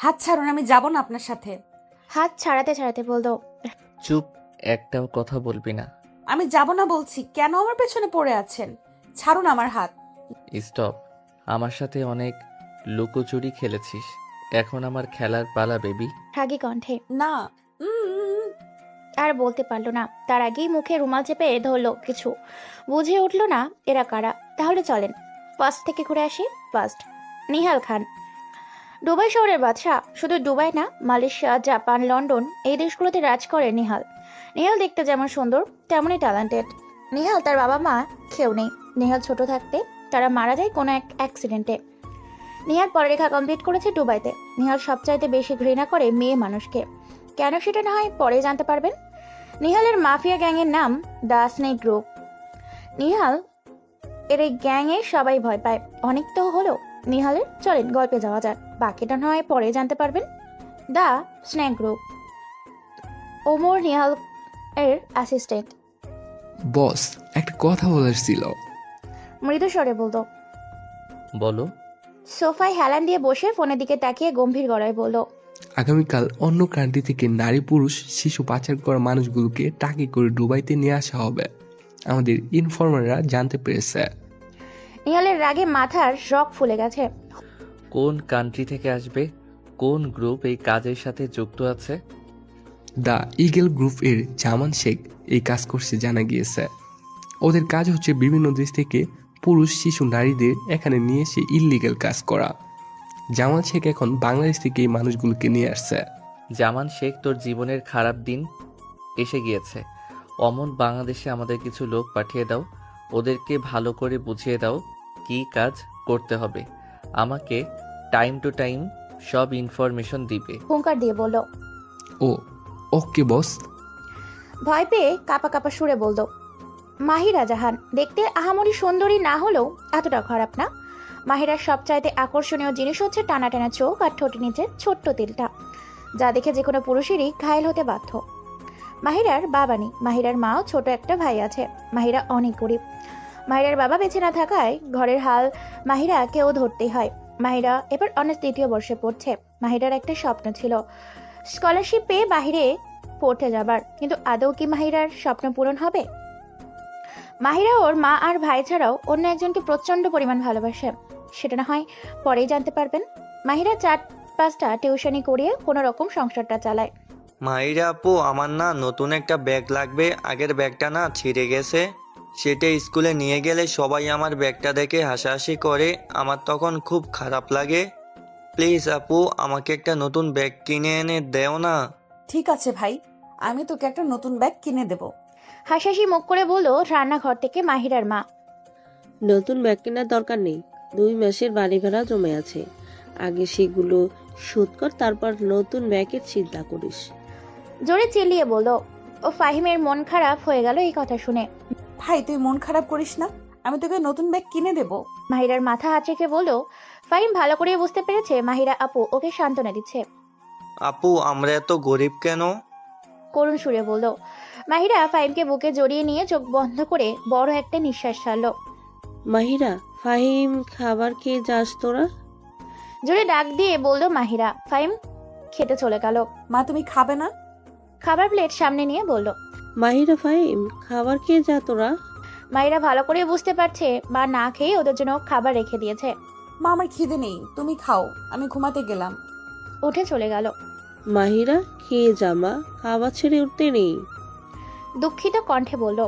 হাত ছাড়ুন, আমি যাব না আপনার সাথে। হাত ছাড়াতে ছাড়াতে বলল, চুপ, একটাও কথা বলবি না। আমি যাব না বলছি, কেন আমার পেছনে পড়ে আছেন? ছাড়ুন আমার হাত। স্টপ। আমার সাথে অনেক লুকোচুরি খেলেছিস, এখন আমার খেলার পালা বেবি। রাগী কণ্ঠে। না। উম, আর বলতে পারলো না, তার আগেই মুখে রুমাল চেপে ধরলো কিছু। বুঝে উঠলো না এরা কারা। তাহলে চলেন ফার্স্ট থেকে ঘুরে আসি। ফার্স্ট, নিহাল খান। দুবাই শহরের বাদশা। শুধু দুবাই না, মালয়েশিয়া, জাপান, লন্ডন এই দেশগুলোতে রাজ করে নিহাল। নিহাল দেখতে যেমন সুন্দর তেমনই ট্যালেন্টেড। নিহাল তার বাবা মা কেউ নেই। নিহাল ছোট থাকতে তারা মারা যায় কোনো এক অ্যাক্সিডেন্টে। নিহাল পড়ালেখা কমপ্লিট করেছে দুবাইতে। নিহাল সবচাইতে বেশি ঘৃণা করে মেয়ে মানুষকে। কেন সেটা না হয় পরে জানতে পারবেন। নিহালের মাফিয়া গ্যাংয়ের নাম দ্য স্নেক গ্রুপ। নিহাল এর এই গ্যাংয়ে সবাই ভয় পায়। অনেক তো হলো নিহালের, চলেন গল্পে যাওয়া যাক, বাকিটা না হয় পরে জানতে পারবেন। The snake group. Omar Nihal এর অ্যাসিস্ট্যান্ট। বস, একটা কথা বলার ছিল। মৃদু স্বরে বলল। বলো। সোফায় হেলান দিয়ে বসে ফোনের দিকে তাকিয়ে গম্ভীর গলায় বলল, আগামীকাল অন্য কান্ট্রি থেকে নারী পুরুষ শিশু পাচার করা মানুষগুলোকে টাকি করে দুবাইতে নিয়ে আসা হবে। আমাদের ইনফরমাররা জানতে পেরেছে। নিহালের রাগে মাথার রক ফুলে গেছে। কোন কান্ট্রি থেকে আসবে? কোন গ্রুপ এই কাজের সাথে যুক্ত আছে? দ্য ইগল গ্রুপ এর জামান শেখ এই কাজ করছে জানা গিয়েছে। ওদের কাজ হচ্ছে বিভিন্ন দেশ থেকে পুরুষ শিশু নারীদের এখানে নিয়ে এসে ইল্লিগাল কাজ করা। জামান শেখ এখন বাংলাদেশ থেকে এই মানুষগুলোকে নিয়ে আসছে। জামান শেখ, তোর জীবনের খারাপ দিন এসে গিয়েছে। অমন বাংলাদেশে আমাদের কিছু লোক পাঠিয়ে দাও, ওদেরকে ভালো করে বুঝিয়ে দাও কি কাজ করতে হবে। আমাকে টাইম টু টাইম সব ইনফরমেশন দিবে। হুঙ্কার দিয়ে বলল। ও ওকে বস। ভয় পেয়ে কাপা কাপা সুরে বলল, মাহিরা জাহান। দেখতে আহামরি সুন্দরী না হলেও এতটা খারাপ না। মাহিরার সবচাইতে আকর্ষণীয় জিনিস হচ্ছে টানা টানা চোখ আর ঠোঁটের নিচে ছোট্ট তিলটা, যা দেখে যে কোনো পুরুষেরই ঘায়েল হতে বাধ্য। মাহিরার বাবা নেই, মাহিরার মাও ছোট একটা ভাই আছে। মাহিরা অনেক গরিব। মাহিরার বাবা বেঁচে না থাকায় ঘরের হাল মাহিরা কেউ ধরতেই হয়। মাহিরা এবার অনার্স দ্বিতীয় বর্ষে পড়ছে। মাহিরার একটা স্বপ্ন ছিল স্কলারশিপ পেয়ে বাহিরে পড়তে যাবার, কিন্তু আদৌ কি মাহিরার স্বপ্ন পূরণ হবে? মাহিরা ওর মা আর ভাই ছাড়াও অন্য একজনকে প্রচন্ড পরিমাণ ভালোবাসে, সেটা না হয় পরেই জানতে পারবেন। মাহিরা 4-5টা টিউশনি করিয়ে কোনো রকম সংসারটা চালায়। মাহিরা আপু, আমার না নতুন একটা ব্যাগ লাগবে। আগের ব্যাগটা না ছিঁড়ে গেছে। সেটা স্কুলে নিয়ে গেলে সবাই আমার ব্যাগটা দেখে হাসাহাসি করে, আমার তখন খুব খারাপ লাগে। প্লিজ আপু, আমাকে একটা নতুন ব্যাগ কিনে এনে দেও না। ঠিক আছে ভাই, আমি তোকে একটা নতুন ব্যাগ কিনে দেব। হাসাহাসি মুখ করে বলল রান্নাঘর থেকে মাহিরার মা। নতুন ব্যাগ কেনার দরকার নেই, 2 মাসের বাড়ি ভাড়া জমে আছে। আগে সেগুলো শোধ কর, তারপর নতুন ব্যাগের চিন্তা করিস। জোরে চিল্লিয়ে বলল। ও ফাহিমের মন খারাপ হয়ে গেল এই কথা শুনে। ভাই তুই মন খারাপ করিস না, আমি তোকে নতুন ব্যাগ কিনে দেব। মাহিরার মাথা হাত রেখে বলল। ফাহিম ভালো করে বুঝতে পেরেছে মাহিরা আপু ওকে সান্ত্বনা দিচ্ছে। আপু, আমরা এত গরিব কেন? করুণ সুরে বলল। মাহিরা ফাহিমকে বুকে জড়িয়ে নিয়ে চোখ বন্ধ করে বড় একটা নিঃশ্বাস ছাড়ল। মাহিরা, ফাহিম খাবার খেয়ে যাস তোরা? জোরে ডাক দিয়ে বলল মাহিরা। ফাহিম খেতে চলে গেল। মা তুমি খাবে না? খাবার প্লেট সামনে নিয়ে বলল। মাহিরা, ফাহিম খাবার খেয়ে যা তোরা। মাহিরা ভালো করে বুঝতে পারছে মা না খেয়ে ওদের জন্য খাবার রেখে দিয়েছে। মা আমার খিদে নেই, তুমি খাও, আমি ঘুমাতে গেলাম। উঠে চলে গেল। মাহিরা, খেয়ে যা মা, খাবার ছেড়ে উঠতে নেই। দুঃখিত কণ্ঠে বলল।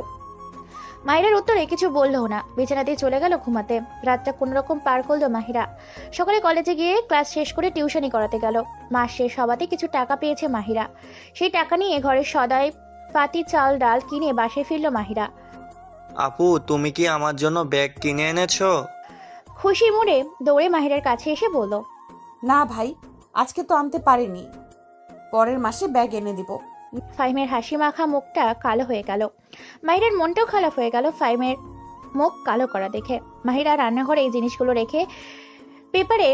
মাহিরার উত্তরে কিছু বললো না, বিছানাতেই চলে গেল ঘুমাতে। রাতটা কোন রকম পার করলো মাহিরা। সকালে কলেজে গিয়ে ক্লাস শেষ করে টিউশনি করাতে গেল। মাস শেষ হওয়াতে কিছু টাকা পেয়েছে মাহিরা। সেই টাকা নিয়ে ঘরের সদাই পাতি চাল ডাল কিনে বাসায় ফিরল মাহিরা। আপু, তুমি কি আমার জন্য ব্যাগ কিনে এনেছো? খুশি মনে দৌড়ে মাহিরার কাছে এসে বলল। না ভাই, আজকে তো আনতে পারিনি, পরের মাসে ব্যাগ এনে দিব। ফাহিমের হাসি মাখা মুখটা কালো হয়ে গেল। মাহিরার মনটাও খারাপ হয়ে গেল ফাহিমের মুখ কালো করা দেখে। মাহিরা রান্নাঘরে এই জিনিসগুলো রেখে পেপারে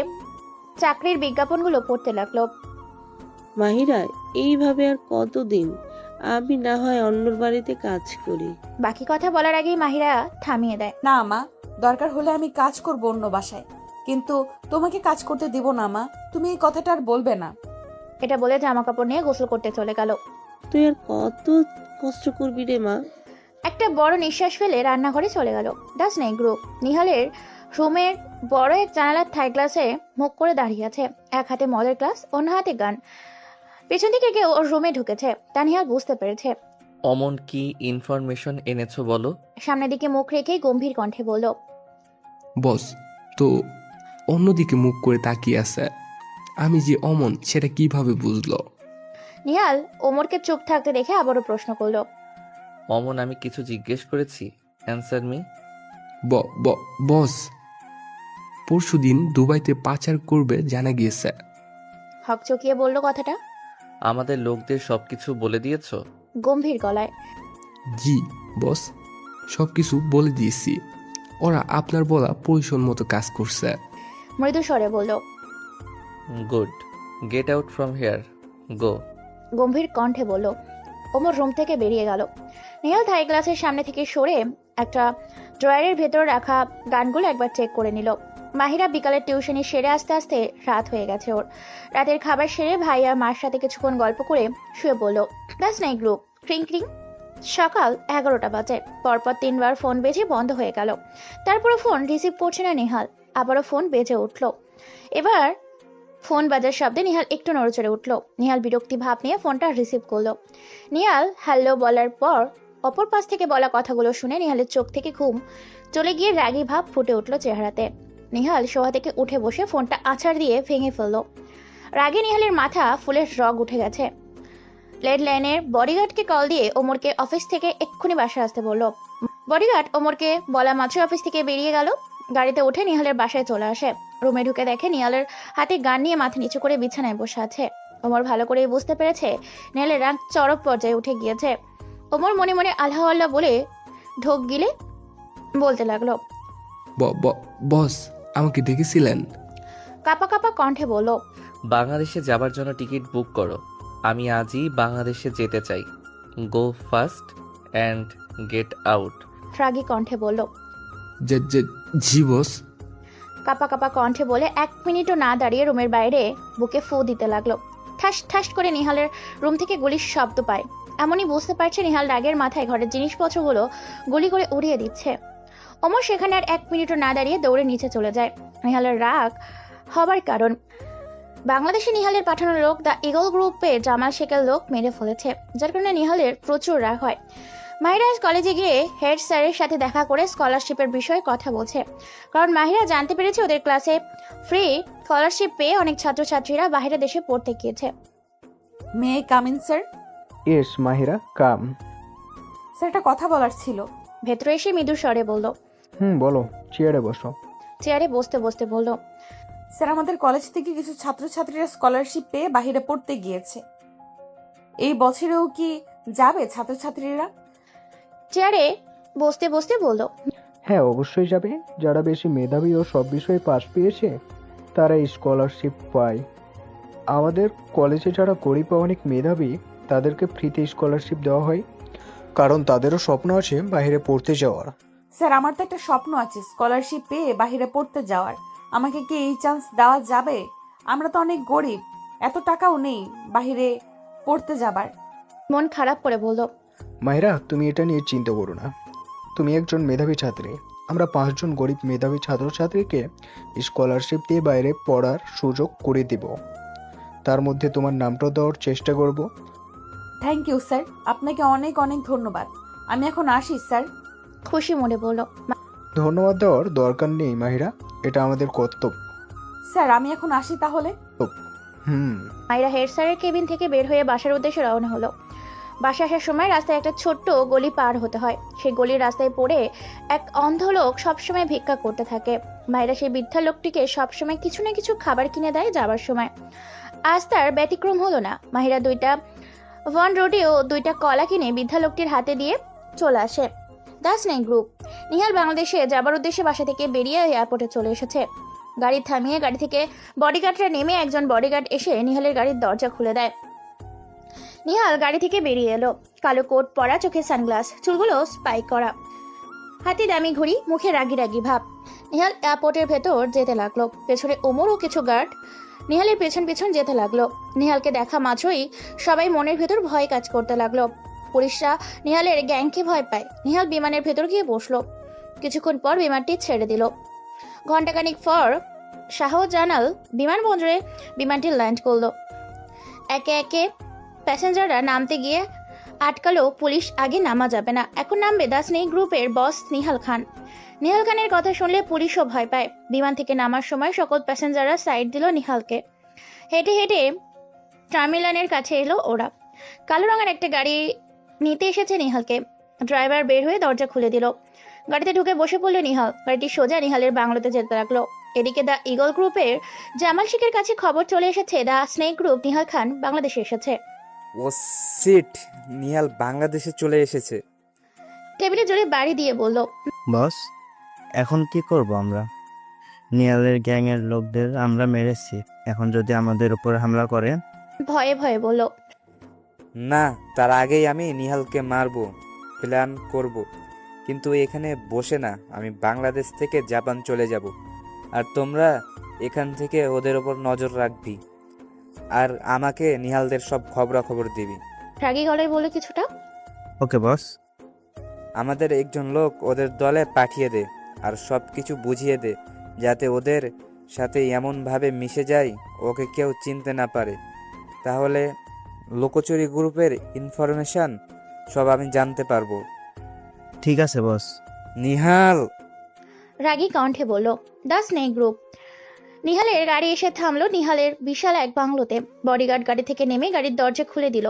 চাকরির বিজ্ঞাপনগুলো পড়তে লাগলো। মাহিরা, এইভাবে আর কতদিন? আমি না হয় অন্যর বাড়িতে কাজ করি। বাকি কথা বলার আগেই মাহিরা থামিয়ে দেয়। না মা, দরকার হলে আমি কাজ করব অন্য বাসায়। কিন্তু তোমাকে কাজ করতে দিব না মা, তুমি এই কথাটা আর বলবে না। এটা বলে জামা কাপড় নিয়ে গোসল করতে চলে গেল। তুই আর কত কষ্ট করবি রে মা? একটা বড় নিঃশ্বাস ফেলে রান্নাঘরে চলে গেল। ডাস নেই গ্রুপ নিহালের রুমের বড় এক জানালার থাই গ্লাসে মুখ করে দাঁড়িয়ে আছে, এক হাতে মদের গ্লাস, অন্য হাতে গান। পেছন থেকে কেউ ওর রুমে ঢুকেছে, তা নিহাল বুঝতে পেরেছে। অমন কি ইনফরমেশন এনেছো বলো? সামনের দিকে মুখ রেখেই গম্ভীর কণ্ঠে বলল, বস তো অন্যদিকে মুখ করে তাকিয়ে আছে। আমি যে অমন সেটা কিভাবে বুঝলো? নিহাল ওমরকে চুপ থাকতে দেখে আবারও প্রশ্ন করলো, অমন আমি কিছু জিজ্ঞেস করেছি? Answer me. বস পরশুদিন দুবাইতে পাচার করবে জানা গিয়েছে। হক চকিয়ে বলল কথাটা। আমাদের লোকদের সবকিছু বলে দিয়েছো? গম্ভীর গলায়। জি বস, সব কিছু বলে দিয়েছি। ওরা আপনার বলা পরিশোন মতো কাজ করছে। মৃদু স্বরে বলল, good, get out from here, go. গম্ভীর কণ্ঠে বলল। ওমর রুম থেকে বেরিয়ে গেল। নিহাল থাই গ্লাসের সামনে থেকে সরে একটা ড্রয়ারের ভেতর রাখা গানগুলো একবার চেক করে নিল। মাহিরা বিকালের টিউশনি সেরে আস্তে আস্তে রাত হয়ে গেছে ওর। রাতের খাবার সেরে ভাই আর মার সাথে কিছুক্ষণ গল্প করে শুয়ে পড়ল। ক্লাস নাই গ্রুপ ক্রিং ক্রিং। সকাল 11টা বাজে। পরপর 3বার ফোন বেজে বন্ধ হয়ে গেল। তারপরে ফোন রিসিভ করছে না নিহাল। আবারও ফোন বেজে উঠল। এবার ফোন বাজার শব্দে নিহাল একটু নড়চড়ে উঠল। নিহাল বিরক্তি ভাব নিয়ে ফোনটা রিসিভ করলো। নিহাল হ্যালো বলার পর অপর পাশ থেকে বলা কথাগুলো শুনে নিহালের চোখ থেকে ঘুম চলে গিয়ে রাগী ভাব ফুটে উঠল চেহারাতে। নিহাল শোয়া থেকে উঠে বসে ফোনটা আছাড় দিয়ে ভেঙে ফেলল। রাগে নিহালের মাথা ফুলের রগ উঠে গেছে। লেড লাইনের বডিগার্ডকে কল দিয়ে ওমরকে অফিস থেকে এক্ষুনি বাসায় আসতে বলল। বডিগার্ড ওমরকে বলা মাত্র অফিস থেকে বেরিয়ে গেল। গাড়িতে উঠে নিহালের বাসায় চলে আসে। রুমে ঢুকে দেখে নিহালের হাতে গান নিয়ে মাথা নিচু করে বিছানায় বসে আছে। ওমর ভালো করেই বুঝতে পেরেছে নিহালের রাগ চরম পর্যায়ে উঠে গিয়েছে। ওমর মনে মনে আল্লাহ আল্লাহ বলে ঢোক গিলে বলতে লাগলো, বস আমাকে ডেকেছিলেন? কাপা কাপা কণ্ঠে বলল, বাংলাদেশে যাবার জন্য টিকিট বুক করো। আমি আজই বাংলাদেশে যেতে চাই। গো ফাস্ট অ্যান্ড গেট আউট। রাগী কণ্ঠে বলল। জি বস। কাপা কাপা কণ্ঠে বলে 1 মিনিটও না দাঁড়িয়ে রুমের বাইরে বুকে ফু দিতে লাগলো। ঠাস ঠাস করে নিহালের রুম থেকে গুলির শব্দ পায়। এমনই বুঝতে পারছে নিহাল রাগের মাথায় ঘরের জিনিসপত্রগুলো গুলি করে উড়িয়ে দিচ্ছে। ওমর সেখানে আর 1 মিনিটও না দাঁড়িয়ে দৌড়ে নিচে চলে যায়। নিহালের রাগ হবার কারণ বাংলাদেশে নিহালের পাঠানো লোক দ্য ইগল গ্রুপের জামাল শেখের লোক মেরে ফেলেছে, যার কারণে নিহালের প্রচুর রাগ হয়। মাহিরা কলেজে গিয়ে হেড স্যারের সাথে দেখা করে স্কলারশিপের বিষয়ে কথা বলছে, কারণ মাহিরা জানতে পেরেছে ওদের ক্লাসে ফ্রি স্কলারশিপ পেয়ে অনেক ছাত্রছাত্রীরা বাইরের দেশে পড়তে গিয়েছে। May come in sir? Yes Mahira, come. Sir একটা কথা বলার ছিল। ভেতরে এসে মৃদু স্বরে বলল। বলো, চেয়ারে বসো। চেয়ারে বসতে বসতে বলল, স্যার আমাদের কলেজ থেকে কিছু ছাত্রছাত্রীরা স্কলারশিপ পেয়ে বাইরে পড়তে গিয়েছে। এই বছরেও কি যাবে ছাত্রছাত্রীরা? চেয়ারে বসতে বসতে বলল, হ্যাঁ অবশ্যই যাবে। যারা বেশি মেধাবী ও সব বিষয়ে পাশ পেয়েছে তারা স্কলারশিপ পায়। আমাদের কলেজে যারা গরিব বা অনেক মেধাবী তাদেরকে ফ্রিতে স্কলারশিপ দেওয়া হয়, কারণ তাদেরও স্বপ্ন আছে বাইরে পড়তে যাওয়ার। স্যার আমার তো একটা স্বপ্ন আছে স্কলারশিপ পেয়ে বাইরে পড়তে যাওয়ার। আমাকে কি এই চান্স দেওয়া যাবে? আমরা তো অনেক গরিব, এত টাকাও নেই বাইরে পড়তে যাবার। মন খারাপ করে বলল, মাহিরা তুমি এটা নিয়ে চিন্তা করো না, তুমি একজন মেধাবী ছাত্রী। আমরা 5 জন গরিব মেধাবী ছাত্রছাত্রীকে স্কলারশিপ দিয়ে বাইরে পড়ার সুযোগ করে দেব। তার মধ্যে তোমার নামটা দেওয়ার চেষ্টা করব। থ্যাংক ইউ স্যার, আপনাকে অনেক অনেক ধন্যবাদ। আমি এখন আসি স্যার। খুশি মনে বলল। ধন্যবাদ দেওয়ার দরকার নেই মাহিরা, এটা আমাদের কর্তব্য। স্যার আমি এখন আসি তাহলে। মাইরা হেড স্যারের কেবিন থেকে বের হয়ে বাসার উদ্দেশ্যে রওনা হলো। বাসা আসার সময় রাস্তায় একটা ছোট্ট গলি পার হতে হয়। সেই গলির রাস্তায় পড়ে এক অন্ধ লোক সবসময় ভিক্ষা করতে থাকে। মাইরা সেই বৃদ্ধা লোকটিকে সবসময় কিছু না কিছু খাবার কিনে দেয় যাবার সময়। আজ তার ব্যতিক্রম হলো না। মাহিরা 2টা ওয়ান রুটি ও 2টা কলা কিনে বৃদ্ধা লোকটির হাতে দিয়ে চলে আসে। দাস নেই গ্রুপ নিহাল বাংলাদেশে যাবার উদ্দেশ্যে বাসা থেকে বেরিয়ে এয়ারপোর্টে চলে এসেছে। গাড়ি থামিয়ে গাড়ি থেকে বডিগার্ডরা নেমে একজন বডিগার্ড এসে নিহালের গাড়ির দরজা খুলে দেয়। নিহাল গাড়ি থেকে বেরিয়ে এলো। কালো কোট পরা, চোখে সানগ্লাস, চুলগুলো স্পাইক করা, হাতে দামি ঘড়ি, মুখে রাগি রাগি ভাব। নিহাল এয়ারপোর্টের ভেতর যেতে লাগলো। পেছনে ওমর ও কিছু গার্ড নিহালের পেছন পেছন যেতে লাগলো। নিহালকে দেখা মাত্রই সবাই মনের ভেতর ভয় কাজ করতে লাগলো। পুলিশরা নিহালের গ্যাংকে ভয় পায়। নিহাল বিমানের ভেতর গিয়ে বসলো। কিছুক্ষণ পর বিমানটি ছেড়ে দিল। ঘণ্টাখানিক পর শাহজালাল বিমানবন্দরে বিমানটি ল্যান্ড করলো। একে একে প্যাসেঞ্জাররা নামতে গিয়ে আটকালো পুলিশ। আগে নামা যাবে না, এখন নামবে দ্য স্নেক গ্রুপের বস নিহাল খান। নিহাল খানের কথা শুনলে পুলিশও ভয় পায়। বিমান থেকে নামার সময় সকল প্যাসেঞ্জাররা সাইড দিল নিহালকে। হেঁটে হেঁটে টার্মিনালের কাছে এলো ওরা। কালো রঙের একটা গাড়ি নিতে এসেছে নিহালকে। ড্রাইভার বের হয়ে দরজা খুলে দিল। গাড়িতে ঢুকে বসে পড়ল নিহাল। গাড়িটি সোজা নিহালের বাংলোতে যেতে লাগলো। এদিকে দ্য ইগল গ্রুপের জামাল শেখের কাছে খবর চলে এসেছে দ্য স্নেক গ্রুপ নিহাল খান বাংলাদেশে এসেছে। ও সিট, নিহাল বাংলাদেশে চলে এসেছে। টেবিলে জোরে বাড়ি দিয়ে বলল, বস, এখন কি করব আমরা? নিয়ালের গ্যাংয়ের লোকদের আমরা মেরেছি, এখন যদি আমাদের উপর হামলা করে? ভয়ে ভয়ে বলল, না, তার আগেই আমি নিহালকে মারবো, প্ল্যান করব। কিন্তু এখানে বসে না, আমি বাংলাদেশ থেকে জাপান চলে যাব। আর তোমরা এখান থেকে ওদের ওপর নজর রাখবি, আর আমাকে নিহালদের সব খবরাখবর দিবি। রাগী গলায় বলল কিছুটা। ওকে বস। আমাদের একজন লোক ওদের দলে পাঠিয়ে দে, আর সব কিছু বুঝিয়ে দে, যাতে ওদের সাথে এমনভাবে মিশে যায় ওকে কেউ চিনতে না পারে। তাহলে লোকচুরি গ্রুপের ইনফরমেশন সব আমি জানতে পারবো। ঠিক আছে বস। নিহাল, রাগী কণ্ঠে বলল দ্য স্নেক গ্রুপ। নিহালের গাড়ি এসে থামলো নিহালের বিশাল এক বাংলোতে। বডিগার্ড গাড়ি থেকে নেমে গাড়ির দরজা খুলে দিল।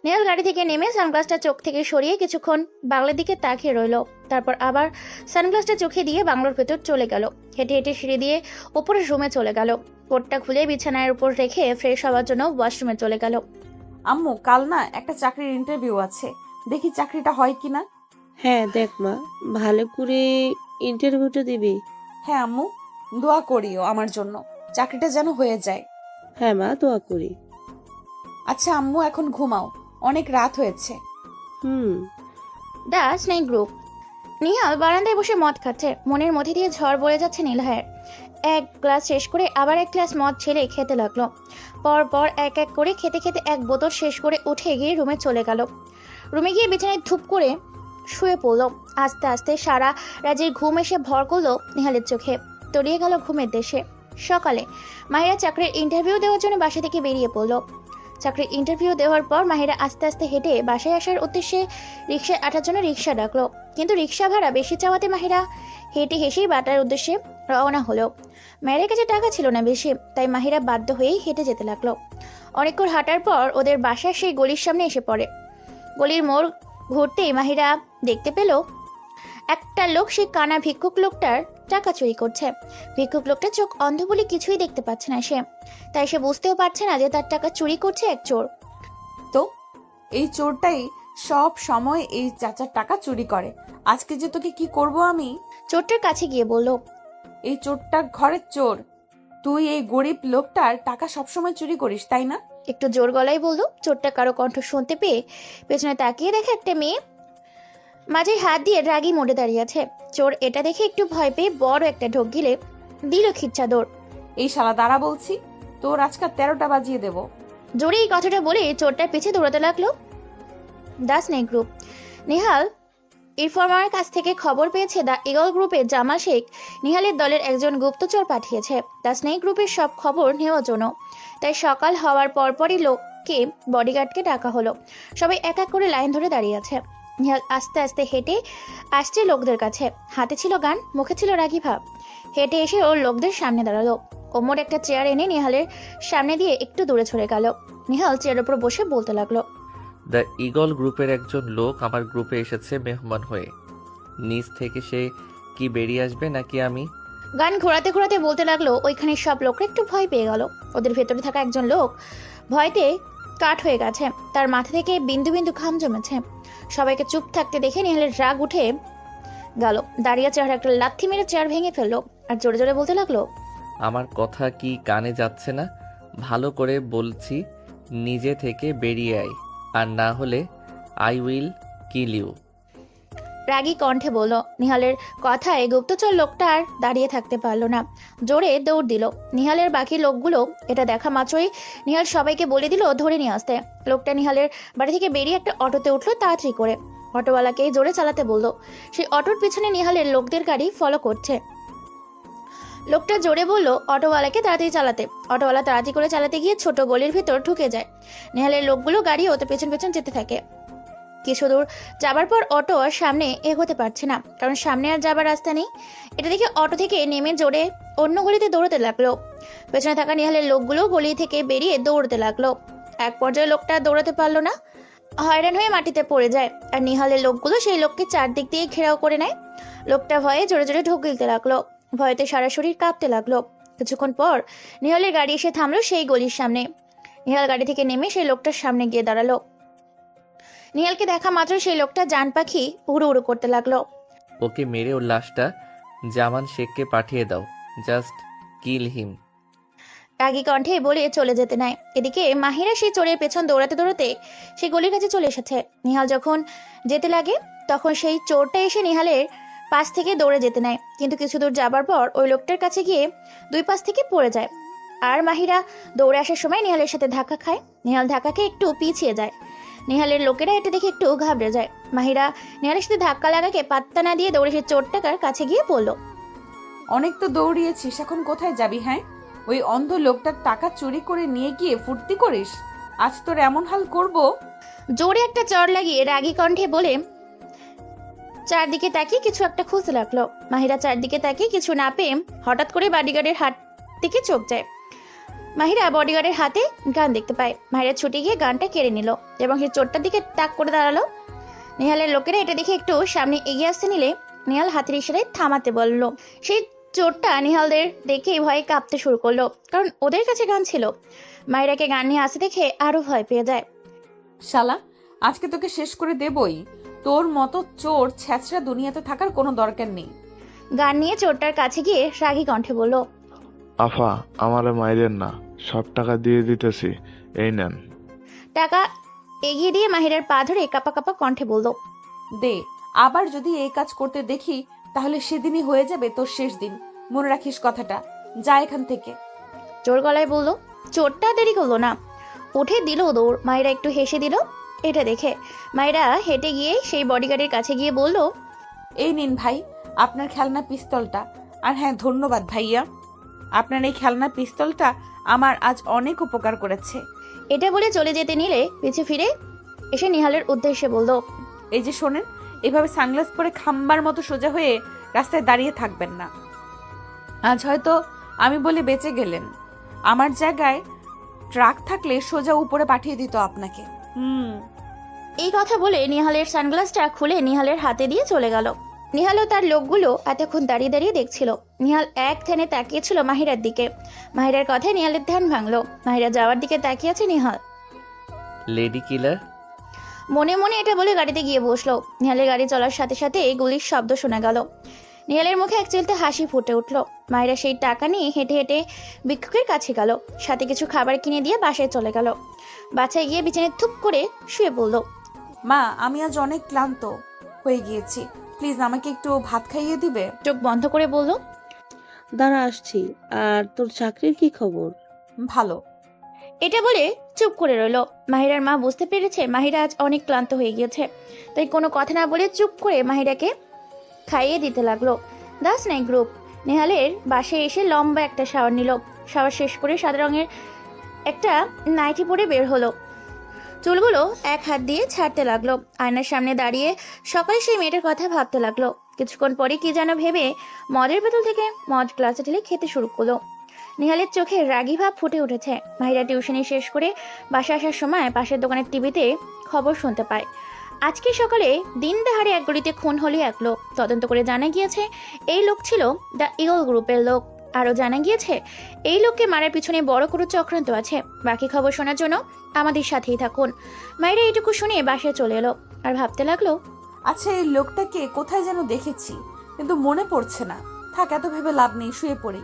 নিহাল গাড়ি থেকে নেমে সানগ্লাসটা চোখ থেকে সরিয়ে কিছুক্ষণ বাংলার দিকে তাকিয়ে রইল। তারপর আবার সানগ্লাসটা চোখে দিয়ে বাংলোর ভেতর চলে গেল। হেঁটে হেঁটে সিঁড়ি দিয়ে ওপরের রুমে চলে গেল। কোটটা খুলে বিছানার উপর রেখে ফ্রেশ হওয়ার জন্য ওয়াশরুমে চলে গেল। আম্মু, কাল না একটা চাকরির ইন্টারভিউ আছে, দেখি চাকরিটা হয় কিনা। হ্যাঁ দেখ মা, ভালো করে ইন্টারভিউটা দিবি। হ্যাঁ আম্মু, দোয়া করিও আমার জন্য, চাকরিটা যেন হয়ে যায়। হ্যাঁ মা, দোয়া করি। আচ্ছা আম্মু, এখন ঘুমাও, অনেক রাত হয়েছে। হুম। The snake group. নিহাল বারান্দায় বসে মদ খাচ্ছে। মনের মধ্যে দিয়ে ঝড় বয়ে যাচ্ছে নীলহায়ের। এক গ্লাস শেষ করে আবার এক গ্লাস মদ ছেড়ে খেতে লাগলো। পর পর এক এক করে খেতে খেতে এক বোতল শেষ করে উঠে গিয়ে রুমে চলে গেল। রুমে গিয়ে বিছানায় ধূপ করে শুয়ে পড়লো। আস্তে আস্তে সারা রাজ্যের ঘুম এসে ভর করলো নিহালের চোখে। তলিয়ে গেল ঘুমের দেশে। সকালে মাহিরা চাকরির ইন্টারভিউ দেওয়ার জন্য বাসা থেকে বেরিয়ে পড়লো। চাকরির ইন্টারভিউ দেওয়ার পর মাহিরা আস্তে আস্তে হেঁটে বাসায় আসার উদ্দেশ্যে রিক্সায় আটার জন্য রিক্সা ডাকলো। কিন্তু রিক্সা ভাড়া বেশি চাওয়াতে মাহিরা হেঁটে হেসেই বাটার উদ্দেশ্যে রওনা হলো। মেয়ের কাছে টাকা ছিল না বেশি, তাই মাহিরা বাধ্য হয়েই হেঁটে যেতে লাগলো। অনেকক্ষণ হাঁটার পর ওদের বাসার সেই গলির সামনে এসে পড়ে। গলির মোড় ঘুরতেই মাহিরা দেখতে পেল একটা লোক সেই কানা ভিক্ষুক লোকটার টাকা চুরি করছে। ভিক্ষুক লোকটা চোখ অন্ধ বলে কিছুই দেখতে পাচ্ছে না সে, তাই সে বুঝতেও পারছে না যে তার টাকা চুরি করছে এক চোর। তো এই চোরটাই সব সময় এই চাচার টাকা চুরি করে। আজকে যে তোকে কি করব আমি। চোরটার কাছে গিয়ে বলল, এই চোরটা ঘরের চোর, তুই এই গরিব লোকটার টাকা সবসময় চুরি করিস, তাই না? একটু জোর গলায় বলল। চোরটা কারো কণ্ঠ শুনতে পেয়ে পেছনে তাকিয়ে দেখে একটা মেয়ে মাঝে হাত দিয়ে রাগী মোড়ে দাঁড়িয়ে আছে। চোর এটা দেখে একটু ভয় পেয়ে বড় একটা ঢোক গিলে দিল খিচ্ছা দৌড়। এই শালা দাঁড়া বলছি, তোর আজকাল 13টা বাজিয়ে দেব। জোরে এই কথাটা বলে চোরটার পিছে দৌড়াতে লাগলো। The snake group. নিহাল ইনফরমারের কাছ থেকে খবর পেয়েছে দ্য ইগল গ্রুপের জামাল শেখ নিহালের দলের একজন গুপ্তচর পাঠিয়েছে দ্য স্নেক গ্রুপের সব খবর নেওয়ার জন্য। তাই সকাল হওয়ার পরপরই লোককে বডিগার্ডকে ডাকা হলো। সবাই এক এক করে লাইন ধরে দাঁড়িয়ে আছে। নিহাল আস্তে আস্তে হেঁটে আসছে লোকদের কাছে। হাতে ছিল গান, মুখে ছিল রাগী ভাব। হেঁটে এসে ওর লোকদের সামনে দাঁড়ালো। ওমর একটা চেয়ার এনে নিহালের সামনে দিয়ে একটু দূরে সরে গেল। নিহাল চেয়ারের উপর বসে বলতে লাগলো, দ্য ইগল গ্রুপের একজন লোক আমার গ্রুপে এসেছে মেহমান হয়ে। নিচ থেকে সে কি বেরিয়ে আসবে নাকি আমি? গান ঘোরাতে ঘোরাতে বলতে লাগলো। ওইখানে সব লোকরা একটু ভয় পেয়ে গেল। ওদের ভেতরে থাকা একজন লোক ভয়তে কাঠ হয়ে গেছে। তার মাথা থেকে বিন্দু বিন্দু ঘাম জমেছে। সবাইকে চুপ থাকতে দেখে নিহালের রাগ উঠে গেল। দাঁড়িয়ে চেয়ার একটা লাথি মেরে চেয়ার ভেঙে ফেললো আর জোরে জোরে বলতে লাগলো, আমার কথা কি কানে যাচ্ছে না? ভালো করে বলছি, নিজে থেকে বেরিয়ে আয়, আর না হলে আই উইল কিল ইউ। রাগী কণ্ঠে বলল। নিহালের কথায় গুপ্তচর লোকটা আর দাঁড়িয়ে থাকতে পারল না, জোরে দৌড় দিল। নিহালের বাকি লোকগুলো এটা দেখা মাত্রই নিহাল সবাইকে বলে দিল ধরে নিয়ে আসতে। লোকটা নিহালের বাড়ি থেকে বেরিয়ে একটা অটোতে উঠলো তাড়াতাড়ি করে। অটোওয়ালাকে জোরে চালাতে বলল। সেই অটোর পিছনে নিহালের লোকদের গাড়ি ফলো করছে। লোকটা জোরে বলল অটোওয়ালাকে তাড়াতাড়ি চালাতে। অটোওয়ালা তাড়াতাড়ি করে চালাতে গিয়ে ছোট গলির ভিতর ঢুকে যায়। নিহালের লোকগুলো গাড়ি ওতে পেছন পেছন যেতে থাকে। কিছু দূর যাবার পর অটো আর সামনে এগোতে পারছে না, কারণ সামনে আর যাবার রাস্তা নেই। এটা দেখে অটো থেকে নেমে জোরে অন্য গলিতে দৌড়তে লাগলো। পেছনে থাকা নিহালের লোকগুলো গলি থেকে বেরিয়ে দৌড়তে লাগলো। এক পর্যায়ে লোকটা দৌড়াতে পারলো না, হয়রান হয়ে মাটিতে পড়ে যায়। আর নিহালের লোকগুলো সেই লোককে চারদিক দিয়ে ঘেরাও করে নেয়। লোকটা ভয়ে জোরে জোরে ঢোক গিলতে লাগলো, ভয়েতে সারা শরীর কাঁপতে লাগলো। কিছুক্ষণ পর নিহালের গাড়ি এসে থামলো সেই গলির সামনে। নিহাল গাড়ি থেকে নেমে সেই লোকটার সামনে গিয়ে দাঁড়ালো। নিহালকে দেখা মাত্র সেই লোকটা জান পাখি উড়ু উড়ু করতে লাগলো। ওকে মেরে ওর লাশটা জামান শেখকে পাঠিয়ে দাও, জাস্ট কিল হিম। রাগী কণ্ঠে বলে চলে যেতে নাই। এদিকে মাহিরা সেই চোরের পেছন দৌড়াতে দৌড়াতে সেই গলির কাছে চলে এসেছে। নিহাল যখন যেতে লাগে তখন সেই চোরটা এসে নিহালের পাশ থেকে দৌড়ে যেতে নেয়, কিন্তু কিছু দূর যাবার পর ওই লোকটার কাছে গিয়ে দুই পাশ থেকে পড়ে যায়। আর মাহিরা দৌড়ে আসার সময় নিহালের সাথে ধাক্কা খায়। নিহাল ধাক্কাকে একটু পিছিয়ে যায়। নিহালের লোকেরা এটা দেখে একটু ঘাবড়ে যায়। মাহিরা নিহালের সাথে ধাক্কা লাগাকে পাত্তা না দিয়ে দৌড়ে সে চোরটাকার কাছে গিয়ে পড়ল। অনেক তো দৌড়িয়েছিস, এখন কোথায় যাবি? হ্যাঁ, ওই অন্ধ লোকটার টাকা চুরি করে নিয়ে গিয়ে ফুর্তি করিস? আজ তোর এমন হাল করব। জোরে একটা চড় লাগিয়ে রাগী কণ্ঠে বলে চারদিকে তাকিয়ে কিছু একটা খুঁজতে লাগলো। মাহিরা চারদিকে তাকিয়ে কিছু না পেয়ে হঠাৎ করে বডিগার্ডের হাত দিকে চোখ যায়। মাহিরা বডিগার্ডের হাতে গান দেখতে পায়। মাহিরা ছুটে গিয়ে গানটা কেড়ে নিল এবং সেই চোরটার দিকে তাক করে দাঁড়ালো। নিহালের লোকেরা এটা দেখে একটু সামনে এগিয়ে আসতে নিলে নিহাল হাতের ইশারায় থামাতে বলল। সেই চোরটা নিহালদের দেখেই ভয়ে কাঁপতে শুরু করলো, কারণ ওদের কাছে গান ছিল। মাহিরাকে গান নিয়ে আসতে দেখে আরো ভয় পেয়ে যায়। শালা, আজকে তোকে শেষ করে দেবই। তোর মতো চোর ছ্যাঁচড়া দুনিয়াতে থাকার কোনো দরকার নেই। গান নিয়ে চোরটার কাছে গিয়ে রাগী কণ্ঠে বলল, আফা, আমারে মাইরেন না, সব টাকা দিয়ে দিতেছি, এই নেন। টাকা এগিয়ে দিয়ে মাহিরার পা ধরে কাপা কাপা কণ্ঠে বলল, দে। আবার যদি এই কাজ করতে দেখি তাহলে সেদিনই হয়ে যাবে তোর শেষ দিন। মনে রাখিস কথাটা। যা এখান থেকে। জোর গলায় বলল। চোরটা দেরি করলো না, উঠে দিল দৌড়। মাহিরা একটু হেসে দিল। এটা দেখে মাহিরা হেঁটে গিয়ে সেই বডিগার্ডের কাছে গিয়ে বলল, এই নিন ভাই, আপনার খেলনা পিস্তলটা। আর হ্যাঁ, ধন্যবাদ ভাইয়া, আপনার এই খেলনা পিস্তলটা আমার আজ অনেক উপকার করেছে। এটা বলে চলে যেতে নিলে পিছু ফিরে এসে নিহালের উদ্দেশ্যে বলল, এই যে শোনেন, এভাবে সানগ্লাস পরে খাম্বার মতো সোজা হয়ে রাস্তায় দাঁড়িয়ে থাকবেন না। আজ হয়তো আমি বলে বেঁচে গেলেন, আমার জায়গায় ট্রাক থাকলে সোজা উপরে পাঠিয়ে দিত আপনাকে। এই কথা বলে নিহালের সানগ্লাসটা খুলে নিহালের হাতে দিয়ে চলে গেল। নিহাল ও তার লোকগুলো এতক্ষণ দাঁড়িয়ে দাঁড়িয়ে দেখছিল। নিহাল এক ধ্যানে তাকিয়েছিল মাহিরার দিকে। মাহিরার কথায় নিহালের ধ্যান ভাঙলো। মাহিরা যাওয়ার দিকে তাকিয়ে আছে নিহাল। Lady killer. মনে মনে এটা বলে গাড়িতে গিয়ে বসলো। নিহালের গাড়ি চলার সাথে সাথে গুলির শব্দ শোনা গেল। নিহালের মুখে এক চিলতে হাসি ফুটে উঠলো। মাহিরা সেই টাকা নিয়ে হেঁটে হেঁটে ভিক্ষুকের কাছে গেল, সাথে কিছু খাবার কিনে দিয়ে বাসায় চলে গেল। বাসায় গিয়ে বিছানায় থুপ করে শুয়ে পড়ল। মা, আমি আজ অনেক ক্লান্ত হয়ে গিয়েছি, প্লিজ আমাকে একটু ভাত খাইয়ে দিবে? চোখ বন্ধ করে বলল, দাঁড়া আসছি। আর তোর চাকরির কি খবর? ভালো। এটা বলে চুপ করে রইল। মাহিরার মা বুঝতে পেরেছে মাহিরা আজ অনেক ক্লান্ত হয়ে গিয়েছে, তাই কোনো কথা না বলে চুপ করে মাহিরাকে খাইয়ে দিতে লাগলো। দাস নাই গ্রুপ নেহালের বাসায় এসে লম্বা একটা শাওয়ার নিল। শাওয়ার শেষ করে সাদা রঙের একটা নাইটি পরে বের হলো। চুলগুলো এক হাত দিয়ে ছাড়তে লাগলো। আয়নার সামনে দাঁড়িয়ে সকালে সেই মেয়েটার কথা ভাবতে লাগলো। কিছুক্ষণ পরে কি যেন ভেবে মদের বোতল থেকে মদ গ্লাসে ঢেলে খেতে শুরু করলো। নিহালের চোখে রাগী ভাব ফুটে উঠেছে। মাহিরা টিউশনি শেষ করে বাসা আসার সময় পাশের দোকানের টিভিতে খবর শুনতে পায়, আজকে সকালে দিন দাহারে এক গলিতে খুন হলো এক লোক। তদন্ত করে জানা গিয়েছে এই লোক ছিল দ্য ইগল গ্রুপের লোক। আরও জানা গিয়েছে এই লোককে মারার পিছনে বড় কোনো চক্রান্ত আছে। বাকি খবর শোনার জন্য আমাদের সাথেই থাকুন। মায়েরা এইটুকু শুনে বাসায় চলে এলো আর ভাবতে লাগলো, আচ্ছা, এই লোকটাকে কোথায় যেন দেখেছি, কিন্তু মনে পড়ছে না। থাক, এত ভেবে লাভ নেই, শুয়ে পড়ি।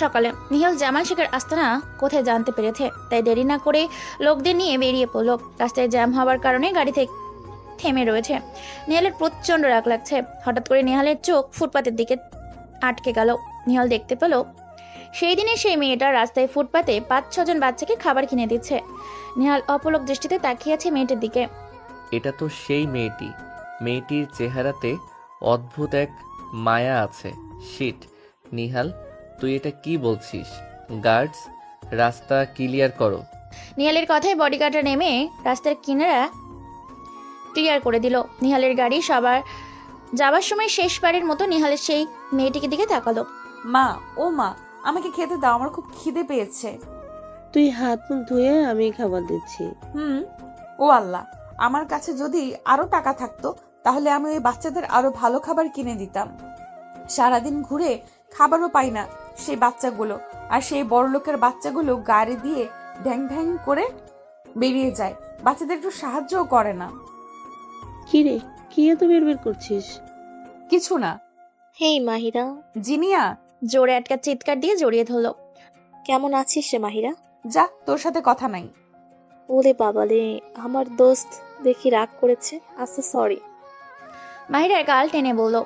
সকালে নিহাল জামান শেখের আস্তানা কোথায় জানতে পেরেছে, তাই দেরি না করে লোকদের নিয়ে বেরিয়ে পড়লো। রাস্তায় জ্যাম হওয়ার কারণে গাড়ি থেকে থেমে রয়েছে। নিহালের প্রচণ্ড রাগ লাগছে। হঠাৎ করে নিহালের চোখ ফুটপাতের দিকে আটকে গেল। নিহাল দেখতে পেল সেই দিনে সেই মেয়েটা রাস্তায় ফুটপাতে 5-6 জন বাচ্চাকে খাবার কিনে দিচ্ছে। নিহাল অপলক দৃষ্টিতে তাকিয়ে আছে মেয়েটার দিকে। এটা তো সেই মেয়েটি। মেয়েটির চেহারাতে অদ্ভুত এক মায়া আছে। শিট, নিহাল, তুই এটা কি বলছিস? গার্ডস, রাস্তা ক্লিয়ার করো। নিহালের কথায় বডিগার্ডরা নেমে রাস্তার কিনারা ক্লিয়ার করে দিল। নিহালের গাড়ি সবার যাবার সময় শেষবারের মতো নিহালের সেই মেয়েটিকে দিকে তাকালো। মা, ও মা, আমাকে খেতে দাও, আমার খুব খিদে পেয়েছে। তুই হাত মুখ ধুয়ে আমি খাবার দিচ্ছি। ও আল্লাহ, আমার কাছে যদি আরো টাকা থাকতো তাহলে আমি ওই বাচ্চাদের আরো ভালো খাবার কিনে দিতাম। সারাদিন ঘুরে খাবারও পাই না সেই বাচ্চাগুলো, আর সেই বড় লোকের বাচ্চাগুলো গাড়ি দিয়ে ঢ্যাং ঢ্যাং করে বেরিয়ে যায়, বাচ্চাদের একটু সাহায্যও করে না। কি রে, কি এত বের করছিস? কিছু না। হেই মাহিরা, জিনিয়া, জোরে একটা চিৎকার দিয়ে জড়িয়ে ধরলো। কেমন আছিস রে মাহিরা? যা, তোর সাথে কথা নাই। ওরে বাবা রে, আমার দোস্ত দেখি রাগ করেছে। আচ্ছা সরি। মাহিরার গাল টেনে বলল,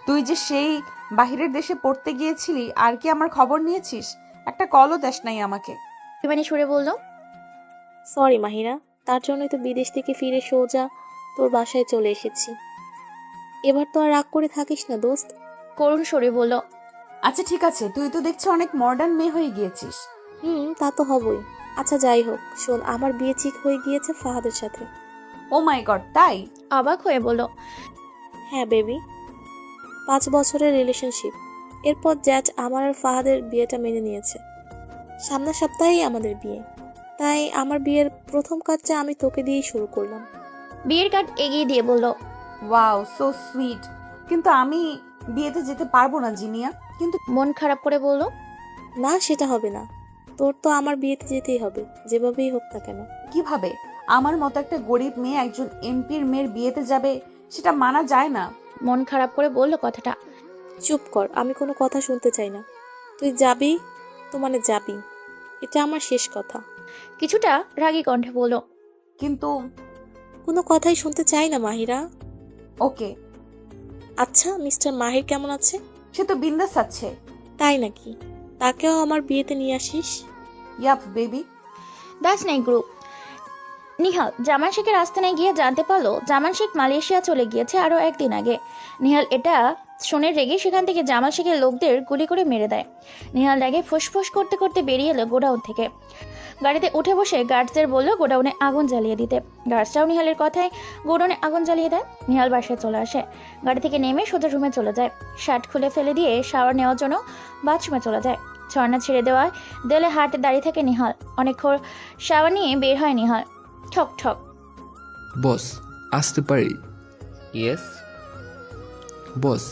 তুই যে সেই বাহিরের দেশে পড়তে গিয়েছিলি, আর কি আমার খবর নিয়েছিস? একটা কলও দেশ নাই আমাকে। অভিমানী সুরে বলল, সরি মাহিরা, তার জন্যই তো বিদেশ থেকে ফিরে সোজা তোর বাসায় চলে এসেছি। এবার তো আর রাগ করে থাকিস না দোস্ত। করুণ সুরে বলল, আচ্ছা ঠিক আছে, তুই তো দেখছি অনেক মডার্ন মেয়ে হয়ে গিয়েছিস। তা তো হবই। আচ্ছা যাই হোক, শোন, আমার বিয়ে ঠিক হয়ে গিয়েছে ফাহাদের সাথে। ও মাই গড, তাই? অবাক হয়ে বলল, হ্যাঁ বেবি, 5 বছরের রিলেশনশিপ। এরপর জ্যাজ আমার আর ফাহাদের বিয়েটা মেনে নিয়েছে। সামনের সপ্তাহেই আমাদের বিয়ে, তাই আমার বিয়ের প্রথম কাজটা আমি তোকে দিয়েই শুরু করলাম। বিয়ের কার্ড এগিয়ে দিয়ে বলল, ওয়াও, সো সুইট। কিন্তু আমি বিয়েতে যেতে পারবো না জিনিয়া। কিন্তু মন খারাপ করে বলল, না সেটা হবে না, তোর তো আমার বিয়েতে যেতেই হবে, যেভাবেই হোক না কেন। কিভাবে আমার মতো একটা গরিব মেয়ে একজন এমপির মেয়ের বিয়েতে যাবে, সেটা মানা যায় না। মন খারাপ করে বলল কথাটা। চুপ কর, আমি কোনো কথা শুনতে চাই না। তুই যাবি তো মানে যাবি, এটা আমার শেষ কথা। কিছুটা রাগী কণ্ঠে বলল, কিন্তু কোনো কথাই শুনতে চাই না মাহিরা। ওকে। আচ্ছা মিস্টার মাহির কেমন আছে? সে তো বিন্দাস আছে। তাই নাকি? তাকেও আমার বিয়েতে নিয়ে আসিস। Yup baby. দাস নাই গ্রুপ। নিহাল জামান শেখের আস্তানায় গিয়ে জানতে পারলো জামান শেখ মালয়েশিয়া চলে গিয়েছে আরো একদিন আগে। নিহাল এটা শুনে রেগে সেখান থেকে জামাল শেখের লোকদের গুলি করে মেরে দেয়। নিহাল রেগে ফুসফুস করতে করতে বেরিয়ে এলো গোডাউন থেকে। গাড়িতে উঠে বসে গার্ডসদের বলল গোডাউনে আগুন জ্বালিয়ে দিতে। গার্ডসরাও নিহালের কথায় গোডাউনে আগুন জ্বালিয়ে দেয়। নিহাল বাসায় চলে আসে। গাড়ি থেকে নেমে সোজা রুমে চলে যায়। শার্ট খুলে ফেলে দিয়ে শাওয়ার নেওয়ার জন্য বাথরুমে চলে যায়। ঝর্ণা ছেড়ে দেওয়ায় দেয়ালে হাঁটে দাঁড়িয়ে থাকে নিহাল। অনেকক্ষণ শাওয়ার নিয়ে বের হয় নিহাল। ঠক ঠক। বস, আসতে পারি? ইয়েস। বস,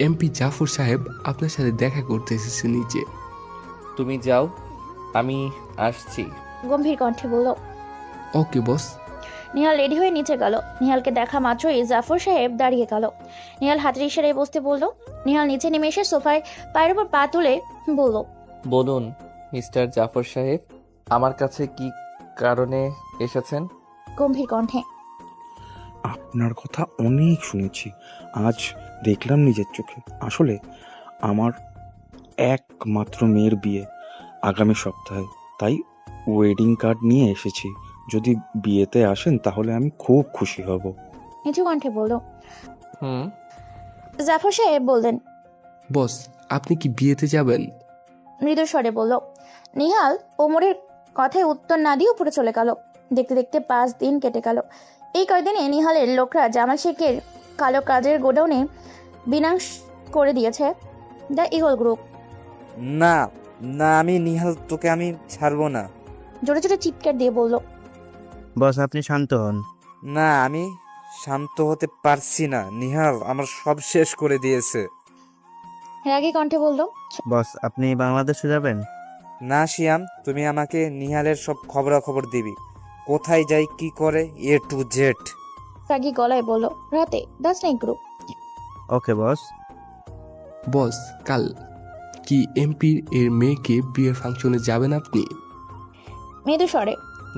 এমপি জাফর সাহেব আপনার সাথে দেখা করতে এসেছে নিচে। তুমি যাও, আমি আসছি। গম্ভীর কণ্ঠে বলল। ওকে বস। নিহাল রেডি হয়ে নিচে গেল। নিহালকে দেখা মাত্রই জাফর সাহেব দাঁড়িয়ে গেল। নিহাল হাতের ইশারায় বসতে বলল। নিহাল নিচে নেমে এসে সোফায় পায়ের উপর পা তুলে বলল, বলুন মিস্টার জাফর সাহেব, আমার কাছে কি কারণে এসেছেন? গম্ভীর কণ্ঠে। আপনার কথা অনেক শুনেছি, আজ দেখলাম নিজের চোখে। আসলে আমার একমাত্র মেয়ের বিয়ে আগামী সপ্তাহে, তাই ওয়েডিং কার্ড নিয়ে এসেছি। যদি বিয়েতে আসেন তাহলে আমি খুব খুশি হব। নিচু কণ্ঠে বলল। হুম। জাফর সাহেব বললেন, বস, আপনি কি বিয়েতে যাবেন? মৃদু স্বরে বলল। নিহাল ওমরের কথায় উত্তর না দিয়ে উপরে চলে গেল। দেখতে দেখতে 5 দিন কেটে গেল। এই কয়দিনে নিহালের লোকরা জামাল শেখের কালো কাজের গোডাউনে বিনাশ করে দিয়েছে দ্য ইগল গ্রুপ। না না, আমি নিহাল, তোকে আমি ছাড়বো না। জোরে জোরে চিৎকার দিয়ে বলল। বস আপনি শান্ত হন। না, আমি শান্ত হতে পারছি না। নিহাল আমার সব শেষ করে দিয়েছে। রাগী কণ্ঠে বলল। বস আপনি বাংলাদেশে যাবেন? না শিয়াম, তুমি আমাকে নিহালের সব খবরাখবর দিবি, কোথায় যাই কি করে A to Z। রাগী গলায় বলল। রাতে দ্য স্নেক গ্রুপ। ওকে বস। বস, কাল কি এমপির এর মেয়েকে বিয়ের ফাংশনে যাবেন আপনি? মৃদু স্বরে।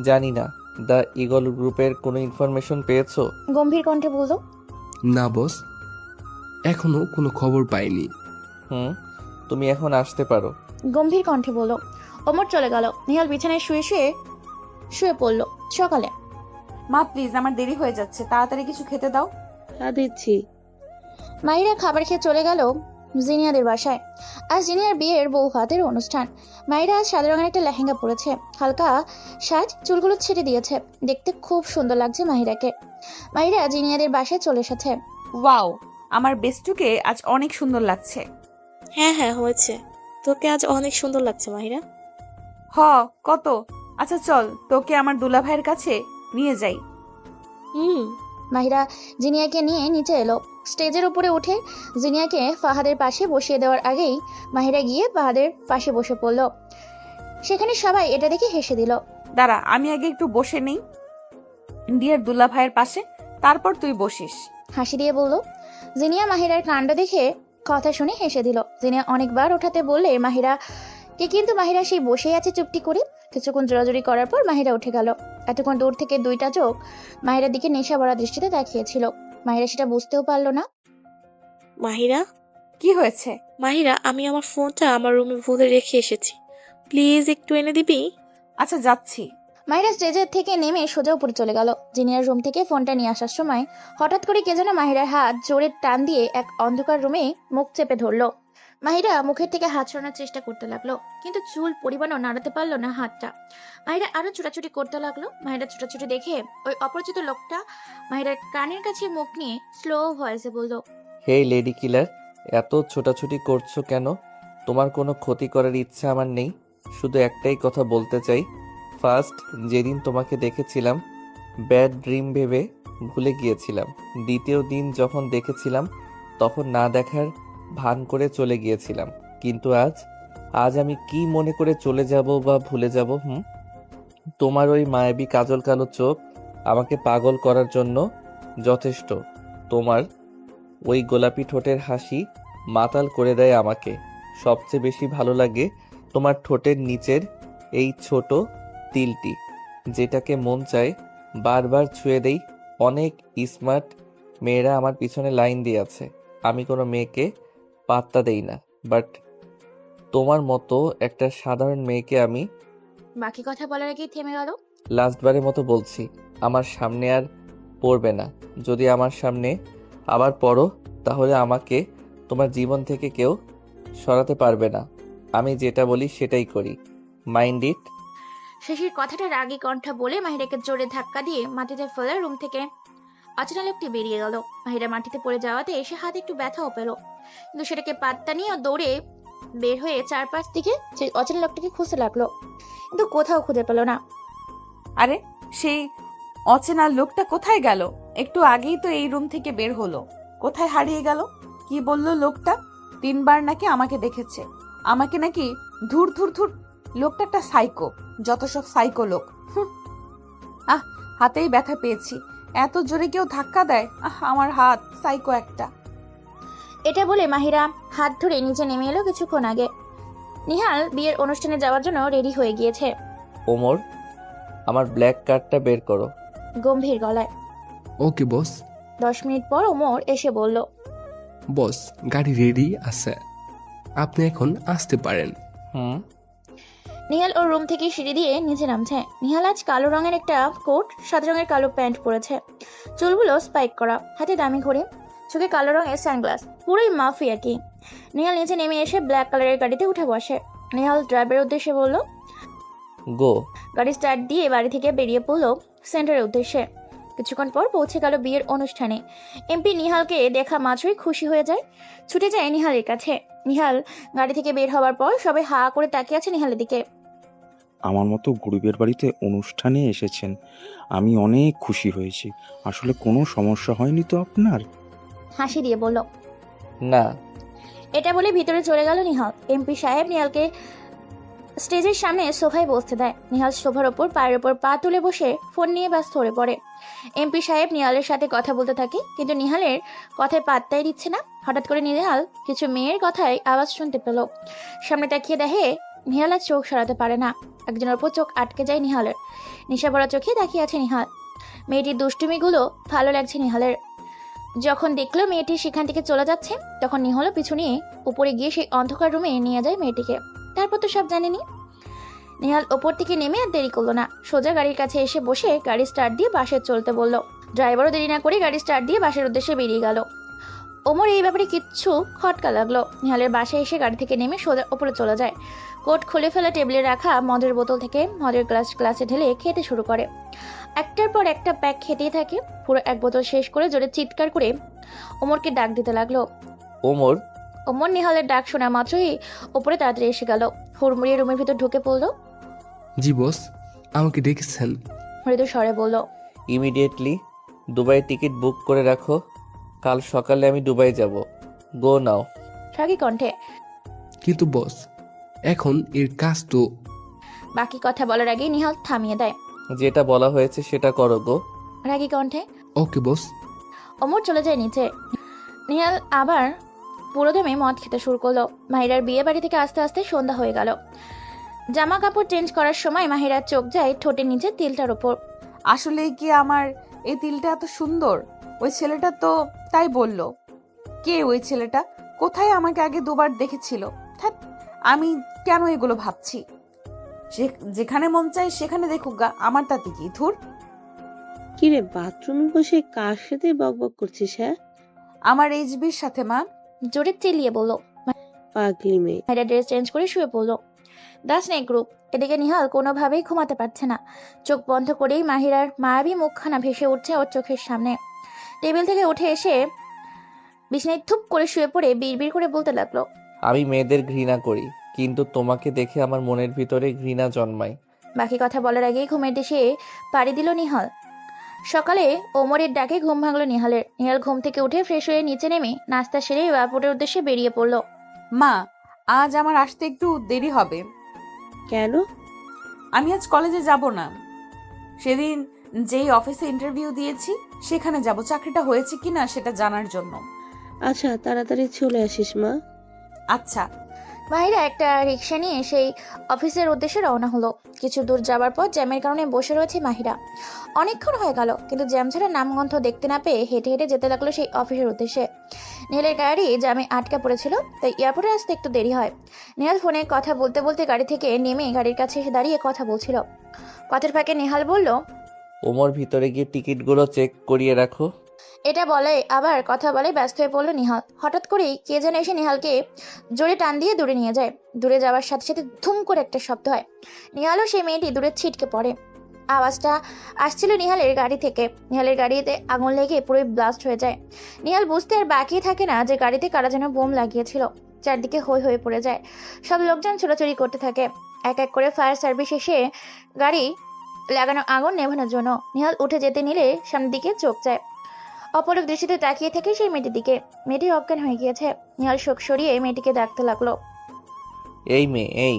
জানি না, দ্য ইগল গ্রুপের কোনো ইনফরমেশন পেয়েছো? গম্ভীর কণ্ঠে বলল। না বস, এখনো কোনো খবর পাইনি। তুমি এখন আসতে পারো। গম্ভীর কণ্ঠে বলল। ওমর চলে গেল। নিহাল বিছানায় শুয়ে শুয়ে শুয়ে পড়ল। সকালে মা প্লিজ, আমার দেরি হয়ে যাচ্ছে, তাড়াতাড়ি কিছু খেতে দাও। হ্যাঁ দিচ্ছি। মাহিরা খাবার খেয়ে চলে গেল জিনিয়াদের বাসায়। আজ জিনিয়ার বিয়ের বউ ভাতের অনুষ্ঠান। মাহিরা আজ সাদা রঙের একটা লেহেঙ্গা পরেছে, হালকা সাজ, চুলগুলো ছেড়ে দিয়েছে। দেখতে খুব সুন্দর লাগছে মাহিরাকে। মাহিরা জিনিয়াদের বাসায় চলে এসেছে। ওয়াও, আমার বেস্টুকে আজ অনেক সুন্দর লাগছে। হ্যাঁ হ্যাঁ হয়েছে, তোকে আজ অনেক সুন্দর লাগছে মাহিরা। হ, কত? আচ্ছা চল, তোকে আমার দুলা ভাইয়ের কাছে নিয়ে যাই। মাহিরা জিনিয়াকে নিয়ে নিচে এলো। স্টেজের উপরে উঠে জিনিয়াকে ফাহাদের পাশে বসিয়ে দেওয়ার আগেই মাহিরা গিয়ে ফাহাদের পাশে বসে পড়ল। সেখানে সবাই এটা দেখে হেসে দিল। দাঁড়া, আমি আগে একটু বসে নেই ইন্ডিয়ার দুলা ভাইয়ের পাশে, তারপর তুই বসিস। হাসি দিয়ে বলল। জিনিয়া মাহিরার কাণ্ড দেখে কথা শুনে হেসে দিল। জিনিয়া অনেকবার ওঠাতে বললে মাহিরাকে, কিন্তু মাহিরা সেই বসেই আছে চুপটি করে। কিছুক্ষণ জোরাজুরি করার পর মাহিরা উঠে গেল। এতক্ষণ দূর থেকে দুইটা চোখ মাহিরার দিকে নেশা ভরা দৃষ্টিতে তাকিয়েছিল। মাহিরা সেটা বুঝতেও পারল না। মাহিরা, কি হয়েছে? মাহিরা, আমি আমার ফোনটা আমার রুমে ভুলে রেখে এসেছি, প্লিজ একটু এনে দিবি? আচ্ছা যাচ্ছি। মাহিরা স্টেজের থেকে নেমে সোজা উপরে চলে গেল। জিনিয়ার রুম থেকে ফোনটা নিয়ে আসার সময় হঠাৎ করে কে যেন মাহিরার হাত জোরে টান দিয়ে এক অন্ধকার রুমে মুখ চেপে ধরলো। মাহিরা মুখের থেকে হাত সরানোর চেষ্টা করতে লাগলো, কিন্তু চুল পরিমাণও নাড়াতে পারলো না হাতটা। মাহিরা আরো ছুটাছুটি করতে লাগলো। মাহিরা ছুটাছুটি দেখে ওই অপরিচিত লোকটা মাহিরার কানের কাছে মুখ নিয়ে স্লো ভয়েসে বলল, হে লেডি কিলার, এত ছোটাছুটি করছো কেন? তোমার কোনো ক্ষতি করার ইচ্ছা আমার নেই। শুধু একটাই কথা বলতে চাই, ফার্স্ট যেদিন তোমাকে দেখেছিলাম ব্যাড ড্রিম ভেবে ভুলে গিয়েছিলাম। দ্বিতীয় দিন যখন দেখেছিলাম তখন না দেখার ভান করে চলে গিয়েছিলাম। কিন্তু আজ আমি কি মনে করে চলে যাব বা ভুলে যাব? তোমার ওই মায়াবী কাজল কালো চোখ আমাকে পাগল করার জন্য যথেষ্ট। তোমার ওই গোলাপি ঠোঁটের হাসি মাতাল করে দেয় আমাকে। সবচেয়ে বেশি ভালো লাগে তোমার ঠোঁটের নিচের এই ছোট তিলটি, যেটাকে মন চায় বারবার ছুঁয়ে দেই। অনেক স্মার্ট মেয়েরা আমার পিছনে লাইন দিয়ে আছে, আমি কোনো মেয়েকে পাত্তা দেই না, বাট তোমার মতো একটা সাধারণ মেয়েকে আমি। বাকি কথা বলার আগেই থেমে গেল। লাস্টবারের মতো বলছি, আমার সামনে আর পড়বে না। যদি আমার সামনে আবার পড়ো তাহলে আমাকে তোমার জীবন থেকে কেউ সরাতে পারবে না। আমি যেটা বলি সেটাই করি, মাইন্ড ইট। শেষের কথাটা রাগী কণ্ঠ বলে মাহিরাকে জোরে ধাক্কা দিয়ে মাটিতে ফেলে রুম থেকে অচেনা লোকটি বেরিয়ে গেল। মাহিরা মাটিতে পড়ে যাওয়াতে এসে হাতে একটু ব্যথাও পেল, কিন্তু সেটাকে পাত্তা নিয়ে দৌড়ে বের হয়ে চারপাশ দিকে অচেনা লোকটাকে খুঁজতে লাগলো, কিন্তু কোথাও খুঁজে পেল না। আরে, সেই অচেনা লোকটা কোথায় গেল? একটু আগেই তো এই রুম থেকে বের হলো, কোথায় হারিয়ে গেল? কি বলল লোকটা? 3 বার নাকি আমাকে দেখেছে, আমাকে নাকি ধুর ধুর ধুর। লোকটা একটা সাইকো, যত সব সাইকো লোক। হাতেই ব্যথা পেয়েছি, এত জোরে কেউ ধাক্কা দেয়? আমার হাত, সাইকো একটা। এটা বলে মাহিরা হাত ধরে নিচে নেমে এলো। কিছুক্ষণ আগে নিহাল বিয়ের অনুষ্ঠানে যাওয়ার জন্য রেডি হয়ে গিয়েছে। ওমর, আমার ব্ল্যাক কার্ডটা বের করো। গম্ভীর গলায়। ওকে বস। 10 মিনিট পর ওমর এসে বলল, বস গাড়ি রেডি আছে, আপনি এখন আসতে পারেন। নিহাল ওর রুম থেকে সিঁড়ি দিয়ে নিচে নামছে। নিহাল আজ কালো রঙের একটা কোট, সাদা রঙের কালো প্যান্ট পরেছে, চুলগুলো স্পাইক করা, হাতে দামি ঘড়ি, চোখে কালো রঙের সানগ্লাস, পুরোই মাফিয়া কি। নিহাল নিচে নেমে এসে ব্ল্যাক কালারের গাড়িতে উঠে বসে। নিহাল ড্রাইভারের উদ্দেশ্যে বলল, গো। গাড়ি স্টার্ট দিয়ে বাড়ি থেকে বেরিয়ে পড়লো সেন্টারের উদ্দেশ্যে। কিছুক্ষণ পর পৌঁছে গেল বিয়ের অনুষ্ঠানে। এমপি নিহালকে দেখা মাত্রই খুশি হয়ে যায়, ছুটে যায় নিহালের কাছে। নিহাল গাড়ি থেকে বের হওয়ার পর সবাই হা করে তাকিয়ে আছে নিহালের দিকে। আমার মতো গরিবের বাড়িতে অনুষ্ঠানে এসেছেন, আমি অনেক খুশি হয়েছি। আসলে কোনো সমস্যা হয়নি তো আপনার? হাসি দিয়ে বলল, না। এটা বলে ভিতরে চলে গেল নিহাল। এমপি সাহেব নিহালকে স্টেজের সামনে সোফায় বসতে দেয়। নিহাল সোফার ওপর পায়ের ওপর পা তুলে বসে ফোন নিয়ে ব্যস্ত ধরে পড়ে। এমপি সাহেব নিহালের সাথে কথা বলতে থাকে, কিন্তু নিহালের কথায় পাত্তাই দিচ্ছে না। হঠাৎ করে নিহাল কিছু মেয়ের কথায় আওয়াজ শুনতে পেল। সামনে তাকিয়ে দেখে নিহাল আর চোখ সরাতে পারে না। একজনের ওপর চোখ আটকে যায় নিহালের। নেশা ভরা চোখে তাকিয়ে আছে নিহাল। মেয়েটির দুষ্টুমিগুলো ভালো লাগছে নিহালের। যখন দেখলো মেয়েটি সেখান থেকে চলে যাচ্ছে, তখন নিহালও পিছু নিয়ে উপরে গিয়ে সেই অন্ধকার রুমে নিয়ে যায় মেয়েটিকে। তারপর তো সব জানেনি। নিহাল ওপর থেকে নেমে আর দেরি করলো না, সোজা গাড়ির কাছে এসে বসে গাড়ি স্টার্ট দিয়ে বাসে চলতে বলল। ড্রাইভারও দেরি না করে গাড়ি স্টার্ট দিয়ে বাসের উদ্দেশ্যে বেরিয়ে গেল। ওমর এই ব্যাপারে কিচ্ছু খটকা লাগলো। নিহালের বাসায় এসে গাড়ি থেকে নেমে সোজা উপরে চলে যায়। কোট খুলে ফেলা টেবিলে রাখা মদের বোতল থেকে মদের গ্লাসে ঢেলে খেতে শুরু করে। একটার পর একটা প্যাক খেতেই থাকে। পুরো এক বোতল শেষ করে জোরে চিৎকার করে ওমরকে ডাক দিতে লাগলো। ওমর, ওমর নিহালের ডাক শোনা মাত্রই ওপরে তাড়াতাড়ি এসে গেল। হুড়মুড়িয়ে রুমের ভিতর ঢুকে পড়লো। জি বস, আমাকে ডেকেছেন? মৃদু স্বরে বলল। ইমিডিয়েটলি দুবাইয়ের টিকিট বুক করে রাখো, কাল সকালে আমি দুবাই যাব। গো নাও। রাগী কণ্ঠে। কিন্তু বস, এখন এর কাজ তো। বাকি কথা বলার আগেই নিহাল থামিয়ে দেয়। যেটা বলা হয়েছে সেটা করো গো। রাগী কণ্ঠে। ওকে বস। ওমর চলে যায় নিচে। নিহাল আবার পুরোদমে মদ খেতে শুরু করলো। মাহিরার বিয়ে বাড়ি থেকে আস্তে আস্তে সন্ধ্যা হয়ে গেল। জামা কাপড় চেঞ্জ করার সময় মাহিরার চোখ যায় ঠোঁটের নিচে তিলটার উপর। আসলেই কি আমার এই তিলটা এত সুন্দর? ওই ছেলেটা তো তাই বলল। কে ওই ছেলেটা? কোথায় আমাকে আগে দুবার দেখেছিল? ধ্যাৎ, আমি কেন এগুলো ভাবছি? যেখানে মন চাই সেখানে দেখুক গা, আমার তাতে কি? ধুর। কিরে, বাথরুমে বসে কার সাথে বকবক করছিস? হ্যাঁ, আমার এইচবির সাথে। মা জোরে চিল্লিয়ে বলল। পাগলি মেয়ে। মাহিরা ড্রেস চেঞ্জ করে শুয়ে পড়লো। দাস নেই গ্রুপ। এদিকে নিহাল কোনোভাবেই ঘুমাতে পারছে না। চোখ বন্ধ করেই মাহিরার মায়াবী মুখখানা ভেসে উঠছে ওর চোখের সামনে। টেবিল থেকে উঠে এসে বিছানায় থুপ করে শুয়ে পড়ে বিড়বিড় করে বলতে লাগলো। আমি মেয়েদের ঘৃণা করি, কিন্তু তোমাকে দেখে আমার মনের ভিতরে ঘৃণা জন্মায়। বাকি কথা বলার আগেই ঘুমের দেশে পাড়ি দিল নিহাল। সকালে ওমরের ডাকে ঘুম ভাঙলো নিহালের। নিহাল ঘুম থেকে উঠে ফ্রেশ হয়ে নিচে নেমে নাস্তা সেরে এয়ারপোর্টের উদ্দেশ্যে বেরিয়ে পড়লো। মা, আজ আমার আসতে একটু দেরি হবে। কেন? আমি আজ কলেজে যাব না। সেদিন যেই অফিসে ইন্টারভিউ দিয়েছি সেখানে যাব, চাকরিটা হয়েছে কিনা সেটা জানার জন্য। আচ্ছা, তাড়াতাড়ি চলে আসিস মা। আচ্ছা। মাহিরা একটা রিক্সা নিয়ে সেই অফিসের উদ্দেশ্যে রওনা হলো। কিছু দূর যাবার পর জ্যামের কারণে বসে রয়েছে মাহিরা। অনেকক্ষণ হয়ে গেল, কিন্তু জ্যাম ছাড়া নামগন্ধ দেখতে না পেয়ে হেঁটে হেঁটে যেতে লাগলো সেই অফিসের উদ্দেশ্যে। নীলের গাড়ি জ্যামে আটকা পড়েছিল, তাই এয়ারপোর্টে আসতে একটু দেরি হয়। নিহাল ফোনে কথা বলতে বলতে গাড়ি থেকে নেমে গাড়ির কাছে এসে দাঁড়িয়ে কথা বলছিল। কথার ফাঁকে নিহাল বলল, ওমর, ভিতরে গিয়ে টিকিটগুলো চেক করিয়ে রাখো। এটা বলে আবার কথা বলে ব্যস্ত হয়ে পড়লো নিহাল। হঠাৎ করেই কে যেন এসে নিহালকে জোরে টান দিয়ে দূরে নিয়ে যায়। দূরে যাওয়ার সাথে সাথে ধুম করে একটা শব্দ হয়। নিহালও সেই মেয়েটি দূরে ছিটকে পড়ে। আওয়াজটা আসছিল নিহালের গাড়ি থেকে। নিহালের গাড়িতে আগুন লেগে পুরোই ব্লাস্ট হয়ে যায়। নিহাল বুঝতে আর বাকি থাকে না যে গাড়িতে কারা যেন বোম লাগিয়েছিল। চারদিকে হয়ে পড়ে যায়। সব লোকজন ছোটাছুটি করতে থাকে। এক এক করে ফায়ার সার্ভিস এসে গাড়ি লাগানো আগুন নেভানোর জন্য। নিহাল উঠে যেতে নিলে সামনের দিকে চোখ যায়। অপলক দৃষ্টিতে তাকিয়ে থাকে সেই মেয়েটির দিকে। মেয়েটি অজ্ঞান হয়ে গিয়েছে। নিহাল শোক সরিয়ে মেয়েটিকে ডাকতে লাগলো। এই মেয়ে, এই।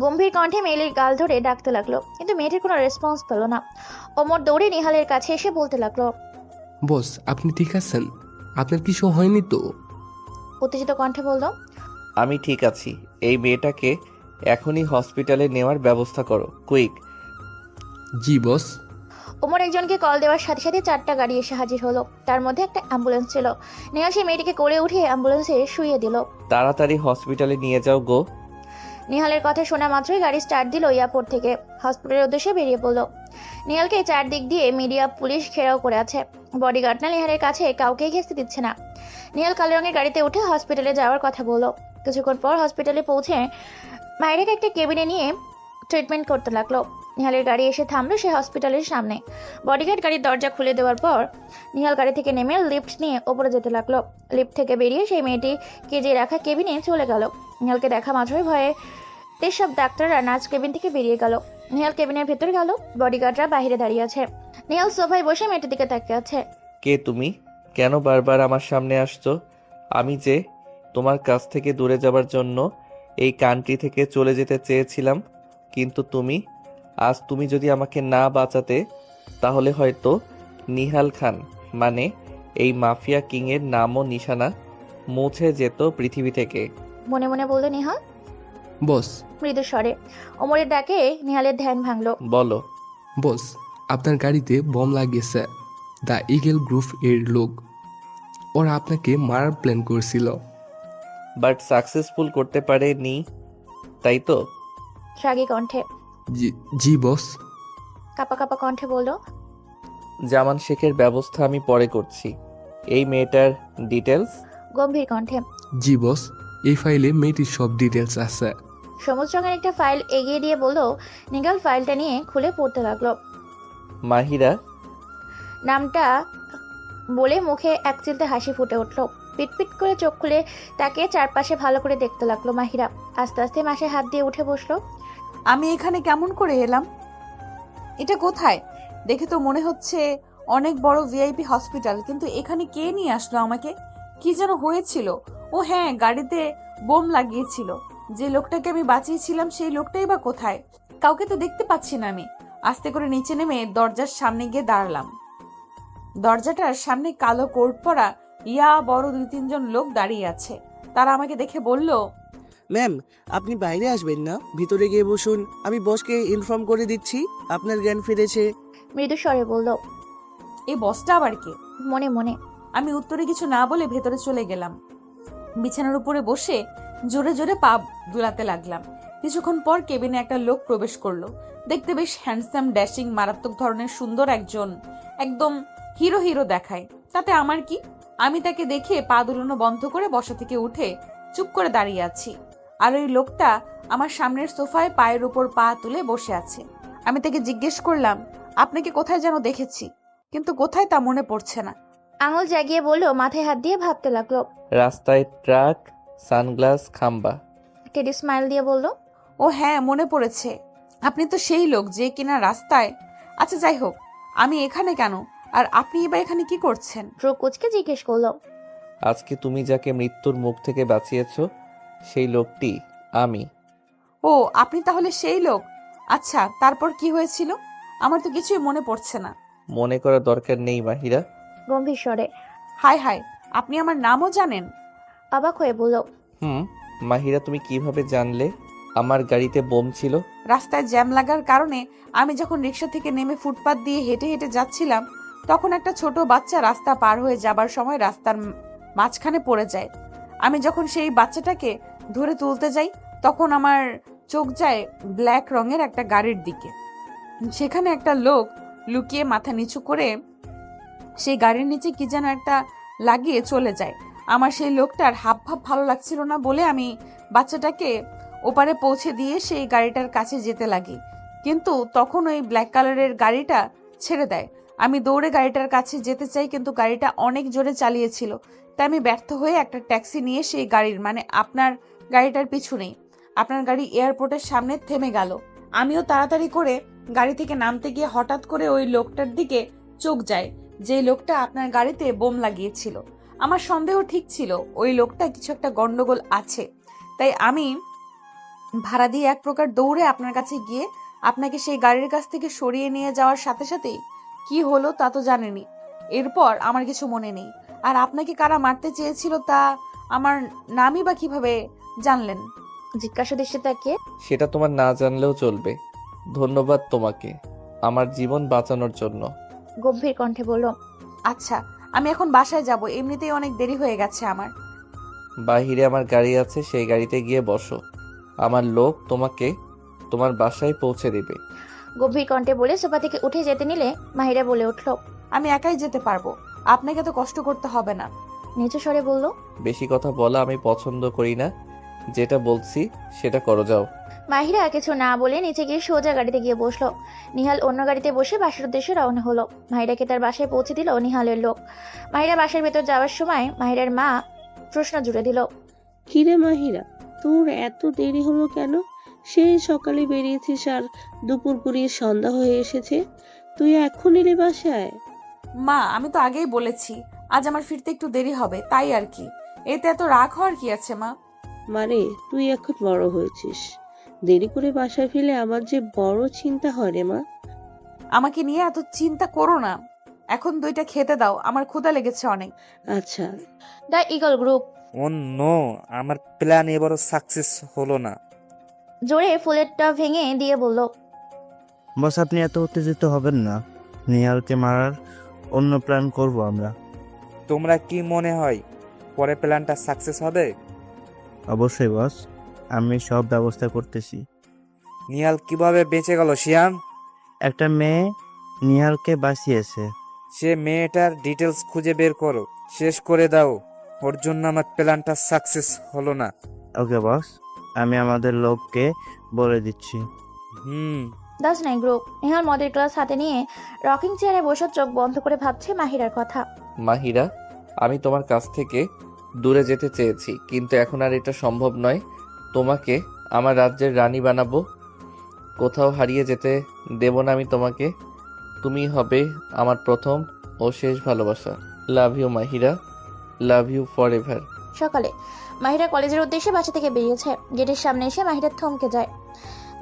গম্ভীর কণ্ঠে মেয়েলির গাল ধরে ডাকতে লাগলো, কিন্তু মেয়েটির কোনো রেসপন্স পেল না। ওমর দৌড়ে নিহালের কাছে এসে বলতে লাগলো, বস, আপনি ঠিক আছেন? আপনার কিছু হয়নি তো? উত্তেজিত কণ্ঠে বলল, আমি ঠিক আছি। এই মেয়েটাকে এখনই হসপিটালে নেওয়ার ব্যবস্থা করো, কুইক। জি বস। ওমর একজনকে কল দেওয়ার সাথে সাথে 4টা গাড়ি এসে হাজির হলো। তার মধ্যে একটা অ্যাম্বুলেন্স ছিল। নিহাল সেই মেয়েটিকে কোলে উঠে অ্যাম্বুলেন্সে শুইয়ে দিল। তাড়াতাড়ি হসপিটালে নিয়ে যাও গো। নিহালের কথা শোনা মাত্রই গাড়ি স্টার্ট দিল এয়ারপোর্ট থেকে। হসপিটালের উদ্দেশ্যে বেরিয়ে পড়লো। নিহালকে চারদিক দিয়ে মিডিয়া পুলিশ ঘেরাও করে আছে। বডিগার্ড না নিহালের কাছে কাউকেই ঘেঁচতে দিচ্ছে না। নিহাল কালো রঙের গাড়িতে উঠে হসপিটালে যাওয়ার কথা বললো। কিছুক্ষণ পর হসপিটালে পৌঁছে মায়েরাকে একটা কেবিনে নিয়ে ট্রিটমেন্ট করতে লাগলো। নিহালের গাড়ি এসে থামলো সেই হসপিটালের সামনে। বডিগার্ড গাড়ির দরজা খুলে দেওয়ার পর নিহাল গাড়ি থেকে নেমে লিফট নিয়ে ওপরে যেতে লাগলো। লিফট থেকে বেরিয়ে সেই মেয়েটি কেজে রাখা কেবিনে চলে গেল। নিহালকে দেখা মাত্রই ভয়ে সব ডাক্তাররা নার্স কেবিন থেকে বেরিয়ে গেল। নিহাল কেবিনের ভেতর গেল। বডিগার্ডরা বাইরে দাঁড়িয়ে আছে। নিহাল সোফায় বসে মেয়েটির দিকে তাকিয়ে আছে। কে তুমি? কেন বারবার আমার সামনে আসছো? আমি যে তোমার কাছ থেকে দূরে যাবার জন্য এই কান্ট্রি থেকে চলে যেতে চেয়েছিলাম, কিন্তু তুমি যদি আমাকে না বাঁচাতে, তাহলে হয়তো নিহাল খান মানে এই মাফিয়া কিংয়ের নামও নিশানা মুছে যেত পৃথিবী থেকে। মনে মনে বলল নিহাল। বস। মৃদু স্বরে। ওমরের ডাকে নিহালের ধ্যান ভাঙলো। বলো। বস, আপনার গাড়িতে বম লাগিয়েছে দ্য ইগল গ্রুপ এর লোক। ওরা আপনাকে মারার প্ল্যান করছিল। বাট সাকসেসফুল করতে পারেনি, তাই তো? রাগী কণ্ঠে। জি বস। কাপা কাপা কণ্ঠে বলল, জামান শেখের ব্যবস্থা আমি পরে করছি। এই মেয়েটার ডিটেলস? গম্ভীর কণ্ঠে। জি বস, এই ফাইলে মেয়েটির সব ডিটেলস আছে। সবুজ রঙের একটা ফাইল এগিয়ে দিয়ে বলল। নিগাল ফাইলটা নিয়ে খুলে পড়তে লাগলো। মাহিরা? নামটা বলে মুখে এক চিলতে হাসি ফুটে উঠল। পিটপিট করে চোখ খুলে তাকে চারপাশে ভালো করে দেখতে লাগলো মাহিরা। আস্তে আস্তে মাসে হাত দিয়ে উঠে বসলো। আমি এখানে কেমন করে এলাম? এটা কোথায়? দেখে তো মনে হচ্ছে অনেক বড় ভিআইপি হসপিটাল, কিন্তু এখানে কে নিয়ে আসলো আমাকে? কি যেন হয়েছিল? ও হ্যাঁ, গাড়িতে বোম লাগিয়েছিল। যে লোকটাকে আমি বাঁচিয়েছিলাম সেই লোকটাই বা কোথায়? কাউকে তো দেখতে পাচ্ছি না আমি। আস্তে করে নিচে নেমে দরজার সামনে গিয়ে দাঁড়ালাম। দরজাটার সামনে কালো কোট পরা বড় 2-3 জন লোক দাঁড়িয়ে আছে। তারা আমাকে দেখে বলল, ম্যাম, আপনি বাইরে আসবেন না, ভিতরে গিয়ে বসুন। আমি বসকে ইনফর্ম করে দিচ্ছি আপনার জ্ঞান ফিরেছে। মৃদু স্বরে বলল। এই বসটা আবার কে? মনে মনে। আমি উত্তরে কিছু না বলে ভেতরে চলে গেলাম। বিছানার উপরে বসে জোরে জোরে পা দুলাতে লাগলাম। কিছুক্ষণ পর কেবিনে একটা লোক প্রবেশ করলো। দেখতে বেশ হ্যান্ডসাম, ড্যাশিং, মারাত্মক ধরনের সুন্দর একজন, একদম হিরো হিরো দেখায়। তাতে আমার কি? আমি তাকে দেখে পা দুলানো বন্ধ করে বসা থেকে উঠে চুপ করে দাঁড়িয়ে আছি। আর ওই লোকটা আমার সামনের সোফায় পায়ের উপর পা তুলে বসে আছে। আমি তাকে জিজ্ঞেস করলাম, আপনাকে কোথায় যেন দেখেছি, কিন্তু কোথায় তা মনে পড়ছে না। আঙুল জাগিয়ে বলল, মাথায় হাত দিয়ে ভাবতে লাগলো। রাস্তায় ট্রাক, সানগ্লাস, খাম্বা। টেডি স্মাইল দিয়ে বলল, ও হ্যাঁ, মনে পড়েছে। আপনি তো সেই লোক যে কিনা রাস্তায়। আচ্ছা যাই হোক, আমি এখানে কেন, আর আপনি এবার এখানে কি করছেন? ভ্রু কুচকে জিজ্ঞেস করলো। আজকে তুমি যাকে মৃত্যুর মুখ থেকে বাঁচিয়েছো সেই লোকটি আমি। ও, আপনি তাহলে সেই লোক। আচ্ছা, তারপর কি হয়েছিল? আমার তো কিছুই মনে পড়ছে না। মনে করার দরকার নেই মাহিরা। গম্ভীর স্বরে। হায় হায়, আপনি আমার নামও জানেন? অবাক হয়ে বলল, মাহিরা, তুমি কিভাবে জানলে আমার গাড়িতে বোম ছিল? রাস্তায় জ্যাম লাগার কারণে আমি যখন রিক্সা থেকে নেমে ফুটপাত দিয়ে হেঁটে হেঁটে যাচ্ছিলাম, তখন একটা ছোট বাচ্চা রাস্তা পার হয়ে যাবার সময় রাস্তার মাঝখানে পড়ে যায়। আমি যখন সেই বাচ্চাটাকে ধরে তুলতে যাই, তখন আমার চোখ যায় ব্ল্যাক রঙের একটা গাড়ির দিকে। সেখানে একটা লোক লুকিয়ে মাথা নিচু করে সেই গাড়ির নিচে কি যেন একটা লাগিয়ে চলে যায়। আমার সেই লোকটার হাব ভাব ভালো লাগছিল না বলে আমি বাচ্চাটাকে ওপারে পৌঁছে দিয়ে সেই গাড়িটার কাছে যেতে লাগি, কিন্তু তখন ওই ব্ল্যাক কালারের গাড়িটা ছেড়ে দেয়। আমি দৌড়ে গাড়িটার কাছে যেতে চাই, কিন্তু গাড়িটা অনেক জোরে চালিয়েছিল, তাই আমি ব্যর্থ হয়ে একটা ট্যাক্সি নিয়ে সেই গাড়ির, মানে আপনার গাড়িটার পিছু নেই। আপনার গাড়ি এয়ারপোর্টের সামনে থেমে গেল। আমিও তাড়াতাড়ি করে গাড়ি থেকে নামতে গিয়ে হঠাৎ করে ওই লোকটার দিকে চোখ যায়, যে লোকটা আপনার গাড়িতে বোম লাগিয়েছিল। আমার সন্দেহ ঠিক ছিল, ওই লোকটা কিছু একটা গন্ডগোল আছে। তাই আমি ভাড়া দিয়ে এক প্রকার দৌড়ে আপনার কাছে গিয়ে আপনাকে সেই গাড়ির কাছ থেকে সরিয়ে নিয়ে যাওয়ার সাথে সাথেই কি হলো তা তো জানেনি। এরপর আমার কিছু মনে নেই। আর আপনাকে কারা মারতে চেয়েছিল তা আমার নামই বা কিভাবে জানলেন? জিজ্ঞাসা দৃষ্টি তাকিয়ে। সেটা তোমার না জানলেও চলবে। ধন্যবাদ তোমাকে আমার জীবন বাঁচানোর জন্য। গম্ভীর কণ্ঠে বলল, আচ্ছা, আমি এখন বাসায় যাব, এমনিতেই অনেক দেরি হয়ে গেছে আমার। বাহিরে আমার গাড়ি আছে, সেই গাড়িতে গিয়ে বসো। আমার লোক তোমাকে তোমার বাসায় পৌঁছে দেবে। গম্ভীর কণ্ঠে বলে সোফা থেকে উঠে যেতে নিলে মাহিরা বলে উঠল, আমি একাই যেতে পারবো, আপনাকে তো কষ্ট করতে হবে না। নিচু স্বরে বলল, বেশি কথা বলা আমি পছন্দ করি না, যেটা বলছি সেটা করো, যাও। মাহিরা কিছু না বলে নিচে গিয়ে সোজা গাড়িতে গিয়ে বসলো। নিহাল অন্য গাড়িতে বসে বাসার উদ্দেশ্যে রওনা হলো। মাহিরাকে তার বাসায় পৌঁছে দিল নিহালের লোক। মাহিরা বাসার ভেতর যাওয়ার সময় মাহিরার মা প্রশ্ন জুড়ে দিল, কিরে মাহিরা, তোর এত দেরি হলো কেন? সেই সকালে বেরিয়েছিস আর দুপুর গড়িয়ে সন্ধ্যা হয়ে এসেছে, তুই এখন এলি বাসায়? মা, আমি তো আগেই বলেছি আজ আমার ফিরতে একটু দেরি হবে, তাই আর কি। এতে এত রাগ হওয়ার কি আছে মা? মানে তুই এখন বড় হয়েছিস, দেরি করে বাসায় ফিরলে আমার যে বড় চিন্তা হয় রে মা। আমাকে নিয়ে এত চিন্তা করো না, এখন 2টা খেতে দাও, আমার ক্ষুধা লেগেছে অনেক। আচ্ছা। The eagle group. Oh no, আমার প্ল্যান এবারও সাকসেস হলো না। জোরে ফুলেরটা ভেঙে দিয়ে বলল, বস আপনি এত উত্তেজিত হবেন না, নিহালকে মারার অন্য প্ল্যান করব আমরা। তোমরা কি মনে হয় পরে প্ল্যানটা সাকসেস হবে? অবশ্যই বস, আমি সব ব্যবস্থা করতেছি। নিহাল কিভাবে বেঁচে গেল শিয়াম? একটা মেয়ে নিহালকে বাঁচিয়েছে। সে মেয়েটার ডিটেলস খুঁজে বের করো, শেষ করে দাও। ওর জন্য আমার প্ল্যানটা সাকসেস হলো না। ওকে বস, আমি আমাদের লোককে বলে দিচ্ছি। হুম। 10 গ্রুপ। নিহাল মদের গ্লাস হাতে নিয়ে রকিং চেয়ারে বসে চোখ বন্ধ করে ভাবছে মাহিরার কথা। মাহিরা, আমি তোমার কাছ থেকে দূরে যেতে চেয়েছি, কিন্তু এখন আর এটা সম্ভব নয়। তোমাকে আমার রাজ্যের রানী বানাবো, কোথাও হারিয়ে যেতে দেব না আমি তোমাকে। তুমি হবে আমার প্রথম ও শেষ ভালোবাসা। Love you Mahira, love you forever. সকালে মাহিরা কলেজের উদ্দেশ্যে বাসা থেকে বেরিয়েছে। গেটের সামনে এসে মাহিরা থমকে যায়।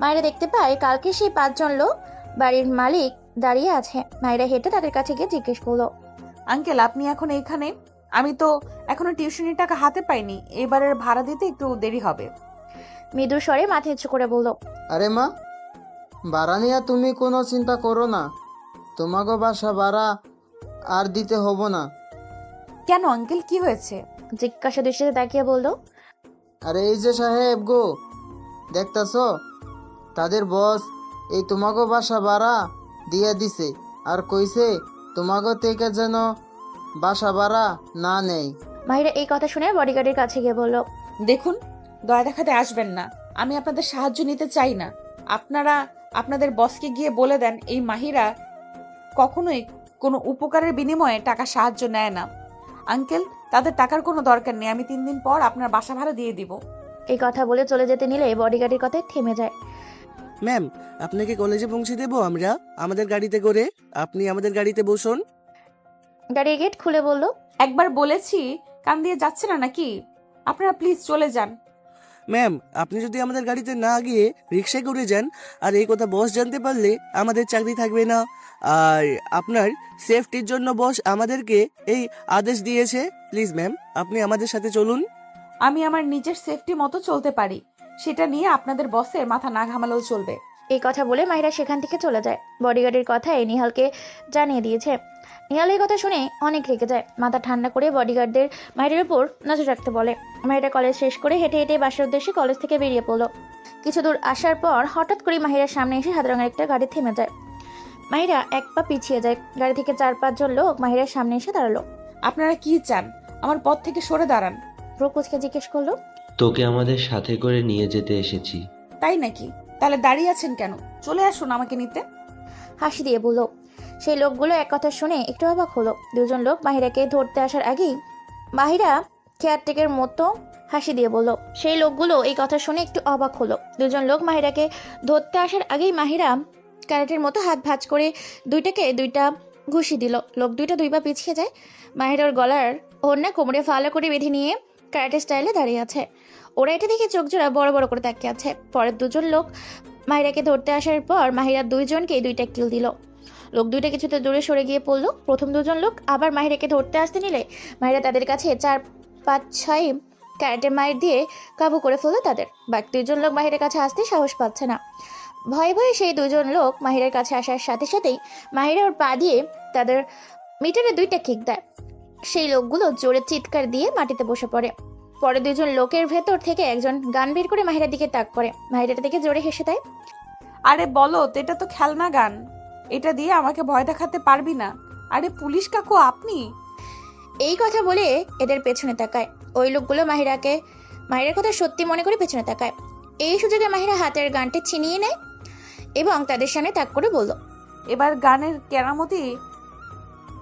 মাহিরা দেখতে পায় কালকে সেই 5 জন লোক বাড়ির মালিক দাঁড়িয়ে আছে। মাহিরা হেঁটে তাদের কাছে গিয়ে জিজ্ঞেস করলো, আঙ্কেল আপনি এখন এইখানে? আমি তো এখনো টিউশনির টাকা হাতে পাইনি, এবারের ভাড়া দিতে একটু দেরি হবে। মৃদু স্বরে মাথা উঁচু করে বলল, আরে মা, ভাড়া নিয়ে তুমি কোনো চিন্তা করো না, তোমাকে বাসা ভাড়া আর দিতে হবো না। কেন আঙ্কেল, কি হয়েছে? জিজ্ঞাসা দৃষ্টিতে তাকিয়ে বলল, আরে এই যে সাহেব গো, দেখতাছ তাদের বস এই তোমাকে বাসা ভাড়া দিয়ে দিছে আর কইছে তোমাকে থেকে যেন বাসা ভাড়া না নেই। মাহিরা এই কথা শুনে বডিগার্ডের কাছে গিয়ে বলল, দেখুন, দয়া দেখাতে আসবেন না, আমি আপনাদের সাহায্য নিতে চাই না। আপনারা আপনাদের বসকে গিয়ে বলে দেন এই মাহিরা কখনোই কোনো উপকারের বিনিময়ে টাকা সাহায্য নেয় না। আঙ্কেল, তাদের টাকার কোনো দরকার নেই, আমি 3 দিন পর আপনার বাসা ভাড়া দিয়ে দিব। এই কথা বলে চলে যেতে নিলে বডিগার্ডের কথায় থেমে যায়। ম্যাম, আপনাকে কলেজে পৌঁছে দেবো আমরা আমাদের গাড়িতে করে, আপনি আমাদের গাড়িতে বসুন। গাড়ির গেট খুলে বলল, একবার বলেছি কান দিয়ে যাচ্ছে না নাকি? আপনারা প্লিজ চলে যান। ম্যাম, আপনি যদি আমাদের গাড়িতে না গিয়ে রিক্সায় করে যান, আর এই কথা বস জানতে পারলে আমাদের চাকরি থাকবে না। আর আপনার সেফটির জন্য বস আমাদেরকে এই আদেশ দিয়েছে। প্লিজ ম্যাম, আপনি আমাদের সাথে চলুন। আমি আমার নিজের সেফটি মতো চলতে পারি, সেটা নিয়ে আপনাদের বসের মাথা না ঘামালেও চলবে। এই কথা বলে মাহিরা সেখান থেকে চলে যায়। বডিগার্ডের কথায় নিহালকে জানিয়ে দিয়েছে। নিহাল এই কথা শুনে অনেক রেগে যায়। মাথা ঠান্ডা করে বডিগার্ডদের মাহিরার উপর নজর রাখতে বলে। মাহিরা কলেজ শেষ করে হেঁটে হেঁটে বাসার উদ্দেশ্যে কলেজ থেকে বেরিয়ে পড়লো। কিছু দূর আসার পর হঠাৎ করে মাহিরার সামনে এসে সাদা রঙের একটা গাড়ি থেমে যায়। মাহিরা 1 পা পিছিয়ে যায়। গাড়ি থেকে 4-5 জন লোক মাহিরার সামনে এসে দাঁড়ালো। আপনারা কি চান? আমার পথ থেকে সরে দাঁড়ান। প্রকোচকে জিজ্ঞেস করলো, তোকে আমাদের সাথে করে নিয়ে যেতে এসেছি। তাই নাকি? তাহলে দাঁড়িয়ে আছেন কেন? চলে আসুন আমাকে নিতে। হাসি দিয়ে বলল। সেই লোকগুলো এক কথা শুনে একটু অবাক হলো। 2 জন লোক মাহিরাকে ধরতে আসার আগেই মাহিরা কেয়ারটেকের মতো হাসি দিয়ে বলল। সেই লোকগুলো এই কথা শুনে একটু অবাক হলো। 2 জন লোক মাহিরাকে ধরতে আসার আগেই মাহিরা ক্যারেটের মতো হাত ভাঁজ করে দুইটাকে 2টা ঘুষি দিল। লোক 2টা 2 পা পিছিয়ে যায়। মাহিরার গলার ওড়না কোমরে ফালো করে বেঁধে নিয়ে ক্যারেটে স্টাইলে দাঁড়িয়ে আছে। ওরা এটা দেখে চোখ জোড়া বড় বড় করে তাকিয়ে আছে। পরের 2 জন লোক মাহিরাকে ধরতে আসার পর মাহিরা 2 জনকে 2টা কিল দিল। লোক 2টা কিছুতে দূরে সরে গিয়ে পড়লো। প্রথম 2 জন লোক আবার মাহিরাকে ধরতে আসতে নিলে মাহিরা তাদের কাছে 4-5-6 ক্যারেটে মাইর দিয়ে কাবু করে ফেললো তাদের। বাকি 2 জন লোক মাহিরার কাছে আসতে সাহস পাচ্ছে না। ভয়ে ভয়ে সেই 2 জন লোক মাহিরার কাছে আসার সাথে সাথেই মাহিরা ওর পা দিয়ে তাদের মিটারে 2টা কিক দেয়। সেই লোকগুলো জোরে চিৎকার দিয়ে মাটিতে বসে পড়ে। পরে 2 জন লোকের ভেতর থেকে একজন গান বের করে মাহিরার দিকে তাক করে। মাহিরাটা দেখে জোরে হেসে দেয়। আরে বলো, এটা তো খেলনা গান, এটা দিয়ে আমাকে ভয় দেখাতে পারবি না। আরে পুলিশ কাকু আপনি? এই কথা বলে এদের পেছনে তাকায়। ওই লোকগুলো মাহিরার কথা সত্যি মনে করে পেছনে তাকায়। এই সুযোগে মাহিরা হাতের গানটি ছিনিয়ে নেয় এবং তাদের সামনে তাক করে বলল, এবার গানের কেরামতি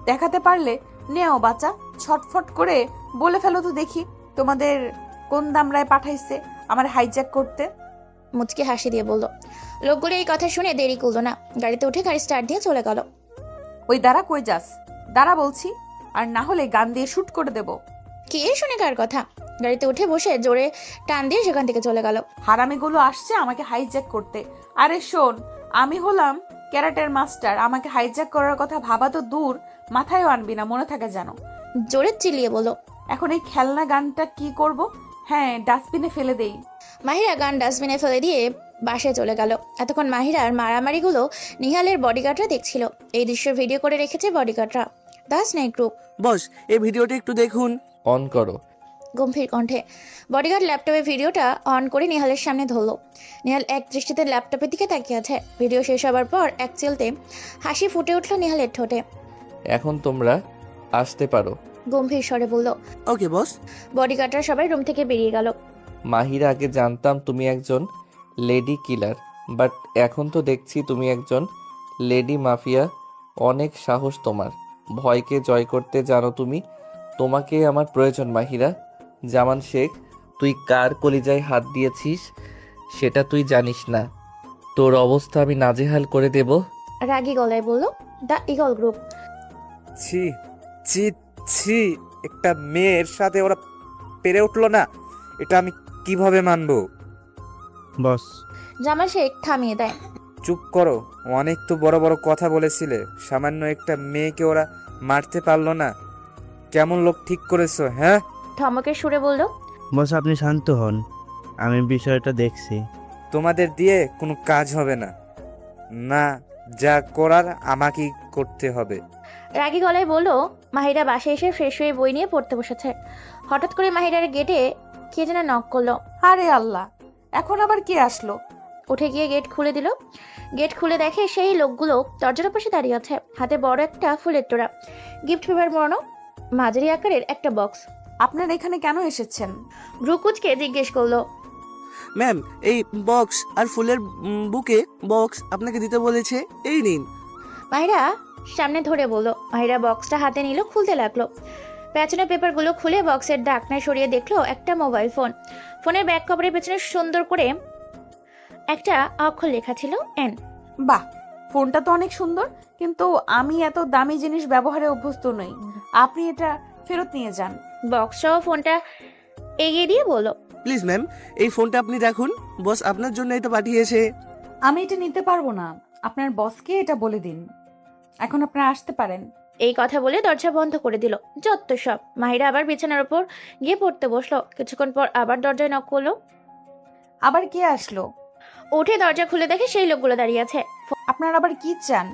দেখাতে পারলে নেও বাচ্চা, ছটফট করে বলে ফেলো তো দেখি তোমাদের কোন দামরায় পাঠাইছে আমার হাইজ্যাক করতে। মুচকি হাসি দিয়ে বলল। লোকগুলো এই কথা শুনে দেরি করলো না, গাড়িতে উঠে গাড়ি স্টার্ট দিয়ে চলে গেল। ওই দাঁড়া, কই যাস? দাঁড়া বলছি, আর না হলে গান দিয়ে শুট করে দেব। কে শুনে কার কথা? গাড়িতে উঠে বসে জোরে টান দিয়ে সেখান থেকে চলে গেল। হারামিগুলো আসছে আমাকে হাইজ্যাক করতে। আরে শোন, আমি হলাম ক্যারাটের মাস্টার, আমাকে হাইজ্যাক করার কথা ভাবা তো দূর, মাথায়ও আনবি না, মনে থাকে যেন। জোরে চিল্লিয়ে বলল। এখন এই খেলনা গানটা কি করব? হ্যাঁ, ডাস্টবিনে ফেলে দেই। মাহিরা গান ডাস্টবিনে ফেলে দিয়ে বাসায় চলে গেল। এতক্ষণ মাহিরার মারামারিগুলো নিহালের বডিগার্ডরা দেখছিল। এই দৃশ্য ভিডিও করে রেখেছে বডিগার্ডরা। The snake group. বস এই ভিডিওটা একটু দেখুন। অন করো। গম্ভীর কণ্ঠে বডিগার্ড ল্যাপটপে ভিডিওটা অন করে নিহালের সামনে ধরলো। নিহাল এক দৃষ্টিতে ল্যাপটপের দিকে তাকিয়ে আছে। ভিডিও শেষ হবার পর এক চিলতে হাসি ফুটে উঠল নিহালের ঠোঁটে। এখন তোমরা আসতে পারো। গম্ভীর স্বরে বলল। ওকে বস। বডিগার্ডরা সবাই রুম থেকে বেরিয়ে গেল। মাহিরা, আগে জানতাম তুমি একজন লেডি কিলার, বাট এখন তো দেখছি তুমি একজন লেডি মাফিয়া। অনেক সাহস তোমার, ভয়কে জয় করতে জানো তুমি। তোমাকে আমার প্রয়োজন মাহিরা। জামান শেখ, তুই কার কলিজায় হাত দিয়েছিস সেটা তুই জানিস না। তোর অবস্থা আমি নাজেহাল করে দেব। রাগী গলায় বলল দ্য ইগল গ্রুপ। ছি ছি ছি, একটা মেয়ের সাথে ওরা পেরে উঠলো না, এটা আমি কিভাবে মানবো? বস জামাল শেখ থামিয়ে দেয়। চুপ করো, অনেক তো বড় বড় কথা বলেছিলে, সামান্য একটা মেয়েকে ওরা মারতে পারলো না। কেমন লোক ঠিক করেছো? হ্যাঁ, ধমকের সুরে বলল। বস আপনি শান্ত হন, আমি বিষয়টা দেখছি। তোমাদের দিয়ে কোনো কাজ হবে না, না যা করার আমাকেই করতে হবে। রাগী গলায় বলল। মাহিরা বাসায় এসে ফ্রেশ হয়ে বই নিয়ে পড়তে বসেছে। হঠাৎ করে মাহিরার গেটে কে যেন নক করলো। আরে আল্লাহ, এখন আবার কে আসলো? উঠে গিয়ে গেট খুলে দিল। গেট খুলে দেখে সেই লোকগুলো দরজার পাশে দাঁড়িয়ে আছে, হাতে বড় একটা ফুলের তোড়া, গিফট পেপার মোড়ানো, মাঝারি আকারের একটা বক্স। আপনারা এখানে কেন এসেছেন? ব্রুকুচকে জিজ্ঞেস করলো। ম্যাম এই বক্স আর ফুলের বুকে বক্স আপনাকে দিতে বলেছে, এই নিন। মাহিরা সামনে ধরে বলল। মাহিরা বক্সটা হাতে নিল, খুলতে লাগলো। পেছনের পেপারগুলো খুলে বক্সের ঢাকনা সরিয়ে দেখলো একটা মোবাইল ফোন। ফোনের ব্যাক কভারের পেছনে সুন্দর করে একটা অক্ষর লেখা ছিল এন। বাহ, ফোনটা তো অনেক সুন্দর, কিন্তু আমি এত দামি জিনিস ব্যবহারে অভ্যস্ত নই। আপনি এটা ফেরত নিয়ে যান। বক্স সহ ফোনটা এগিয়ে দিয়ে বলল। প্লিজ ম্যাম এই ফোনটা আপনি রাখুন, বস আপনার জন্য এটা পাঠিয়েছে। আমি এটা নিতে পারবো না, আপনার বসকে এটা বলে দিন। এখন আপনারা আসতে পারেন। এই কথা বলে দরজা বন্ধ করে দিল। যত সব। মাহিরা আবার বিছানার উপর গিয়ে পড়তে বসলো। কিছুক্ষণ পর আবার দরজায় নক করলো। আবার কে আসলো? উঠে দরজা খুলে দেখে সেই লোকগুলো দাঁড়িয়ে আছে। আপনারা আবার কি চান?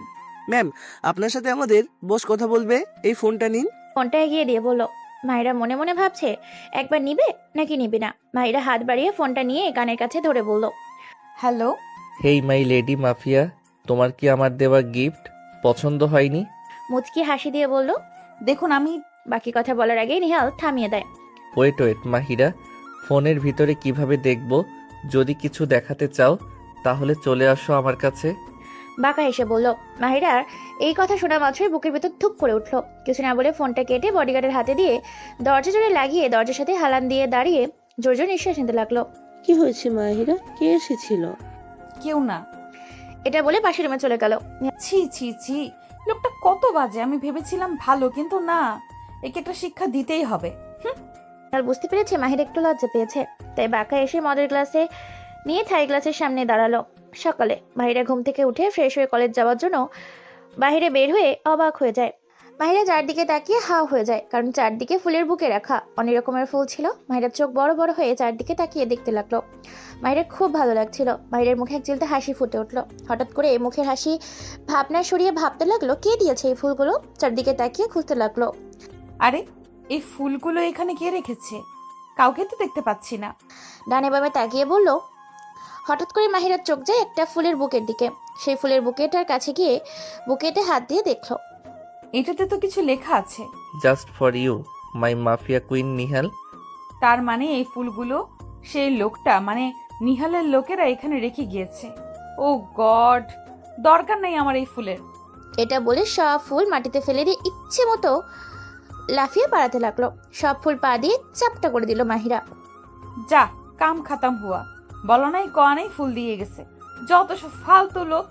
ম্যাম আপনার সাথে আমাদের বস কথা বলবে, এই ফোনটা নিন। ফোনটা এগিয়ে দিয়ে বলল। মাহিরা মনে মনে ভাবছে একবার নিবে নাকি নিবে না। মাহিরা হাত বাড়িয়ে ফোনটা নিয়ে কানের কাছে ধরে বলল। Hello. Hey my lady mafia, তোমার কি আমার দেওয়া গিফট পছন্দ হয়নি? মুচকি হাসি দিয়ে বলল। দেখুন আমি বাকি কথা বলার আগেই নিহাল থামিয়ে দেয়। ওয়েট ওয়েট মাহিরা, ফোনের ভিতরে কিভাবে দেখব? যদি কিছু দেখাতে চাও তাহলে চলে আসো আমার কাছে। বাঁকা এসে বলল। মাহিরার এই কথা শোনা মাত্রই বুকের ভেতর ধুপ করে উঠল। কিছু না বলে ফোনটা কেটে বডিগার্ডের হাতে দিয়ে দরজা জোরে লাগিয়ে দরজার সাথে হালান দিয়ে দাঁড়িয়ে জোর জোর নিঃশ্বাস নিতে লাগলো। কি হয়েছে মাহিরা, কে এসেছিল? কেউ না। এটা বলে পাশের রুমে চলে গেল। ছি ছি ছি, লোকটা কত বাজে। আমি ভেবেছিলাম ভালো, কিন্তু না, একে একটা শিক্ষা দিতেই হবে। আর বুঝতে পেরেছে মাহিরা একটু লজ্জা পেয়েছে, তাই বাঁকা এসে মদের গ্লাসে নিয়ে থাই গ্লাসের সামনে দাঁড়ালো। সকালে মাহিরা ঘুম থেকে উঠে ফ্রেশ হয়ে কলেজ যাওয়ার জন্য বাইরে বের হয়ে অবাক হয়ে যায়। মাহিরা চারদিকে তাকিয়ে হাও হয়ে যায়, কারণ চারদিকে ফুলের বুকে রাখা অনেক রকমের ফুল ছিল। মাহিরার চোখ বড় বড় হয়ে চারদিকে তাকিয়ে দেখতে লাগলো। মাহিরার খুব ভালো লাগছিল। মাহিরার মুখে এক চিলতে হাসি ফুটে উঠলো। হঠাৎ করে এই মুখের হাসি ভাবনা সরিয়ে ভাবতে লাগলো কে দিয়েছে এই ফুলগুলো। চারদিকে তাকিয়ে খুঁজতে লাগলো। আরে এই ফুলগুলো এখানে কে রেখেছে? কাউকে তো দেখতে পাচ্ছি না। ডানে বামে তাকিয়ে বলল। হঠাৎ করে মাহিরার চোখ যায় একটা ফুলের বুকের দিকে। সেই ফুলের বুকেটার কাছে গিয়ে বুকেতে হাত দিয়ে দেখলো। এটাতে তো কিছু লেখা আছে। Just for you my mafia queen Nihal. তার মানে এই ফুলগুলো সেই লোকটা, মানে নিহালের লোকেরা এখানে রেখে গিয়েছে। ও গড, দরকার নাই আমার এই ফুলের। এটা বলে সব ফুল মাটিতে ফেলে দিয়ে ইচ্ছে মতো লাফিয়ে পাড়াতে লাগলো। সব ফুল পা দিয়ে চাপটা করে দিল মাহিরা। যা, কাম খাতাম হুয়া। বলো নাই কয়া নাই, ফুল দিয়ে গেছে। যত সব ফালতু লোক।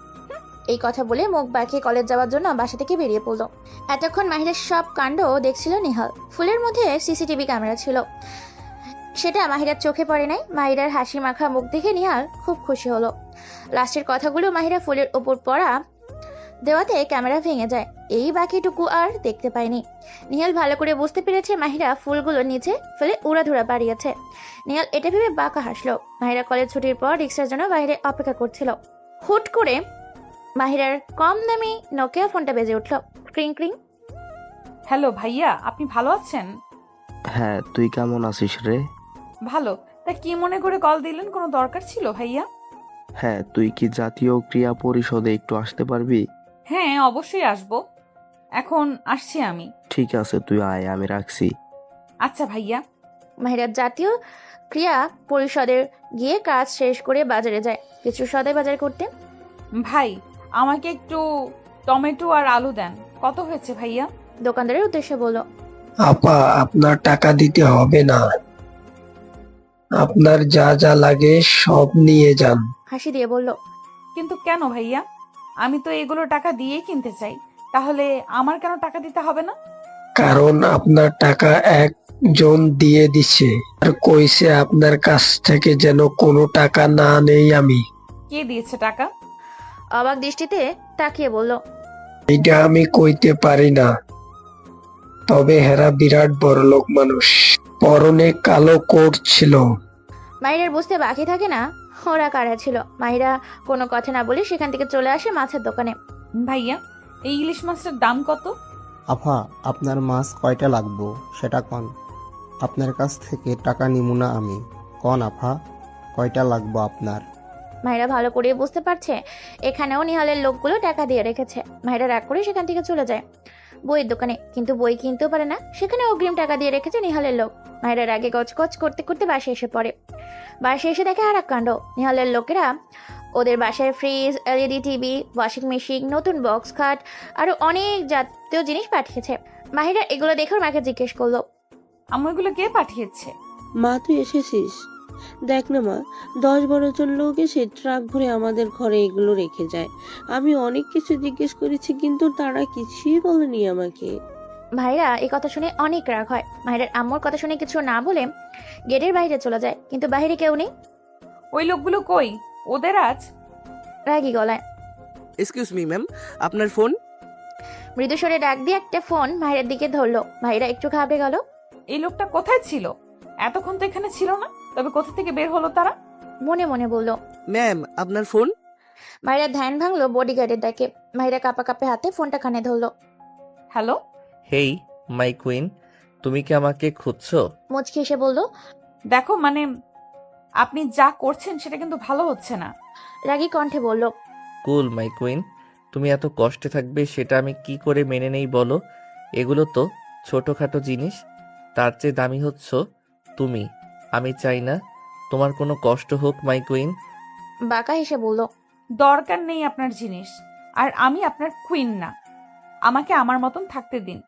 এই কথা বলে মুখ বাঁকিয়ে কলেজ যাওয়ার জন্য বাসা থেকে বেরিয়ে পড়লো। এতক্ষণ মাহিরার সব কাণ্ড দেখছিল নিহাল। ফুলের মধ্যে সিসিটিভি ক্যামেরা ছিল, সেটা মাহিরার চোখে পড়ে নাই। মাহিরার হাসি মাখা মুখ দেখে নিহাল খুব খুশি হলো। লাস্টের কথাগুলো মাহিরা ফুলের ওপর পড়া দেওয়াতে ক্যামেরা ভেঙে যায়। এই বাকিটুকু আর দেখতে পায়নি। নিহাল ভালো করে বুঝতে পেরেছে মাহিরা ফুলগুলো নিচে ফেলে উড়াধুরা বাড়িয়েছে। নিহাল এটা ভেবে বাঁকা হাসলো। মাহিরা কলেজ ছুটির পর রিক্সার জন্য বাইরে অপেক্ষা করছিল। হুট করে মাহিরার কম দামি নোকিয়া ফোনটা বেজে উঠল। ক্রিং ক্রিং। হ্যালো ভাইয়া, আপনি ভালো আছেন? হ্যাঁ, তুই কেমন আছিস রে? ভালো। তা কি মনে করে কল দিলেন? কোনো দরকার ছিল ভাইয়া? হ্যাঁ, তুই কি জাতীয় ক্রীড়া পরিষদে একটু আসতে পারবি? হ্যাঁ, অবশ্যই আসবো। এখন আসছি আমি। ঠিক আছে, তুই আয়, আমি রাখছি। আচ্ছা ভাইয়া। মাহিরা জাতীয় ক্রীড়া পরিষদের গিয়ে কাজ শেষ করে বাজারে যায় কিছু সদাই বাজার করতে। ভাই, আমাকে একটু টমেটো আর আলু দেন। কত হয়েছে ভাইয়া? দোকানদারের উদ্দেশ্যে বলল, আপা, আপনার টাকা দিতে হবে না, আপনার যা যা লাগে সব নিয়ে যান। হাসি দিয়ে বলল, কিন্তু কেন ভাইয়া? আমি তো এগুলো টাকা দিয়ে কিনতে চাই। তাহলে আমার কেন টাকা দিতে হবে না? কারণ আপনার টাকা একজন দিয়ে দিছে আর কইছে আপনার কাছ থেকে যেন কোনো টাকা না নেই আমি। কে দিয়েছে টাকা? অবাক দৃষ্টিতে তাকিয়ে বলল, এটা আমি কইতে পারি না, তবে হেরা বিরাট বড়লোক মানুষ। পরনে কালো কোট ছিল। মাহিরার বুঝতে বাকি থাকে না ওরা কারা ছিল। মাহিরা কোনো কথা না বলে সেখান থেকে চলে আসে মাছের দোকানে। ভাইয়া, এই ইলিশ মাছটার দাম কত? আফা, আপনার মাছ কয়টা লাগবো সেটা কন, আপনার কাছ থেকে টাকা নিমু না আমি। কন আফা, কয়টা লাগবো আপনার? মাহিরা ভালো করে বুঝতে পারছে এখানেও নিহালের লোকগুলো টাকা দিয়ে রেখেছে। মাহিরা রাগ করে সেখান থেকে চলে যায় বইয়ের দোকানে, কিন্তু বই কিনতেও পারে না। সেখানে অগ্রিম টাকা দিয়ে রেখেছে নিহালের লোক। মাহিরার আগে গজগজ করতে করতে বাসে এসে পড়ে। বাসে এসে দেখে আর এক কাণ্ড। নিহালের লোকেরা ওদের বাসায় fridge, LED TV, washing machine, নতুন বক্স খাট আরো অনেক জাতীয় জিনিস পাঠিয়েছে। মাহিরা এগুলো দেখে ওর মাকে জিজ্ঞেস করলো, আম্মু, এগুলো কে পাঠিয়েছে? মা, তুই এসেছিস? দেখ না মা, 10-12 জন লোক এসে ট্রাক ভরে আমাদের ঘরে এগুলো রেখে যায়। আমি অনেক কিছু জিজ্ঞেস করেছি কিন্তু তারা কিছুই বলেনি আমাকে। মাহিরা এই কথা শুনে অনেক রাগ হয়। মাহিরার আম্মুর কথা শুনে কিছু না বলে গেটের বাইরে চলে যায়, কিন্তু বাইরে কেউ নেই। ওই লোকগুলো কই? ওদের আজ রাগী গলায়, এক্সকিউজ মি ম্যাম, আপনার ফোন। মৃদুস্বরে ডাক দিয়ে একটা ফোন মাহিরার দিকে ধরলো। মাহিরা একটু ঘাবড়ে গেল। এই লোকটা কোথায় ছিল? এতক্ষণ তো এখানে ছিল না। তবে কোথা থেকে বের হলো তারা? মনে মনে বলল, ম্যাম, আপনার ফোন। মাহিরা ধ্যান ভাঙলো বডিগার্ডের ডাকে। মাহিরা কাপা কাপে হাতে ফোনটা কানে ধরলো। হ্যালো। হেই মাই কুইন, তুমি কি আমাকে খুঁজছো? মুচকি এসে বলল, দেখো, মানে আপনি যা করছেন সেটা কিন্তু ভালো হচ্ছে না। রাগী কণ্ঠে বলল, কুল মাই কুইন, তুমি এত কষ্টে থাকবে সেটা আমি কি করে মেনে নেই বলো? এগুলো তো ছোটখাটো জিনিস, তার চেয়ে দামি হচ্ছ তুমি। আমি চাই না তোমার কোনো কষ্ট হোক মাই কুইন। বাঁকা হেসে বলল, দরকার নেই আপনার জিনিস, আর আমি আপনার কুইন না। আমাকে আমার মতন থাকতে দিন।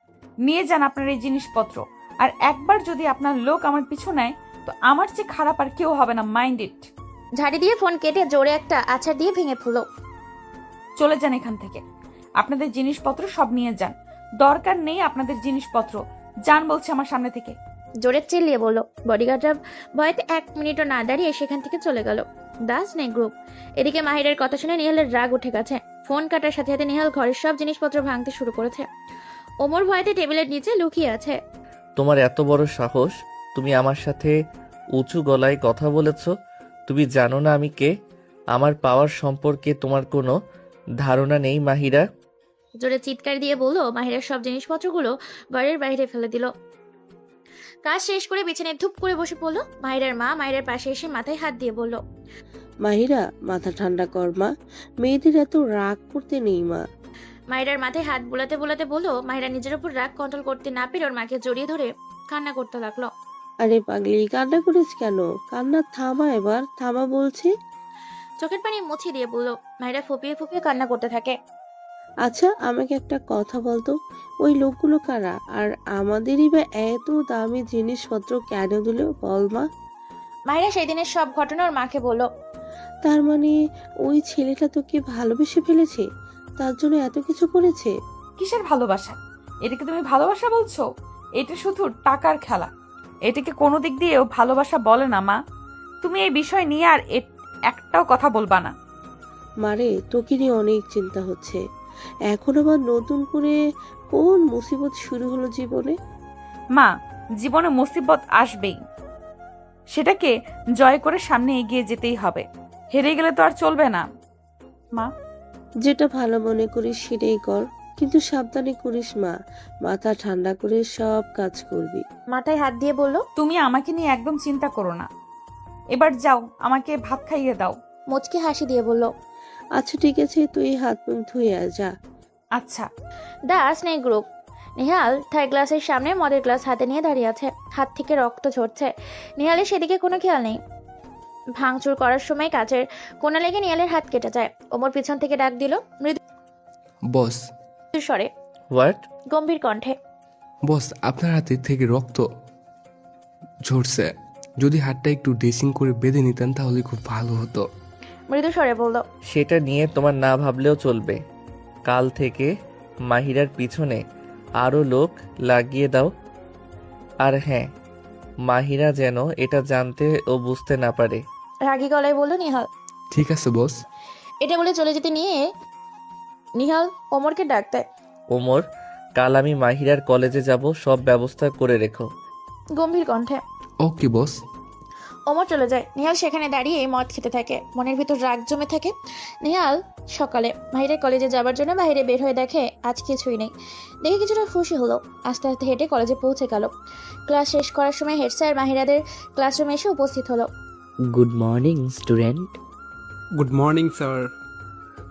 নিয়ে যান আপনার এই জিনিসপত্র। আর একবার যদি আপনার লোক আমার পিছু নেয় তো আমার চেয়ে খারাপ আর কেউ হবে না, মাইন্ড ইট। ঝাড়ি দিয়ে ফোন কেটে জোরে একটা আছাড় দিয়ে ভেঙে ফেলল। চলে যান এখান থেকে। আপনাদের জিনিসপত্র সব নিয়ে যান। দরকার নেই আপনাদের জিনিসপত্র। যান বলছে আমার সামনে থেকে। জোরে চিল্লিয়ে বলল। বডিগার্ডরা ভয়তে 1 মিনিটও না দাঁড়িয়ে সেখান থেকে চলে গেল। দাস নেই গ্রুপ। এদিকে মাহিরের কথা শুনে নিহালের রাগ উঠে গেছে। ফোন কাটার সাথে সাথে নিহাল ঘরের সব জিনিসপত্র ভাঙতে শুরু করেছে। ওমর ভয়তে টেবিলের নিচে লুকিয়ে আছে। তোমার এত বড় সাহস, তুমি আমার সাথে উঁচু গলায় কথা বলেছ? তুমি জানো না আমি কে? আমার পাওয়ার সম্পর্কে তোমার কোনো ধারণা নেই মাহিরা। জোরে চিৎকার দিয়ে বলল। মাহিরার সব জিনিসপত্রগুলো ঘরের বাইরে ফেলে দিল। কাজ শেষ করে বিছানায় ধুপ করে বসে পড়ল। মাহিরার মা মাহিরার পাশে এসে মাথায় হাত দিয়ে বলল, মাহিরা, মাথা ঠান্ডা কর মা, মেয়েদের এত রাগ করতে নেই মা। মাহিরার মাথায় হাত বোলাতে বোলাতে বলল। মাহিরা নিজের উপর রাগ কন্ট্রোল করতে না পেরে ওর মাকে জড়িয়ে ধরে কান্না করতে লাগলো। আরে পাগলি, কান্না করিস কেন? কান্না থামা, এবার থামা বলছি। চোখের পানি মুছে দিয়ে বলল। মাহিরা ফুপিয়ে ফুপিয়ে কান্না করতে থাকে। আচ্ছা, আমাকে একটা কথা বলতো, ওই লোকগুলো কারা? আর আমাদেরই বা এত দামি জিনিসপত্র কেন দিল বল মা? মাহিরা সেই দিনের সব ঘটনা ওর মাকে বলল। তার মানে ওই ছেলেটা তোকে ভালোবেসে ফেলেছে, তার জন্য এত কিছু করেছে? কিসের ভালোবাসা? এটাকে তুমি ভালোবাসা বলছো? এটা শুধু টাকার খেলা। এটাকে কোনো দিক দিয়েও ভালোবাসা বলে না মা। তুমি এই বিষয় নিয়ে আর একটাও কথা বলবা না। মারে, তোকে নিয়ে অনেক চিন্তা হচ্ছে। এখন আবার নতুন করে কোন মুসিবত শুরু হলো জীবনে? মা, জীবনে মুসিবত আসবেই, সেটাকে জয় করে সামনে এগিয়ে যেতেই হবে। হেরে গেলে তো আর চলবে না। মা, যেটা ভালো মনে করিস সেটাই কর, কিন্তু সাবধানে করিস মা। মাথা ঠান্ডা করে সব কাজ করবি। মাথায় হাত দিয়ে বলল, তুমি আমাকে নিয়ে একদম চিন্তা করো না। এবার যাও, আমাকে ভাত খাইয়ে দাও। মুচকি হাসি দিয়ে বলল, আচ্ছা ঠিক আছে, তুই হাত মুখ ধুয়ে আয় যা। আচ্ছা। The snake group. Nihal third গ্লাসের সামনে মদের গ্লাস হাতে নিয়ে দাঁড়িয়ে আছে। হাত থেকে রক্ত ঝরছে। নিহালের সেদিকে কোনো খেয়াল নেই। ভাঙচুর করার সময় কাচের কোনা লেগে নিহালের হাত কেটে যায়। ওমর পিছন থেকে ডাক দিল মৃদু বস, স্বরে, হোয়াট? গম্ভীর কণ্ঠে। বস, আপনার হাতে থেকে রক্ত ঝরছে। যদি হাতটা একটু ড্রেসিং করে বেঁধে নিতেন তাহলে খুব ভালো হতো। মৃদু স্বরে বলল, সেটা নিয়ে তোমার না ভাবলেও চলবে। কাল থেকে মাহিরার পিছনে আরও লোক লাগিয়ে দাও। আর হ্যাঁ, মাহিরা যেন এটা জানতে ও বুঝতে না পারে। রাগী গলায় বলল নিহাল। ঠিক আছে বস। এটা বলে চলে যেতে নিয়ে নিহাল ওমরকে ডাক দেয়। ওমর, কাল আমি মাহিরার কলেজে যাব, সব ব্যবস্থা করে রেখো। গম্ভীর কণ্ঠে। ওকে বস। ওমর চলে যায়। নিহাল সেখানে দাঁড়িয়ে মদ খেতে থাকে। মনের ভিতর রাগ জমে থাকে। নিহাল সকালে মাহিরের কলেজে যাবার জন্য বাইরে বের হয়ে দেখে আজ কিছুই নেই। দেখে কিছুটা খুশি হলো। আস্তে আস্তে হেঁটে কলেজে পৌঁছে গেল। ক্লাস শেষ করার সময় হেড স্যার মাহিরাদের ক্লাসরুমে এসে উপস্থিত হলো। Good morning student. Good morning sir.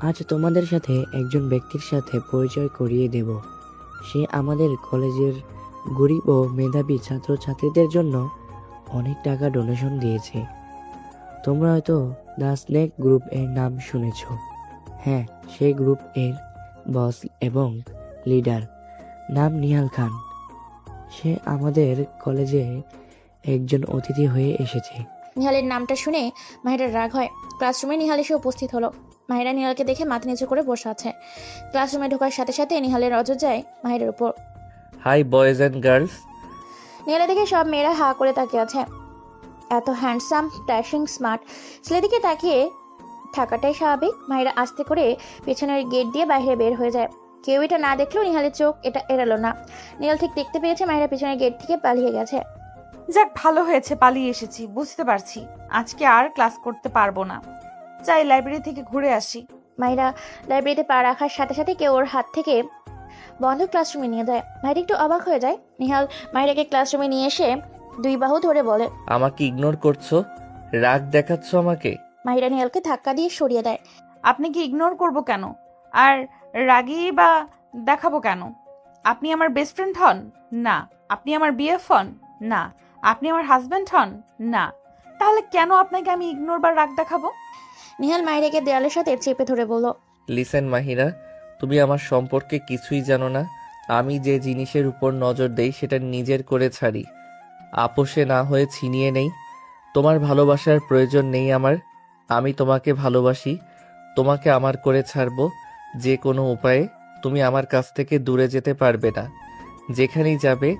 আজ তোমাদের সাথে একজন ব্যক্তির সাথে পরিচয় করিয়ে দেব। সে আমাদের কলেজের গরিব ও মেধাবী ছাত্রছাত্রীদের জন্য অনেক টাকা ডোনেশন দিয়েছে। তোমরা হয়তো দ্য স্নেক গ্রুপ এর নাম শুনেছ। হ্যাঁ, সেই গ্রুপ এর বস এবং লিডার নাম নিহাল খান। সে আমাদের কলেজে একজন অতিথি হয়ে এসেছে। নিহালের নামটা শুনে মাহিরার রাগ হয়। ক্লাসরুমে নিহাল এসে উপস্থিত হলো। মাহিরা নিহালকে দেখে মাথা নিচু করে বসে আছে। ক্লাসরুমে ঢোকার সাথে সাথে নিহালের নজর যায় মাহিরার উপর। Hi boys and girls. নিহালের দিকে সব মেয়েরা হা করে তাকিয়ে আছে। এত হ্যান্ডসাম, ড্যাশিং, স্মার্ট ছেলের দিকে তাকিয়ে থাকাটাই স্বাভাবিক। মাহিরা আস্তে করে পেছনের গেট দিয়ে বাইরে বের হয়ে যায়। কেউ এটা না দেখলেও নিহালের চোখ এটা এড়ালো না। নিহাল ঠিক দেখতে পেয়েছে মাহিরা পেছনের গেট থেকে পালিয়ে গেছে। যাক, ভালো হয়েছে পালিয়ে এসেছি। বুঝতে পারছি আজকে আর ক্লাস করতে পারবো না। চাই লাইব্রেরি থেকে ঘুরে আসি। মাহিরা লাইব্রেরিতে পা রাখার সাথে সাথে কেউ ওর হাত থেকে বন্ধ ক্লাসরুমে নিয়ে যায়। মাহিরা একটু অবাক হয়ে যায়। নিহাল মাহিরাকে ক্লাসরুমে নিয়ে এসে দুই বাহু ধরে বলে, আমাকে ইগনোর করছো? রাগ দেখাচ্ছ আমাকে? মাহিরা নিহালকে ধাক্কা দিয়ে সরিয়ে দেয়। আপনি কি ইগনোর করব কেন? আর রাগি বা দেখাবো কেন? আপনি আমার বেস্ট ফ্রেন্ড হন না? আপনি আমার বিএফ হন না? আপনি আমার হাজব্যান্ড হন না? তাহলে কেন আপনাকে আমি ইগনোর বা রাগ দেখাবো? নিহাল মাহিরাকে দেয়ালের সাথে চেপে ধরে বলল, লিসেন মাহিরা, তুমি আমার সম্পর্কে কিছুই জানো না। আমি যে জিনিসের উপর নজর দেই সেটা নিজের করে ছাড়ি, আপোষে না হয়ে ছিনিয়ে নেই। তোমার ভালোবাসার প্রয়োজন নেই আমার। আমি তোমাকে ভালোবাসি, তোমাকে আমার করে ছাড়বো যে কোনো উপায়ে। তুমি আমার কাছ থেকে দূরে যেতে পারবে না। যেখানেই যাবে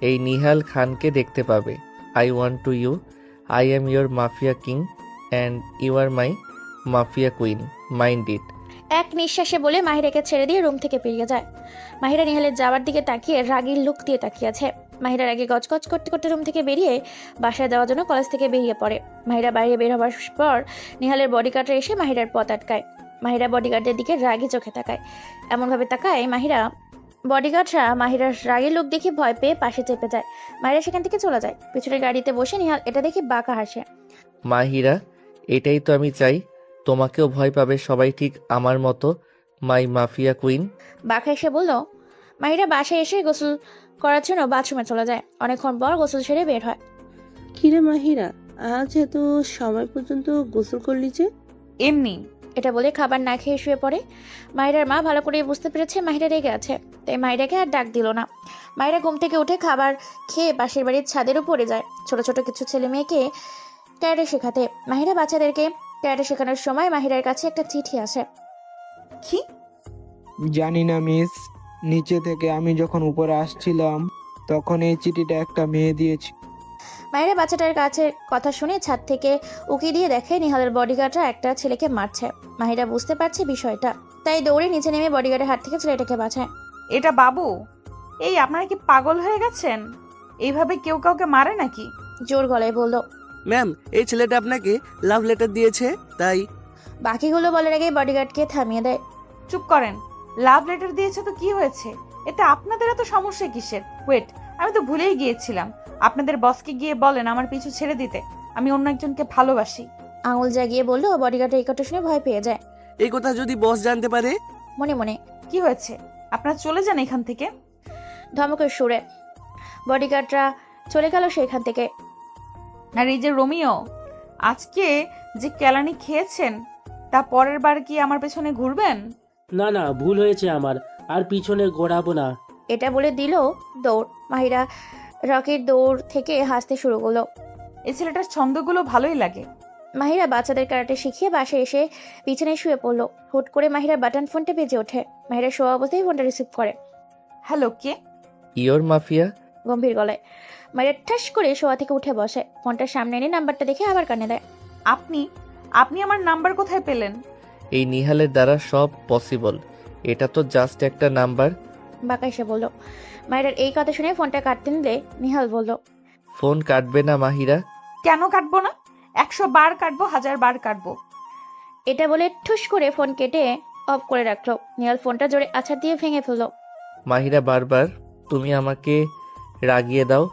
এই নিহাল খানকে দেখতে পাবে। I want to you. I am your mafia king and you are my mafia queen. Mind it. এক নিঃশ্বাসে বলে মাহিরাকে ছেড়ে দিয়ে রুম থেকে বেরিয়ে যায়। মাহিরা নিহালের যাওয়ার দিকে তাকিয়ে রাগীর লুক দিয়ে তাকিয়ে আছে। মাহিরার আগে গজগজ করতে করতে রুম থেকে বেরিয়ে বাসায় যাওয়ার জন্য কলেজ থেকে বেরিয়ে পড়ে। মাহিরা বাইরে বের হবার পর নিহালের বডিগার্ডরা এসে মাহিরার পথ আটকায়। মাহিরা বডিগার্ডদের দিকে রাগী চোখে তাকায়। এমনভাবে তাকায় বডিগার্ডরা মাহিরার রাগের লোক দেখে ভয় পেয়ে পাশে চেপে যায়। মাহিরা সেখান থেকে চলে যায়। পিছনের গাড়িতে বসে নিহাল এটা দেখে বাঁকা হাসে। মাহিরা, এটাই তো আমি চাই। তোমাকেও ভয় পাবে সবাই, ঠিক আমার মতো। মাই মাফিয়া কুইন। বাঁকা এসে বলল। মাহিরা বাসায় এসে গোসল করার জন্য বাথরুমে চলে যায়। অনেকক্ষণ পর গোসল সেরে বের হয়। কিরে মাহিরা, আজ এত সময় পর্যন্ত গোসল করলি যে? এমনি। এটা বলে খাবার না খেয়ে শুয়ে পড়ে। মাহিরার মা ভালো করে বুঝতে পেরেছে মাহিরা রেগে আছে, তাই মাহিরাকে আর ডাক দিল না। মাহিরা ঘুম থেকে উঠে খাবার খেয়ে পাশের বাড়ির ছাদের উপরে যায় ছোট ছোট কিছু ছেলে মেয়েকে ক্যারাটে শেখাতে। মাহিরা বাচ্চাদেরকে ক্যারাটে শেখানোর সময় মাহিরার কাছে একটা চিঠি আসে। কি? জানি না মিস, নিচে থেকে আমি যখন উপরে আসছিলাম তখন এই চিঠিটা একটা মেয়ে দিয়েছে। মাহিরা বাচ্চাটার কাছে কথা শুনে ছাদ থেকে উকি দিয়ে দেখে নিহালের বডিগার্ডরা একটা ছেলেকে মারছে। মাহিরা বুঝতে পারছে বিষয়টা। তাই দৌড়ে নিচে নেমে বডিগার্ডের হাত থেকে ছেলেটাকে বাঁচায়। এটা বাবু? এই আপনারা কি পাগল হয়ে গেছেন? এইভাবে কেউ কাউকে মারে নাকি? জোর গলায় বলল। ম্যাম, এই ছেলেটা আপনাকে লাভ লেটার দিয়েছে, তাই। বাকিগুলো বলার আগেই বডিগার্ডকে থামিয়ে দেয়। চুপ করেন। লাভ লেটার দিয়েছে তো কি হয়েছে? এতে আপনাদের এত সমস্যা কিসের? ওয়েট, আমি তো ভুলেই গিয়েছিলাম। আপনাদের বসকে গিয়ে বলেন আমার পিছু ছেড়ে দিতে। আমি অন্য একজনকে ভালোবাসি। আঙুল জাগিয়ে বলল। বডিগার্ড এই কথা শুনে ভয় পেয়ে যায়। এই কথা যদি বস জানতে পারে? মনে মনে, কি হয়েছে? আপনারা চলে যান এখান থেকে। ধমকের সুরে বডিগার্ডরা চলে গেল সেখান থেকে। আর এই যে রোমিও, আজকে যে কেলানি খেয়েছেন তা পরের বার কি আমার পেছনে ঘুরবেন? না না, ভুল হয়েছে আমার, আর পিছনে ঘোরাবো না। এটা বলে দিল দৌড়। মাহিরা রকির দৌড় থেকে হাসতে শুরু করলো। এই ছেলেটার ছন্দগুলো ভালোই লাগে। মাহিরা বাচ্চাদের কারাটে শিখিয়ে বাসায় এসে বিছানায় শুয়ে পড়লো। হুট করে মাহিরা বাটন ফোনটা বেজে ওঠে। মাহিরা শোয়া অবস্থায় ফোনটা রিসিভ করে। হ্যালো, কে? Your mafia. গম্ভীর গলায় মাহিরা ঠাস করে শোয়া থেকে উঠে বসে। ফোনটার সামনে এনে নাম্বারটা দেখে আবার কানে দেয়। আপনি আপনি আমার নাম্বার কোথায় পেলেন? এই নিহালের দ্বারা সব পসিবল। এটা তো জাস্ট একটা নাম্বার। বাঁকা এসে বলল। মাহিরার এই কথা শুনে ফোনটা কাটতে নিলে নিহাল বলল। ফোন কাটবে না মাহিরা? কেন কাটবো না? 100 বার কাটবো, 1000 বার কাটবো। এটা বলে ঠুস করে ফোন কেটে অফ করে রাখলো। নিহাল ফোনটা জোরে আছাড় দিয়ে ভেঙে ফেললো। মাহিরা, বারবার তুমি আমাকে রাগিয়ে দাও।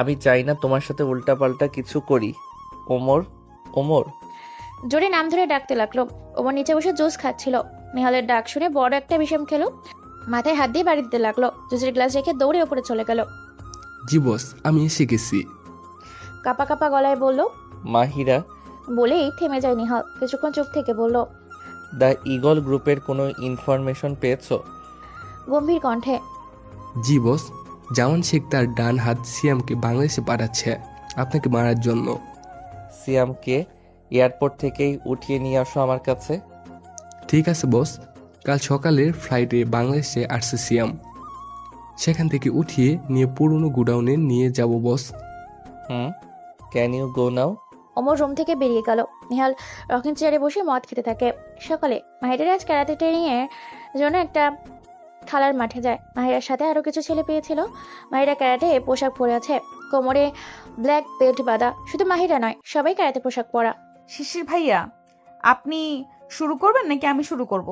আমি চাই না তোমার সাথে উল্টাপাল্টা কিছু করি। ওমর, ওমর। জোরে নাম ধরে ডাকতে লাগলো। ওমর নিচে বসে জুস খাচ্ছিল। নিহালের ডাক শুনে বড় একটা বিষম খেলো। মাথায় হাত দিয়ে বাড়ি দিতে লাগলো। জুসের গ্লাস রেখে দৌড়ে ওপরে চলে গেল। জি বস, আমি এসে গেছি। কাপা কাপা গলায় বলল। মাহিরা। বলেই থেমে যায় নিহাল। কিছুক্ষণ চুপ থেকে বলল। দ্য ইগল গ্রুপের কোনো ইনফরমেশন পেয়েছো? গম্ভীর কণ্ঠে। জি বস, জামান শেখ তার ডান হাত সিয়ামকে বাংলাদেশে পাঠাচ্ছে আপনাকে মারার জন্য। সিয়ামকে এয়ারপোর্ট থেকেই উঠিয়ে নিয়ে আসো আমার কাছে। ঠিক আছে বস, কাল সকালের ফ্লাইটে বাংলাদেশে আসছে সিয়াম। সেখান থেকে উঠিয়ে নিয়ে পুরনো গুডাউনে নিয়ে যাব boss. Can you go now? Omar room থেকে বেরিয়ে গেল। নিহাল রকিং চেয়ারে বসে মদ খেতে থাকে। সকালে মাহিরার আজ ক্যারাতে ট্রেনিংয়ের জন্য একটা খেলার মাঠে যায়। মাহিরার সাথে আরো কিছু ছেলে পেয়েছিল। মাহিরা ক্যারাটে পোশাক পরে আছে, কোমরে ব্ল্যাক বেল্ট বাঁধা। শুধু মাহিরা নয়, সবাই ক্যারাতে পোশাক পরা। শিশির ভাইয়া, আপনি শুরু করবেন নাকি আমি শুরু করব?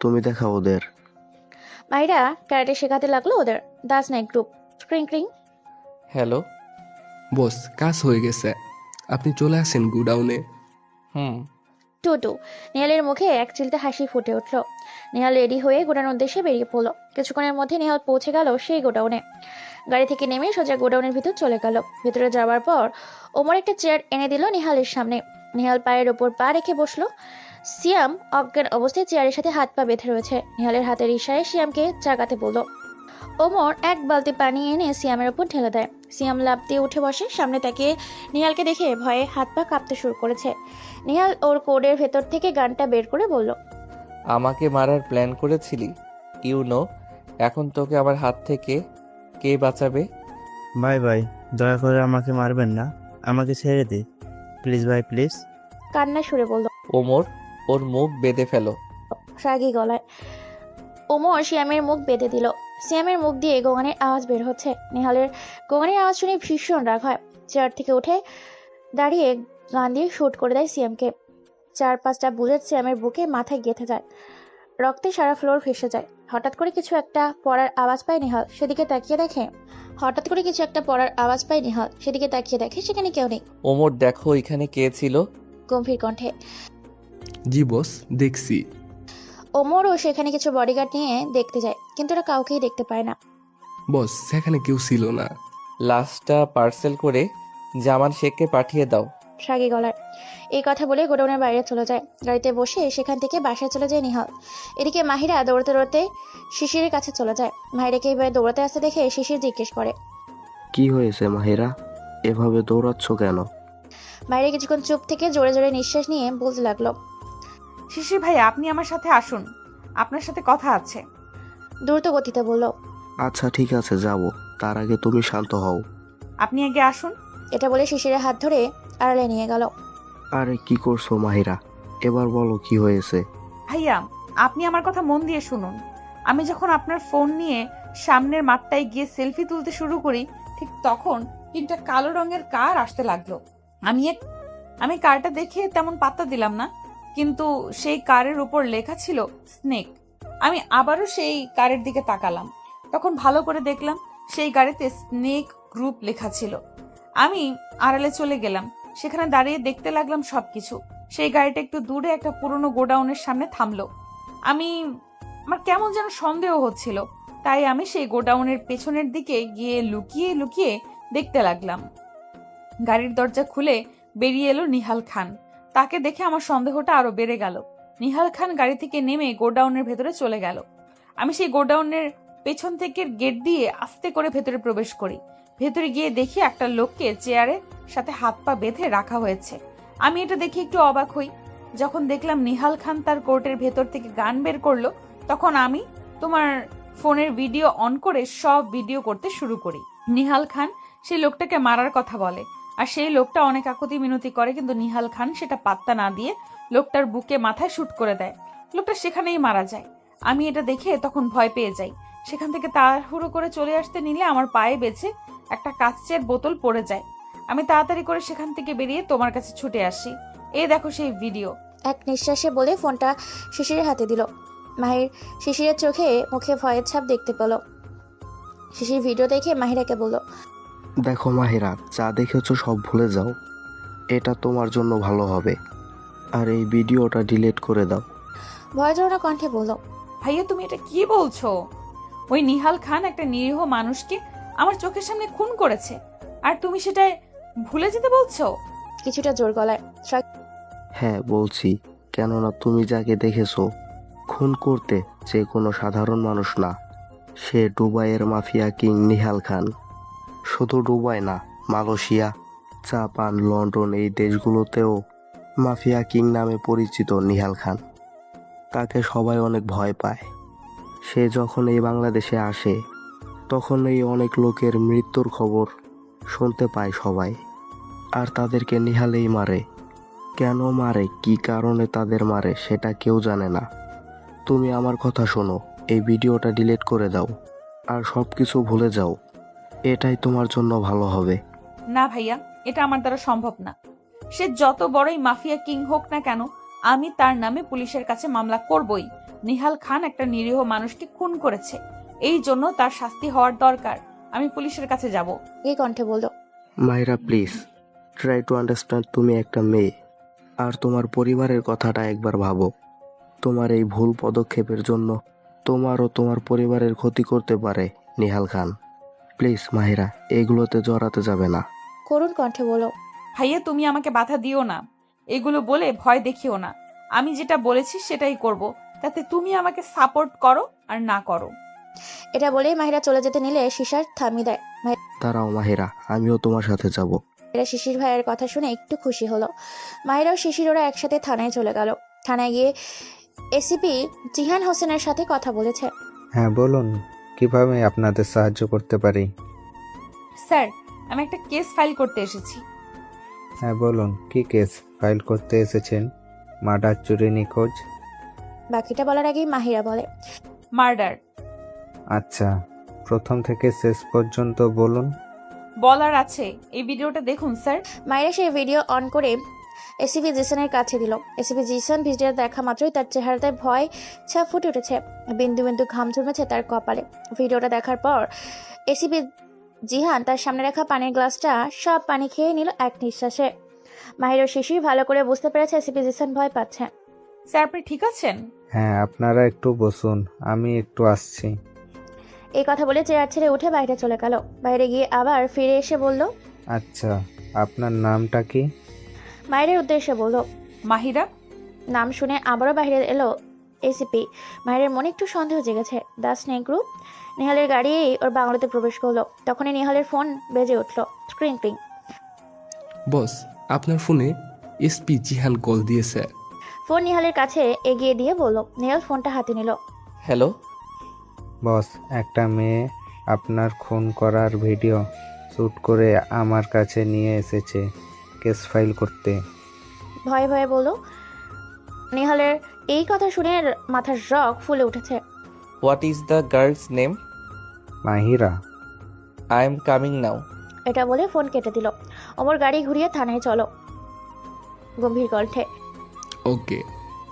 তুমি দেখা ওদের। মাহিরা ক্যারাটে শেখাতে লাগলো ওদের। দাস নাইট গ্রুপ। ক্রিং ক্রিং। হ্যালো বস, কাজ হয়ে গেছে, আপনি চলে আসেন গুডাউনে। টুটু। নিহালের মুখে এক চিলতে হাসি ফুটে উঠল। নিহাল রেডি হয়ে গোডাউন উদ্দেশ্যে বেরিয়ে পড়লো। কিছুক্ষণের মধ্যে নিহাল পৌঁছে গেল সেই গোডাউনে। গাড়ি থেকে নেমে সোজা গোডাউনের ভিতর চলে গেল। ভিতরে যাওয়ার পর ওমর একটা চেয়ার এনে দিল নিহালের সামনে। নিহাল পায়ের ওপর পা রেখে বসলো। সিয়াম অজ্ঞান অবস্থায় চেয়ারের সাথে হাত পা বেঁধে রয়েছে। নিহালের হাতের ইশারায় সিয়ামকে জাগাতে বলল। ওমর এক বালতি পানি এনে সিয়ামের ওপর ঢেলে দেয়। সিয়াম লাফ দিয়ে উঠে বসে। সামনে তাকিয়ে নিহালকে দেখে ভয়ে হাত পা কাঁপতে শুরু করেছে। নিহাল ওর কোডের ভেতর থেকে গানটা বের করে বলল। আমাকে মারার প্ল্যান করেছিলি? ইউ নো, এখন তোকে আমার হাত থেকে কে বাঁচাবে? বাই বাই, দয়া করে আমাকে মারবেন না, আমাকে ছেড়ে দে প্লিজ ভাই, প্লিজ। কান্না সুরে বলল। ওমর, ওর মুখ বেঁধে ফেলো। রাগী গলায় ওমর সিয়ামের মুখ বেঁধে দিল। সিয়ামের মুখ দিয়ে গোগানের আওয়াজ বের হচ্ছে। নিহালের গোগানের আওয়াজ শুনে ভীষণ রাগ হয়। চেয়ার থেকে উঠে দাঁড়িয়ে গান দিয়ে শুট করে দেয় সিয়ামকে। 4-5টা বুলেট সিয়ামের বুকে মাথায় গেঁথে যায়। রক্তে সারা ফ্লোর ভেসে যায়। হঠাৎ করে কিছু একটা পড়ার আওয়াজ পায় নিহাল। সেদিকে তাকিয়ে দেখে সেখানে কেউ নেই। ওমর, দেখো এখানে কে ছিল? গম্ভীর কণ্ঠে। জি বস, দেখছি। ওমরও সেখানে কিছু বডিগার্ড নিয়ে দেখতে যায়, কিন্তু ওরা কাউকেই দেখতে পায় না। বস, সেখানে কেউ ছিল না। লাশটা পার্সেল করে জামান শেখকে পাঠিয়ে দাও। রাগী গলায় এই কথা বলে গোডাউনের বাইরে চলে যায়। গাড়িতে বসে সেখান থেকে বাসায় চলে যায় নিহাল। এদিকে মাহিরা দৌড়তে দৌড়তে শিশিরের কাছে চলে যায়। মাহিরাকে এইভাবে দৌড়াতে আসতে দেখে শিশির জিজ্ঞেস করে। কি হয়েছে মাহিরা, এভাবে দৌড়াচ্ছ কেন? মাহিরা কিছুক্ষণ চুপ থেকে জোরে জোরে নিঃশ্বাস নিয়ে বলতে লাগলো। শিশির ভাই, আপনি আমার সাথে আসুন, আপনার সাথে কথা আছে। দ্রুত গতিতে বলল। আচ্ছা ঠিক আছে, যাব, তার আগে তুমি শান্ত হও। আপনি আগে আসুন। এটা বলে শিশিরের হাত ধরে আড়ালে নিয়ে গেল। আরে কি করছো মাহিরা, এবার বলো কি হয়েছে? ভাইয়া, আপনি আমার কথা মন দিয়ে শুনুন। আমি যখন আপনার ফোন নিয়ে সামনের মাঠটায় গিয়ে সেলফি তুলতে শুরু করি, ঠিক তখন একটা কালো রঙের কার আসতে লাগলো। আমি কারটা দেখে তেমন পাত্তা দিলাম না, কিন্তু সেই কারের উপর লেখা ছিল স্নেক। আমি আবারও সেই কারের দিকে তাকালাম, তখন ভালো করে দেখলাম সেই গাড়িতে স্নেক গ্রুপ লেখা ছিল। আমি আড়ালে চলে গেলাম, সেখানে দাঁড়িয়ে দেখতে লাগলাম সবকিছু। সেই গাড়িটা একটু দূরে একটা পুরনো গোডাউনের সামনে থামলো। আমার কেমন যেন সন্দেহ হচ্ছিল, তাই আমি সেই গোডাউনের পেছনের দিকে গিয়ে লুকিয়ে লুকিয়ে দেখতে লাগলাম। গাড়ির দরজা খুলে বেরিয়ে এলো নিহাল খান। তাকে দেখে আমার সন্দেহটা আরো বেড়ে গেল। নিহাল খান গাড়ি থেকে নেমে গোডাউনের ভেতরে চলে গেল। আমি সেই গোডাউনের পেছন থেকে গেট দিয়ে আস্তে করে ভেতরে প্রবেশ করি। ভেতরে গিয়ে দেখি একটা লোককে চেয়ারের সাথে হাত পা বেঁধে রাখা হয়েছে। আমি এটা দেখে একটু অবাক হই। যখন দেখলাম নিহাল খান তার কোর্টের ভেতর থেকে গান বের করলো, তখন আমি তোমার ফোনের ভিডিও অন করে সব ভিডিও করতে শুরু করি। নিহাল খান সেই লোকটাকে মারার কথা বলে, আর সেই লোকটা অনেক আকুতি মিনতি করে, কিন্তু নিহাল খান সেটা পাত্তা না দিয়ে লোকটার বুকে মাথায় শুট করে দেয়। লোকটা সেখানেই মারা যায়। আমি এটা দেখে তখন ভয় পেয়ে যাই। সেখান থেকে তাড়াহুড়ো করে চলে আসতে নিলে আমার পায়ে বেঁচে একটা কাঁচের বোতল পড়ে যায়। আমি তাড়াতাড়ি করে সেখান থেকে বেরিয়ে তোমার কাছে ছুটে আসি। এই দেখো সেই ভিডিও। এক নিঃশ্বাসে বলে ফোনটা শিশিরের হাতে দিল। মাহির শিশিরের চোখে মুখে ভয়ের ছাপ দেখতে পেল। শিশির ভিডিও দেখে মাহিরাকে বলল, দেখো মাহিরা, যা দেখেছো সব ভুলে যাও। এটা তোমার জন্য ভালো হবে। আর এই ভিডিওটা ডিলিট করে দাও। ভয়জনক কণ্ঠে বলল, ভাইয়া তুমি এটা কি বলছো? ওই নিহাল খান একটা নিরীহ মানুষকে আমার চোখের সামনে খুন করেছে, আর তুমি সেটা ভুলে যেতে বলছো? কিছুটা জোর গলায়। হ্যাঁ বলছি, কেননা তুমি যাকে দেখেছো খুন করতে যে কোনো সাধারণ মানুষ না। সে দুবাইয়ের মাফিয়া কিং নিহাল খান। শুধু দুবাই না, মালয়েশিয়া, জাপান, লন্ডন এই দেশগুলোতেও মাফিয়া কিং নামে পরিচিত নিহাল খান। তাকে সবাই অনেক ভয় পায়। সে যখন এই বাংলাদেশে আসে তখন এই অনেক লোকের মৃত্যুর খবর শুনতে পায় সবাই, আর তাদেরকে নিহালেই মারে। কেন মারে, কি কারণে তাদের মারে সেটা কেউ জানে না। তুমি আমার কথা শোনো, এই ভিডিওটা ডিলিট করে দাও আর সব কিছু ভুলে যাও। এটাই তোমার জন্য ভালো হবে। না ভাইয়া, এটা আমার দ্বারা সম্ভব না। সে যত বড়ই মাফিয়া কিং হোক না কেন, আমি তার নামে পুলিশের কাছে মামলা করবই। নিহাল খান একটা নিরীহ মানুষকে খুন করেছে, এই জন্য তার শাস্তি হওয়ার দরকার। আমি পুলিশের কাছে যাব। এই কণ্ঠে বলল, মাইরা প্লিজ ট্রাই টু আন্ডারস্ট্যান্ড। তুমি একটা মেয়ে, আর তোমার পরিবারের কথাটা একবার ভাবো। তোমার এই ভুল পদক্ষেপের জন্য তোমার ও তোমার পরিবারের ক্ষতি করতে পারে নিহাল খান। প্লিজ মাহিরা, এগুলোতে জড়াতে যাবে না। করুণ কণ্ঠে বলল, ভাইয়া তুমি আমাকে বাধা দিও না, এগুলো বলে ভয় দেখিও না। আমি যেটা বলেছি সেটাই করব, তাতে তুমি আমাকে সাপোর্ট করো আর না করো। এটা বলেই মাহিরা চলে যেতে নিলে শিশার থামিয়ে দেয়। দাঁড়াও মাহিরা, আমিও তোমার সাথে যাব। মাহিরা শিশির ভাইয়ের কথা শুনে একটু খুশি হলো। মাহিরা ও শিশির ওরা একসাথে থানায় চলে গেল। থানায় গিয়ে এসিপি জিহান হোসেনের সাথে কথা বলেছে। হ্যাঁ বলুন, কিভাবে আপনাদের সাহায্য করতে পারি? স্যার, আমি একটা কেস ফাইল করতে এসেছি। হ্যাঁ বলুন, কি কেস ফাইল করতে এসেছেন? মার্ডার, চুরি, নিখোঁজ? বাকিটা বলার আগেই মাহিরা বলে, মার্ডার। আচ্ছা, প্রথম থেকে শেষ পর্যন্ত বলুন। বলার আছে, এই ভিডিওটা দেখুন স্যার। মাহিরা সেই ভিডিও অন করে এসিপি জিসানের কাছে দিল। এসিপি জিসান ভিডিও দেখা মাত্রই তার চেহারাতে ভয় ছাপ ফুটে উঠেছে। বিন্দু বিন্দু ঘাম জমেছে তার কপালে। ভিডিওটা দেখার পর এসিপি জিহান তার সামনে রাখা পানির গ্লাসটা সব পানি খেয়ে নিল এক নিঃশ্বাসে। মাহিরা শিশির ভালো করে বুঝতে পেরেছে এসিপি জিসান ভয় পাচ্ছে। স্যার আপনি ঠিক আছেন? হ্যাঁ, আপনারা একটু বসুন, আমি একটু আসছি। এই কথা বলে চেয়ার ছেড়ে উঠে বাইরে চলে গেল। বাইরে গিয়ে আবার ফিরে এসে বলল, আচ্ছা, আপনার নামটা কি? মাহিরের উদ্দেশ্যে বলল, মাহিরা। নাম শুনে আবারও বাইরে এলো এসিপি। মাহিরের মনে একটু সন্দেহ জেগেছে। The snake group. নিহালের গাড়ি ওর বাংলোতে প্রবেশ করলো। তখনই নিহালের ফোন বেজে উঠল। স্ক্রিন ক্রিং। বস, আপনার ফোনে এসপি জিহান কল দিয়েছে। ফোন নিহালের কাছে এগিয়ে দিয়ে বলল। নিহাল ফোনটা হাতে নিল। হ্যালো বস, একটা মেয়ে আপনার খুন করার ভিডিও শ্যুট করে আমার কাছে নিয়ে এসেছে কেস ফাইল করতে। ভয়ে ভয়ে বলল, নিহালের এই কথা শুনে মাথার রগ ফুলে উঠেছে। What is the girl's name? Mahira. I am coming now. এটা বলে ফোন কেটে দিল। অমর গাড়ি ঘুরিয়ে থানায় চলো, গম্ভীর কণ্ঠে। ওকে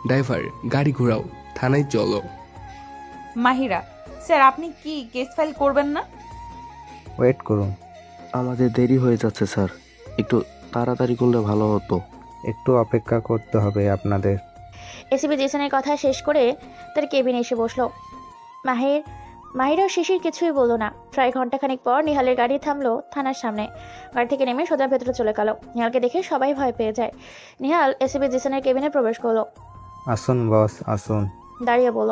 ড্রাইভার, গাড়ি ঘোরাও, থানায় চলো। মাহিরা, স্যার আপনি কি কেস ফাইল করবেন না? ওয়েট করুন। আমাদের দেরি হয়ে যাচ্ছে স্যার, একটু তাড়াতাড়ি করলে ভালো হতো। একটু অপেক্ষা করতে হবে আপনাদের। এসিপি জেসনের কথা শেষ করে তার কেবিনে এসে বসলো। মাহিরা ও শিশির কিছুই বললো না। প্রায় ঘন্টাখানিক পর নিহালের গাড়ি থামলো থানার সামনে। গাড়ি থেকে নেমে সোজা ভেতরে চলে গেল। নিহালকে দেখে সবাই ভয় পেয়ে যায়। নিহাল এসিপি জেসনের কেবিনে প্রবেশ করলো। আসুন বস, আসুন। দাঁড়িয়ে বলল।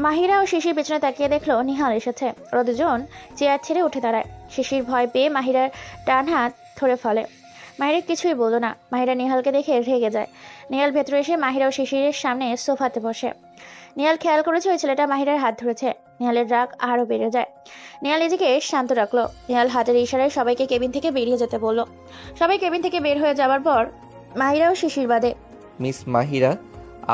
মাহিরা ও শিশির পেছনে তাকিয়ে দেখলো নিহাল এসেছে। ওরা দুজন চেয়ার ছেড়ে উঠে দাঁড়ায়। শিশির ভয় পেয়ে মাহিরার ডান হাত ধরে ফেলে। মাহিরা কিছুই বললো না। মাহিরা নিহালকে দেখে রেগে যায়। নিহাল ভেতরে এসে মাহিরা ও শিশিরের সামনে সোফাতে বসে। নিহাল খেয়াল করেছে ওই ছেলেটা মাহিরার হাত ধরেছে। নিহালের রাগ আরও বেড়ে যায়। নিহাল নিজেকে শান্ত রাখলো। নিহাল হাতের ইশারায় সবাইকে কেবিন থেকে বেরিয়ে যেতে বলল। সবাই কেবিন থেকে বের হয়ে যাওয়ার পর মাহিরা ও শিশির বাদে। মিস মাহিরা,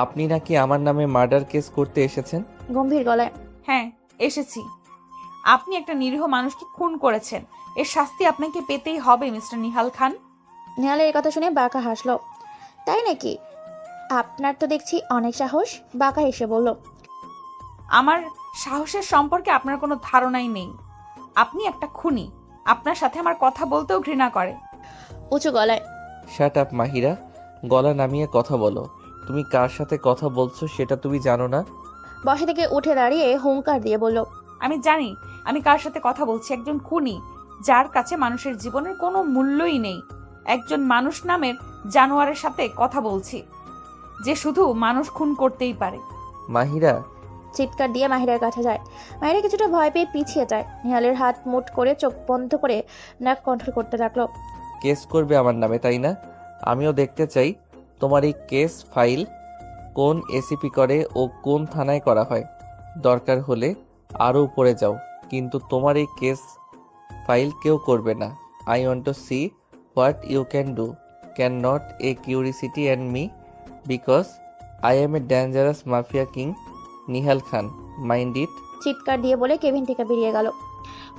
আপনি নাকি আমার নামে মার্ডার কেস করতে এসেছেন? গম্ভীর গলায়। হ্যাঁ এসেছি। আপনি একটা নিরীহ মানুষকে খুন করেছেন, এর শাস্তি আপনাকে পেতেই হবে মিস্টার নিহাল খান। নিহালের এই কথা শুনে বাঁকা হাসলো। তাই নাকি? আপনার তো দেখছি অনেক সাহস। বাঁকা হেসে বলল। আমার সাহসের সম্পর্কে আপনার কোনো ধারণাই নেই। আপনি একটা খুনি। আপনার সাথে আমার কথা বলতেও ঘৃণা করে। উঁচু গলায়। শাট আপ মাহিরা, গলা নামিয়ে কথা বলো। তুমি কার সাথে কথা বলছো সেটা তুমি জানো না? বসা থেকে উঠে দাঁড়িয়ে হুঙ্কার দিয়ে বলল। আমি জানি আমি কার সাথে কথা বলছি। একজন খুনি, যার কাছে মানুষের জীবনের কোনো মূল্যই নেই। একজন মানুষ নামের জানোয়ারের সাথে কথা বলছি, যে শুধু মানুষ খুন করতেই পারে। মাহিরা। চিৎকার দিয়ে মাহিরার কাছে যায়। মাহিরা কিছুটা ভয় পেয়ে পিছিয়ে যায়। নিহালের হাত মুঠ করে চোখ বন্ধ করে নাক কন্ট্রোল করতে লাগলো। কেস করবে আমার নামে, তাই না? আমিও দেখতে চাই তোমার এই কেস ফাইল কোন এসিপি করে ও কোন থানায় করা হয়। দরকার হলে আরও উপরে যাও, কিন্তু তোমার এই কেস ফাইল কেউ করবে না। I want to see what you can do. Cannot a curiosity and me, because I am a dangerous mafia king Nihal Khan, mind it. চিৎকার দিয়ে বলে কেবিন থেকে বেরিয়ে গেল।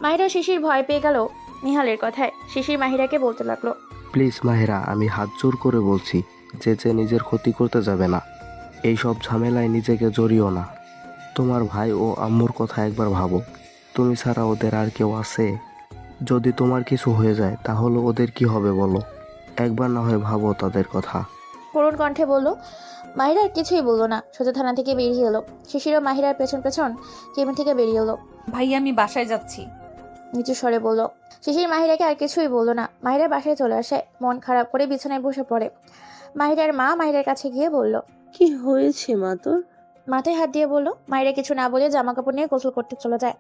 মাহিরা শিশির ভয় পেয়ে গেল নিহালের কথায়। শিশির মাহিরাকে বলতে লাগলো। প্লিজ মাহিরা, আমি হাত জোর করে বলছি, যে নিজের ক্ষতি করতে যাবে না। এই সব ঝামেলায় নিজেকে জড়িও না। তোমার ভাই ও আম্মুর কথা একবার ভাবো। তুমি ছাড়া ওদের আর কেউ আছে? যদি তোমার কিছু হয়ে যায় তাহলে ওদের কি হবে বলো? একবার না হয় ভাবো তাদের কথা। করুণ কণ্ঠে বলল। মাহিরা কিছুই বললো না, সোজা থানা থেকে বেরিয়ে এলো। শিশিরও মাহিরার পেছন পেছন কেবিন থেকে বেরিয়ে এলো। ভাই আমি বাসায় যাচ্ছি, নিচু স্বরে বলল। শিশির মাহিরাকে আর কিছুই বললো না। মাহিরা বাসায় চলে আসে, মন খারাপ করে বিছানায় বসে পড়ে। মাহিরার মা মাহিরার কাছে গিয়ে বলল। কি হয়েছে মা তোর? মাথায় হাত দিয়ে বলল। মাহিরা কিছু না বলে জামা কাপড় নিয়ে গোসল করতে চলে যায়।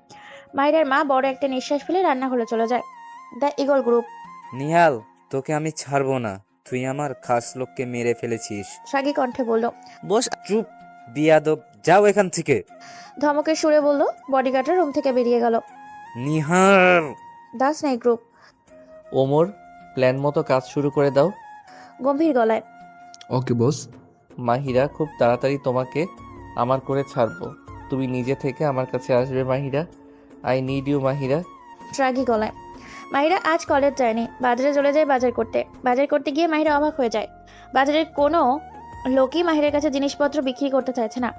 মাহিরার মা বড় একটা নিঃশ্বাস ফেলে রান্নাঘরে চলে যায়। The eagle group. নিহাল, তোকে আমি ছাড়বো না। তুই আমার খাস লোককে মেরে ফেলেছিস। সাগী কণ্ঠে বলল। বস চুপ, বিয়াদব, যাও এখান থেকে। ধমকের সুরে বলল। বডিগার্ডের রুম থেকে বেরিয়ে গেল। Nihal. The snake group. Omar, plan মতো কাজ শুরু করে দাও। গম্ভীর গলায়। ওকে বস। মাহিরা, খুব তাড়াতাড়ি তোমাকে আমার করে ছাড়বো। তুমি নিজে থেকে আমার কাছে আসবে Mahira. I need you Mahira. ট্রাগি গলায়। মাহিরা আজ কলেজ যায়নি, বাজারে চলে যায় বাজার করতে। বাজার করতে গিয়ে মাহিরা অবাক হয়ে যায়। বাজারের কোনো লোকই মাহিরের কাছে জিনিসপত্র বিক্রি করতে চাইছে না।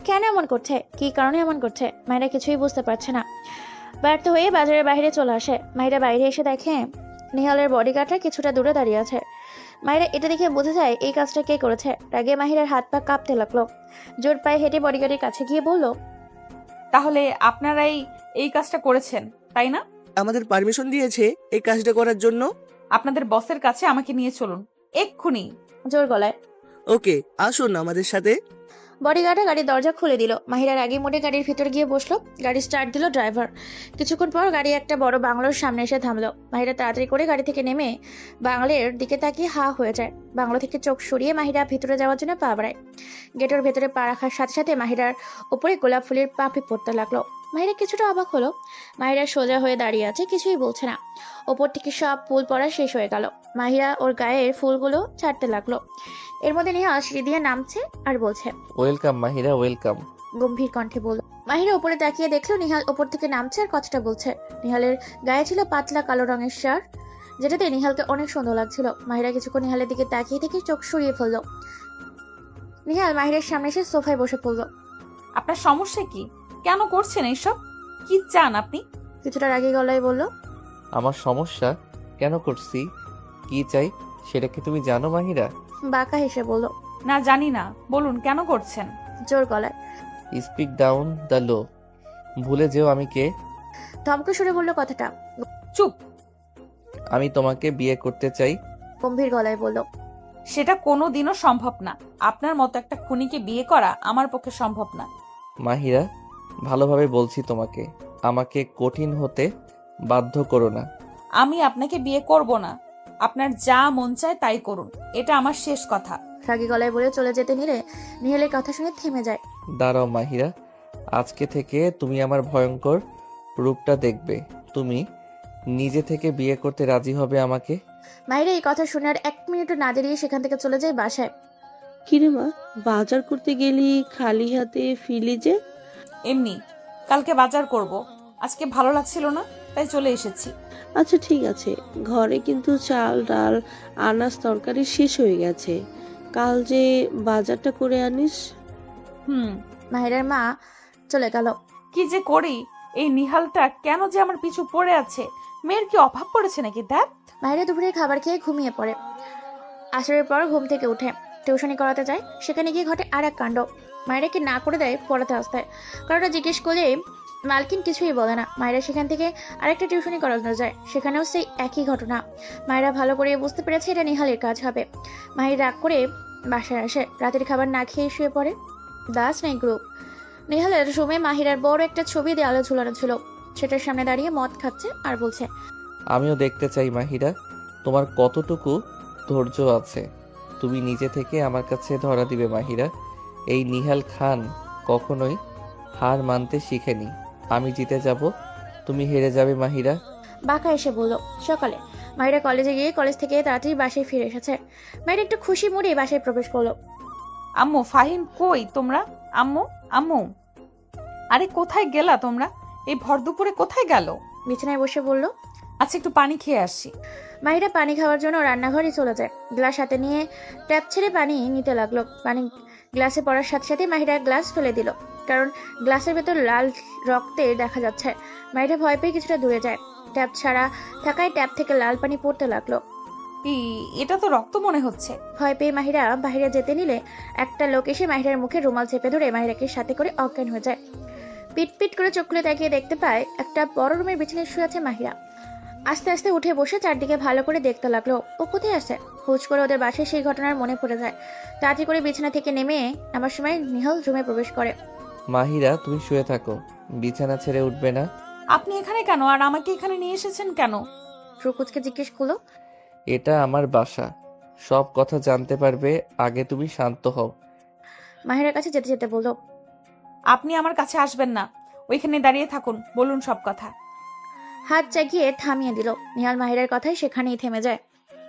কেন এমন করছে, কী কারণে এমন করছে, মাহিরা কিছুই বুঝতে পারছে না। ব্যর্থ হয়ে বাজারের বাইরে চলে আসে। মাহিরা বাইরে এসে দেখে নিহালের বডিগার্ডরা কিছুটা দূরে দাঁড়িয়ে আছে। মাহিরা এটা দেখে বুঝে যায় এই কাজটা কে করেছে। রাগে মাহিরার হাত পা কাঁপতে লাগলো। জোর পায়ে হেঁটে বডিগার্ডের কাছে গিয়ে বলল। তাহলে আপনারাই এই কাজটা করেছেন, তাই না? আমাদের পারমিশন দিয়েছে এই কাজটা করার জন্য। আপনাদের বসের কাছে আমাকে নিয়ে চলুন এক্ষুনি। জোর গলায়। ওকে, আসুন আমাদের সাথে। বডিগার্ডরা গাড়ির দরজা খুলে দিল। মাহিরার আগে মোড়ে গাড়ির ভিতর গিয়ে বসলো। গাড়ি স্টার্ট দিল ড্রাইভার। কিছুক্ষণ পর গাড়ি একটা বড় বাংলোর সামনে এসে থামলো। মাহিরা তাড়াতাড়ি করে গাড়ি থেকে নেমে বাংলোর দিকে তাকিয়ে হা হয়ে যায়। বাংলো থেকে চোখ সরিয়ে মাহিরা ভিতরে যাওয়ার জন্য পা বাড়ায়। গেটের ভেতরে পা রাখার সাথে সাথে মাহিরার উপরে গোলাপ ফুলের পাপড়ি পড়তে লাগলো। মাহিরা কিছুটা অবাক হলো। মাহিরা সোজা হয়ে দাঁড়িয়ে আছে, কিছুই বলছে না। ওপর থেকে সব ফুল পড়া শেষ হয়ে গেল। মাহিরা ওর গায়ের ফুলগুলো ছাড়তে লাগলো। এর মধ্যে নিহাল সিঁড়ি দিয়ে নামছে আর বলছে, ওয়েলকাম মাহিরা, ওয়েলকাম। গম্ভীর কণ্ঠে বলল। মাহিরা উপরে তাকিয়ে দেখলো নিহাল ওপর থেকে নামছে আর কথাটা বলছে। নিহালের গায়ে ছিল পাতলা কালো রঙের শার্ট, যেটাতে নিহালকে অনেক সুন্দর লাগছিল। মাহিরা কিছুক্ষণ নিহালের দিকে তাকিয়ে থেকে চোখ সরিয়ে ফেললো। নিহাল মাহিরের সামনে এসে সোফায় বসে পড়ল। আপনার সমস্যা কি? কেন করছেন এইসব? কি চান আপনি? কিছুটা রাগী গলায় বলল। আমার সমস্যা কেন করছি, কি চাই সেটা কি তুমি জানো মাহিরা? বাঁকা হেসে বলল, না জানি না, বলুন কেন করছেন? জোর গলায়। স্পিক ডাউন দ্য লো। ভুলে যেও আমি কে। ধমকে সুরে বলল কথাটা। চুপ। আমি তোমাকে বিয়ে করতে চাই। গম্ভীর গলায় বলল, সেটা কোনোদিনও সম্ভব না। আপনার মতো একটা খুনিকে বিয়ে করা আমার পক্ষে সম্ভব না। মাহিরা, ভালোভাবে বলছি তোমাকে, আমাকে কঠিন হতে বাধ্য করো না। আমি আপনাকে বিয়ে করব না। আপনার যা মন চায় তাই করুন, এটা আমার শেষ কথা। রাগী গলায় বলে চলে যেতে নিলে নিহালের কথা শুনে থেমে যায়। দাঁড়াও মাহিরা, আজকে থেকে তুমি আমার ভয়ঙ্কর রূপটা দেখবে। তুমি নিজে থেকে বিয়ে করতে রাজি হবে আমাকে? মাহিরা এই কথা শুনে আর 1 মিনিটও না দাঁড়িয়ে সেখান থেকে চলে যায় বাসায়। কিরে মা, বাজার করতে গেলি খালি হাতে ফিরলি যে? এমনি, কালকে বাজার করব। আজকে ভালো লাগছিল না, তাই চলে এসেছি। আচ্ছা ঠিক আছে, ঘরে কিন্তু চাল ডাল আনাজ তরকারি শেষ হয়ে গেছে। কাল যে বাজারটা করে আনিস। মাহিরার মা চলে গেল। কি যে করি, এই নিহালটা কেন যে আমার পিছু পড়ে আছে? মেয়ের কি অভাব পড়েছে নাকি? দেখ। মাহিরা দুপুরে খাবার খেয়ে ঘুমিয়ে পড়ে। আসরের পর ঘুম থেকে উঠে টিউশনি করাতে যায়। সেখানে গিয়ে ঘটে আর এক কাণ্ড। মাহিরাকে না করে দেয় পড়াতে আসতে। কারণটা জিজ্ঞেস করলে মালকিন কিছুই বলে না। মাহিরা সেখান থেকে আরেকটা টিউশনি করানো যায়, সেখানেও সেই একই ঘটনা। মাহিরা ভালো করে বুঝতে পেরেছে এটা নিহালের কাজ হবে। মাহির রাগ করে বাসায় আসে, রাতের খাবার না খেয়ে শুয়ে পড়ে। The snake group. নিহালের রুমে মাহিরার বড় একটা ছবি দেয়ালে ঝুলানো ছিল। সেটার সামনে দাঁড়িয়ে মদ খাচ্ছে আর বলছে, আমিও দেখতে চাই মাহিরা, তোমার কতটুকু ধৈর্য আছে। তুমি নিজে থেকে আমার কাছে ধরা দিবে মাহিরা। এই নিহাল খান কখনোই হার মানতে শিখেনি। আমি জিতে যাব, তুমি হেরে যাবে মাহিরা। বাঁকা এসে বলল। সকালে মাহিরা কলেজে গিয়ে কলেজ থেকে তাড়াতাড়ি বাসায় ফিরে এসেছে। মাহিরা একটু খুশি মুড়ে বাসায় প্রবেশ করলো। আম্মু, ফাহিম কই তোমরা? আম্মু, আম্মু, আরে কোথায় গেলা তোমরা? এই ভর দুপুরে কোথায় গেল? বিছানায় বসে বলল, আচ্ছা একটু পানি খেয়ে আসি। মাহিরা পানি খাওয়ার জন্য রান্নাঘরে চলে যায়। গ্লাস হাতে নিয়ে ট্যাপ ছেড়ে পানি নিতে লাগলো। পানি গ্লাসে পড়ার সাথে সাথে মাহিরা গ্লাস ফেলে দিল, কারণ গ্লাসের ভেতর লাল রক্তে দেখা যাচ্ছে। মাহিরা ভয় পেয়ে কিছুটা দূরে যায়। ট্যাপ ছাড়া থাকায় ট্যাপ থেকে লাল পানি পড়তে লাগলো। এটা তো রক্ত মনে হচ্ছে। ভয় পেয়ে মাহিরা বাইরে যেতে নিলে একটা লোক এসে মাহিরার মুখে রুমাল চেপে ধরে মাহিরাকে সাথে করে অজ্ঞান হয়ে যায়। পিট পিট করে চোখ খুলে তাকিয়ে দেখতে পায় একটা বড় রুমের বিছানায় শুয়ে আছে মাহিরা। আস্তে আস্তে উঠে বসে চারদিকে ভালো করে দেখতে লাগলো ও কোথায় আছে। হুচ করে ওদের বাসায় সেই ঘটনার মনে পড়ে যায়। তাড়াতাড়ি করে বিছানা থেকে নেমে আমার সময় নিহাল রুমে প্রবেশ করে। মাহিরা, তুমি শুয়ে থাকো, বিছানা ছেড়ে উঠবে না। আপনি এখানে কেন, আর আমাকে এখানে নিয়ে এসেছেন কেন? রুকুজকে জিজ্ঞেস করলো। এটা আমার বাসা, সব কথা জানতে পারবে, আগে তুমি শান্ত হও। মাহিরার কাছে যেতে যেতে বলল, আপনি আমার কাছে আসবেন না, ওইখানে দাঁড়িয়ে থাকুন, বলুন সব কথা। হাত জাগিয়ে থামিয়ে দিল। নিহাল মাহিরার কথাই সেখানেই থেমে যায়।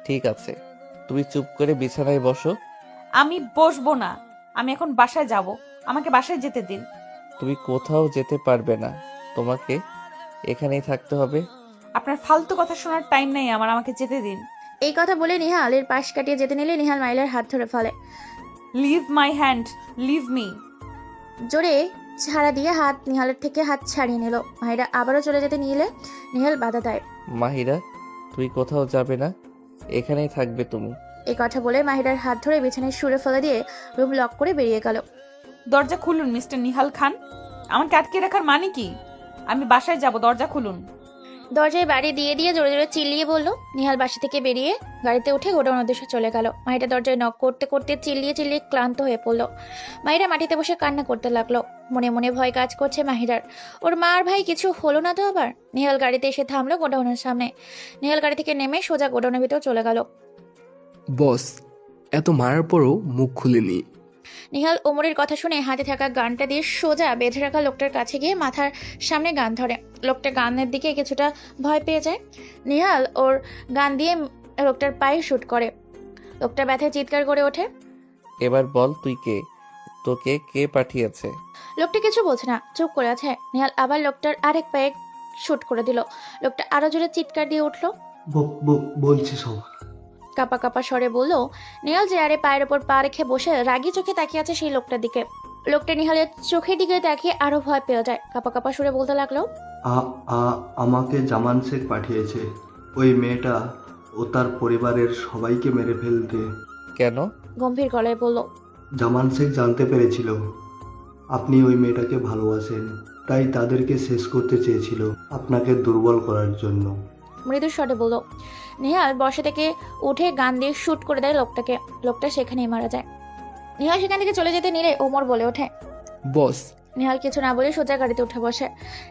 ঠিক আছে, তুমি চুপ করে বিছানায় বসো। আমি বসবো না, আমি এখন বাসায় যাব, আমাকে বাসায় যেতে দিন। তুমি কোথাও যেতে পারবে না, তোমাকে এখানেই থাকতে হবে। আপনার ফালতু কথা শোনার টাইম নেই আমার, আমাকে যেতে দিন। এই কথা বলে নিহালের পাশ কাটিয়ে যেতে নিলে নিহাল মাহিরার হাত ধরে ফেলে। Leave my hand, leave me. জোরে ছাড়া দিয়ে নিহালের থেকে হাত ছাড়িয়ে নিল। মাহিরা আবারও চলে যেতে নিলে নিহাল বাধা দেয়। মাহিরা, তুই কোথাও যাবে না, এখানেই থাকবে তুমি। এই কথা বলে মাহিরার হাত ধরে বিছানায় শুয়ে ফেলে দিয়ে রুম লক করে বেরিয়ে গেল। দরজা খুলুন মিস্টার নিহাল খান, আমাকে আটকে রাখার মানে কি? আমি বাসায় যাব, দরজা খুলুন। দরজায় বাড়ি দিয়ে দিয়ে জোরে জোরে চিল্লিয়ে বলল। নিহাল বাসা থেকে বেরিয়ে গাড়িতে উঠে গোডাউন উদ্দেশ্যে চলে গেল। মাহিরা দরজায় নক করতে করতে চিল্লিয়ে চিল্লিয়ে ক্লান্ত হয়ে পড়ল। মাহিরা মাটিতে বসে কান্না করতে লাগলো। মনে মনে ভয় কাজ করছে মাহিরার, ওর মা আর ভাই কিছু হলো না তো আবার। নিহাল গাড়িতে এসে থামলো গোডাউনের সামনে। নিহাল গাড়ি থেকে নেমে সোজা গোডাউনের ভিতর চলে গেল। বস, এত মারার পরও মুখ খুলেনি। নিহাল ওমরের কথা শুনে হাতে থাকা গানটা দিয়ে সোজা বেঁধে রাখা লোকটার কাছে গিয়ে মাথার সামনে গান ধরে। লোকটা গানের দিকে কিছুটা ভয় পেয়ে যায়। নিহাল ওর গান দিয়ে লোকটার পায়ে শুট করে। লোকটা ব্যথায় চিৎকার করে ওঠে। এবার বল তুই কে? তোকে কে পাঠিয়েছে? লোকটা কিছু বলছে না, চুপ করে আছে। নিহাল আবার লোকটার আরেক পায়ে শুট করে দিল। লোকটা আরো জোরে চিৎকার দিয়ে উঠলো। বলছি সব। কাপা কাপা স্বরে বলল। নিহাল চেয়ারে পায়ের ওপর পা রেখে বসে রাগি চোখে তাকিয়ে আছে সেই লোকটার দিকে। লোকটা নিহালের চোখের দিকে তাকিয়ে আরো ভয় পেয়ে যায়। কাপা কাপা সুরে বলতে লাগলো, আমাকে জামান শেখ পাঠিয়েছে। ওই মেয়েটা ও তার পরিবারের সবাইকে মেরে ফেলতে। কেন? গম্ভীর গলায় বলল। জামান শেখ জানতে পেরেছিল আপনি ওই মেয়েটাকে ভালোবাসেন, তাই তাদেরকে শেষ করতে চেয়েছিল আপনাকে দুর্বল করার জন্য। মৃদু স্বরে বলল। নিহাল বসা থেকে উঠে গান দিয়ে শুট করে দেয় লোকটাকে। লোকটা সেখানেই মারা যায়। নিহাল সেখান থেকে চলে যেতে নিলে ওমর বলে ওঠে, বস। নিহাল কিছু না বলে সোজা গাড়িতে উঠে বসে।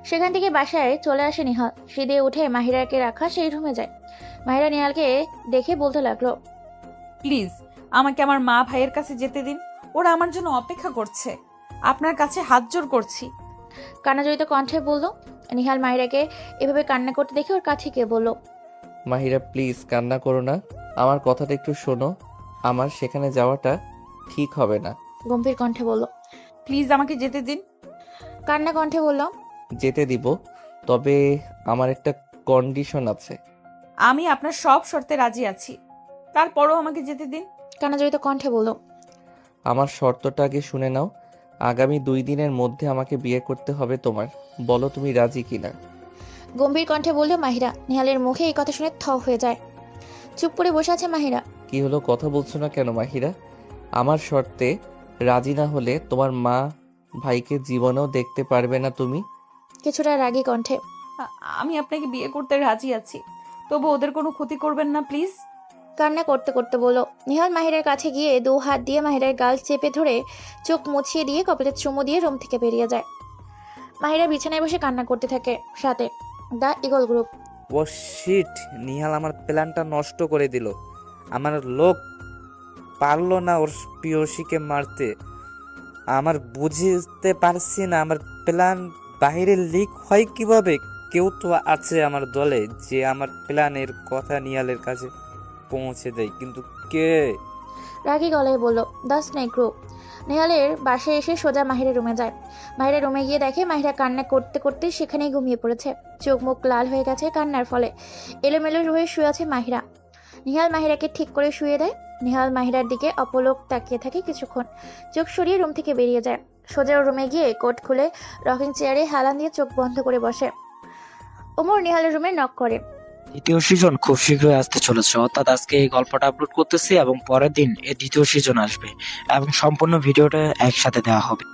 সেখান থেকে বাসায় চলে আসে নিহাল। সিঁড়ি উঠে মাহিরাকে রাখা সেই রুমে যায়। মাহিরা নিহালকে দেখে বলতে লাগলো, প্লিজ আমাকে আমার মা ভাইয়ের কাছে যেতে দিন, ওরা আমার জন্য অপেক্ষা করছে, আপনার কাছে হাত জোর করছি। কান্নাজড়িত কণ্ঠে বলল। নিহাল মাহিরাকে এভাবে কান্না করতে দেখে ওর কাছে গিয়ে বলল, মাহিরা প্লিজ কান্না করো না, আমার কথাটা একটু শোনো। আমার সেখানে যাওয়াটা ঠিক হবে না। গম্ভীর কণ্ঠে বলল। প্লিজ আমাকে যেতে দিন। কান্না কণ্ঠে বলল, যেতে দিব, তবে আমার একটা কন্ডিশন আছে। আমি আপনার সব শর্তে রাজি আছি, তারপরও আমাকে যেতে দিন। কান্নাজড়িত কণ্ঠে বলল, আমার শর্তটা আগে শুনে নাও। আগামী 2 দিনের মধ্যে আমাকে বিয়ে করতে হবে তোমার। বলো তুমি রাজি কিনা? গম্ভীর কণ্ঠে বলল মাহিরা। নিহালের মুখে এই কথা শুনে থ হয়ে যায়। চুপ করে বসে আছে মাহিরা। কি হলো, কথা বলছো না কেন মাহিরা? আমার শর্তে রাজি না হলে তোমার মা ভাইকে জীবনেও দেখতে পারবে না তুমি। কিছুটা রাগী কণ্ঠে, আমি আপনাকে বিয়ে করতে রাজি আছি, তবু ওদের কোনো ক্ষতি করবেন না প্লিজ। কান্না করতে করতে বলল। নিহাল মাহিরার কাছে গিয়ে 2 হাত দিয়ে মাহিরার গাল চেপে ধরে চোখ মুছিয়ে দিয়ে কপালে চুমু দিয়ে রুম থেকে বেরিয়ে যায়। মাহিরা বিছানায় বসে কান্না করতে থাকে। সাথে the eagle group. Oh shit, Nihal আমার প্ল্যানটা নষ্ট করে দিল। আমার লোক পারলো না ওর পিয়সীকে মারতে। আমার বুঝতে পারছি না আমার প্ল্যান বাইরে লিক হয় কিভাবে। কেউ তো আছে আমার দলে যে আমার প্ল্যানের কথা নিহালের কাছে পৌঁছে দেয়, কিন্তু কে? রাগী গলায় বলল, দ্য স্নেক গ্রুপ। নেহালের বাসায় এসে সোজা মাহিরের রুমে যায়। মাহিরা রুমে গিয়ে দেখে মাহিরা কান্না করতে করতে সেখানেই ঘুমিয়ে পড়েছে। চোখ মুখ লাল হয়ে গেছে কান্নার ফলে। এলোমেলো হয়ে শুয়ে আছে মাহিরা। নিহাল মাহিরাকে ঠিক করে শুয়ে দেয়। নিহাল মাহিরার দিকে অপলক তাকিয়ে থাকে কিছুক্ষণ, চোখ সরিয়ে রুম থেকে বেরিয়ে যায়। সোজা রুমে গিয়ে কোট খুলে রকিং চেয়ারে হেলান দিয়ে চোখ বন্ধ করে বসে। ওমর নিহালের রুমে নক করে। দ্বিতীয় সিজন খুব শীঘ্রই আসতে চলেছে, অর্থাৎ আজকে এই গল্পটা আপলোড করতেছি এবং পরের দিন এর দ্বিতীয় সিজন আসবে এবং সম্পূর্ণ ভিডিওটা একসাথে দেওয়া হবে।